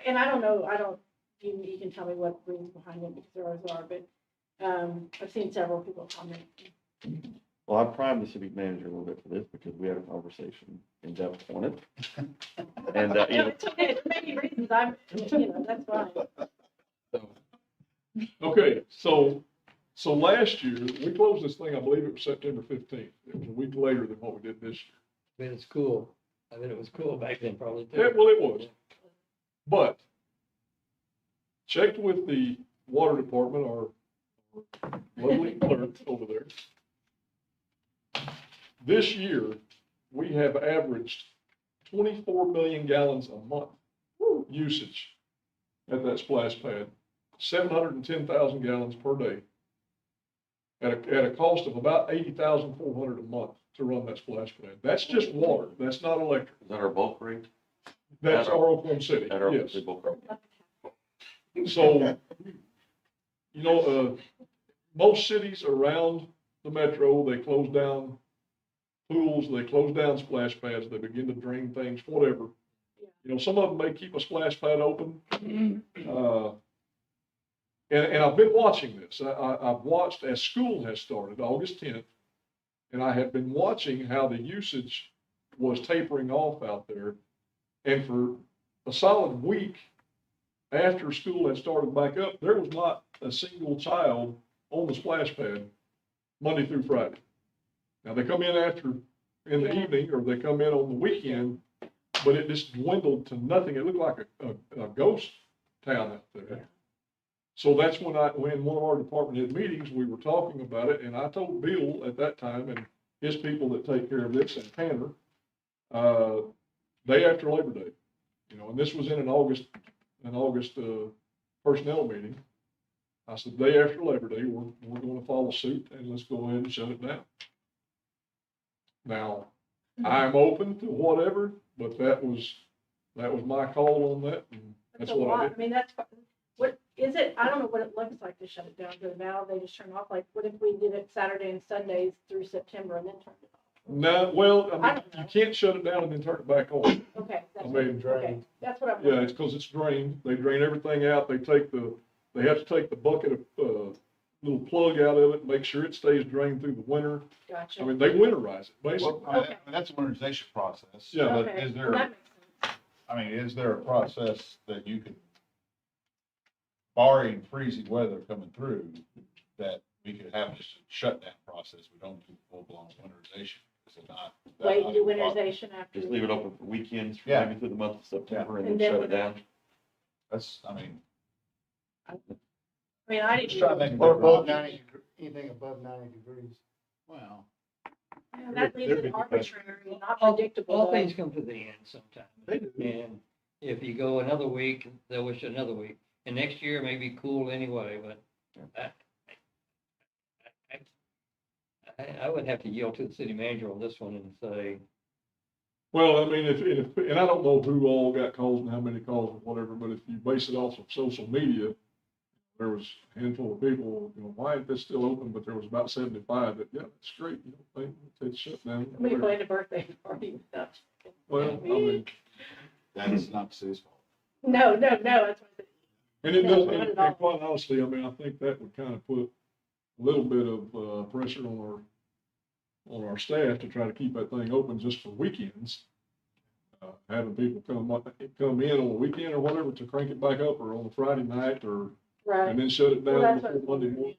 and I don't know, you can tell me what the reasons behind it, because there always are, but I've seen several people comment. Well, I primed the city manager a little bit for this because we had a conversation in depth on it. And, No, it's okay, there may be reasons, that's fine. Okay, so last year, we closed this thing, I believe it was September 15th. It was a week later than what we did this year. I mean, it's cool. I mean, it was cool back then, probably too. Yeah, well, it was. But checked with the water department, our lovely clerk over there. This year, we have averaged 24 million gallons a month usage at that splash pad, 710,000 gallons per day, at a cost of about $80,400 a month to run that splash pad. That's just water. That's not electric. is that our bulk rate? That's our Oklahoma City. At our Yes. bulk rate. So, you know, most cities around the metro, they close down pools, they close down splash pads, they begin to drain things, whatever. You know, some of them may keep a splash pad open. And I've been watching this. I've watched as school has started, August 10th, and I have been watching how the usage was tapering off out there. And for a solid week after school had started back up, there was not a single child on the splash pad Monday through Friday. Now, they come in in the evening, or they come in on the weekend, but it just dwindled to nothing. It looked like a ghost town out there. Yeah. So that's when one of our department head meetings, we were talking about it, and I told Bill at that time, and his people that take care of this, and Tanner, day after Labor Day, You know, and this was in an August, personnel meeting. I said, day after Labor Day, we're gonna follow suit and let's go ahead and shut it down. Now, I'm open to whatever, but that was my call on that, and That's that's a what I lot. did. I mean, that's, what is it? I don't know what it looks like to shut it down, because now they just turn off. Like, what if we did it Saturday and Sundays through September and then turned it off? No, well, I I mean, don't know. you can't shut it down and then turn it back on. Okay, that's I what, mean, okay, that's what I'm. Yeah, it's because it's drained. They drain everything out. They have to take the bucket of, little plug out of it, make sure it stays drained through the winter. Gotcha. I mean, they winterize it, basically. Well, I mean, that's a winterization process. Yeah. But Okay, is well, there, that makes sense. I mean, is there a process that you can, barring freezing weather coming through, that we could have just a shutdown process? We don't do full-blown winterization. Is it not? Wait, and do winterization after. Just leave it open for weekends, Yeah. maybe through the month of September, and And then then shut it down. That's, I mean, I mean, I just didn't. trying to think. Or of above different 90, anything above 90 degrees. Well, Yeah, that leaves There it could be arbitrary, not All predictable. though. things come to the end sometime. They do. And if you go another week, they'll wish you another week. And next year may be cool anyway, but I would have to yield to the city manager on this one and say, Well, I mean, and I don't know who all got calls and how many calls or whatever, but if you base it off of social media, there was a handful of people, you know, why ain't this still open? But there was about 75 that, yeah, it's great, you know, it's shut down. Somebody planned a birthday party without. Well, I mean, that's not the city's fault. No, that's what I said. and it No, does, not and at all. quite honestly, I mean, I think that would kind of put a little bit of, pressure on our staff to try to keep that thing open just for weekends. Having people come in on a weekend or whatever to crank it back up, or on a Friday night, or, Right. and then shut it Well, down that's before what- Monday morning.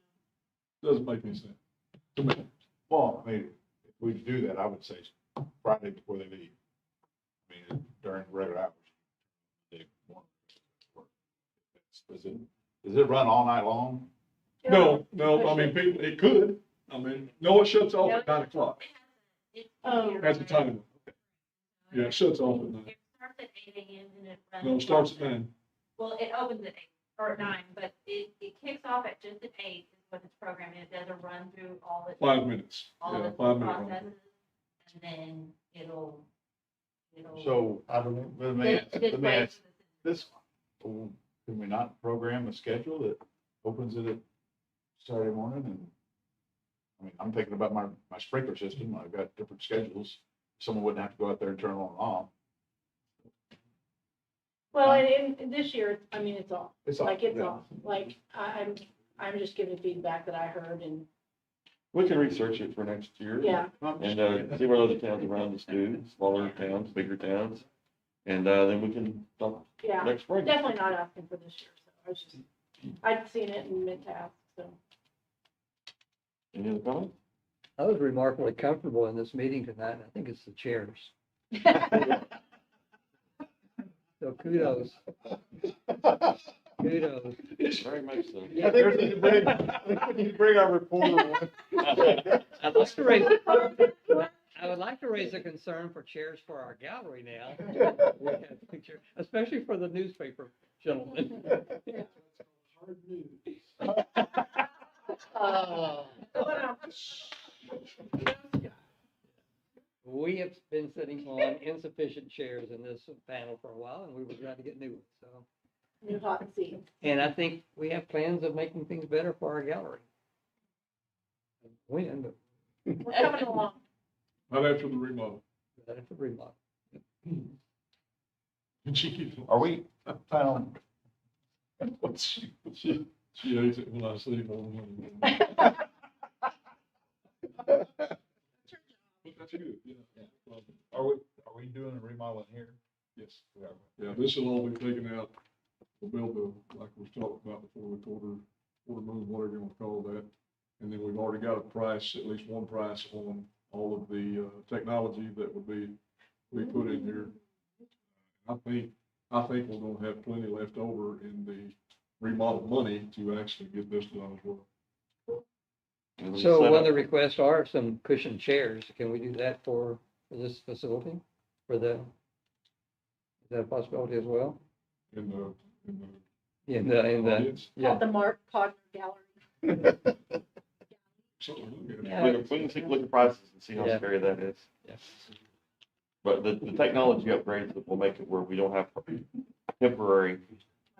Doesn't make any sense to me. Well, I mean, if we do that, I would say Friday before they leave. I mean, during regular hours. They want to work. Does it run all night long? No, I mean, people, it could, I mean, no, it shuts off at 9 o'clock, that's the time. Yeah, it shuts off at 9. It starts at 8 a.m. and it runs. No, it starts at 9. Well, it opens at 8 or 9, but it kicks off at just at 8 is what its program is. It doesn't run through all its. 5 minutes, All yeah, its 5 minute run. processes, and then it'll. So, I don't know. let me ask, This let me way ask this, can we not program a schedule that opens it at Saturday morning? And I mean, I'm thinking about my sprinkler system. I've got different schedules. Someone wouldn't have to go out there and turn it on and off. Well, and this year, I mean, it's off. It's off, Like, it's yeah. off. Like, I'm just giving feedback that I heard, and, We can research it for next year. yeah. And, see what other towns around us do, smaller towns, bigger towns. And, then we can talk Yeah, next spring. definitely not asking for this year, so I was just, I'd seen it and meant to ask, so. Any other comments? I was remarkably comfortable in this meeting tonight, and I think it's the chairs. So kudos. Kudos. Very much so. I think we need to bring our reporter on. I'd like to raise, I would like to raise a concern for chairs for our gallery now. We have picture, especially for the newspaper gentlemen. Hard news. We have been sitting on insufficient chairs in this panel for a while, and we were glad to get new ones, so. New hot seat. And I think we have plans of making things better for our gallery. When, but We're coming along. Right after the remodel. that's a remodel. Are we planning on? She hates it when I say it on. But that's good, yeah. Are we doing a remodel in here? Yes. Yeah, this will all be taken out. We'll build like we was talking about before, the quarter moon, whatever you want to call that. And then we've already got a price, at least one price on all of the, technology that would be put in here. I think we're gonna have plenty left over in the remodel money to actually get this done as well. And we So set one of up- the requests are some cushioned chairs. Can we do that for this facility? For the that a possibility as well? in the In the, audience. yeah. Called the Mark Codner Gallery. Something to look at. Yeah. We can look at prices and see how Yeah. scary that is. Yeah. But the technology upgrades that will make it where we don't have temporary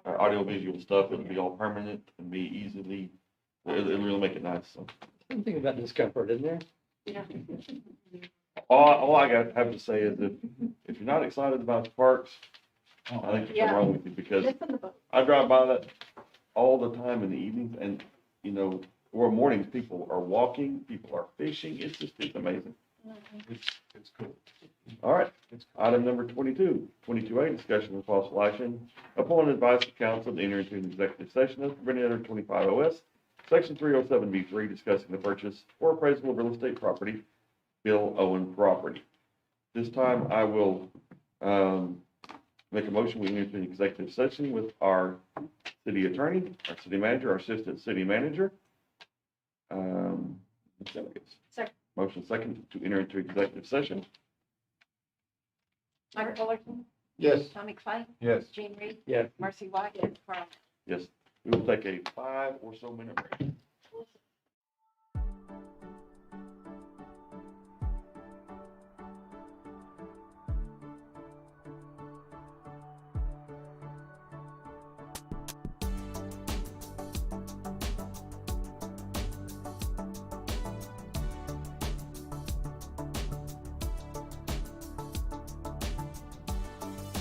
audiovisual stuff, it'll be all permanent and be easily, it'll really make it nice, so. Something about discomfort, isn't there? Yeah. All I have to say is if you're not excited about the parks, I think there's something wrong with you, because Miss in the boat. I drive by that all the time in the evenings, and, you know, or mornings, people are walking, people are fishing, it's amazing. It's cool. All right, item number 22A, discussion with possible action upon advice of council to enter into an executive session as permitted under 25 OS, section 307B3, discussing the purchase or appraisal of real estate property, Bill Owen property. This time I will, make a motion, we enter into an executive session with our city attorney, our city manager, our assistant city manager. Second. Motion second to enter into executive session. Michael Fullerton, Yes. Tommy Clay, Yes. Gene Reed, Yeah. Marcy White, Carl. Yes, we will take a 5 or so minute break.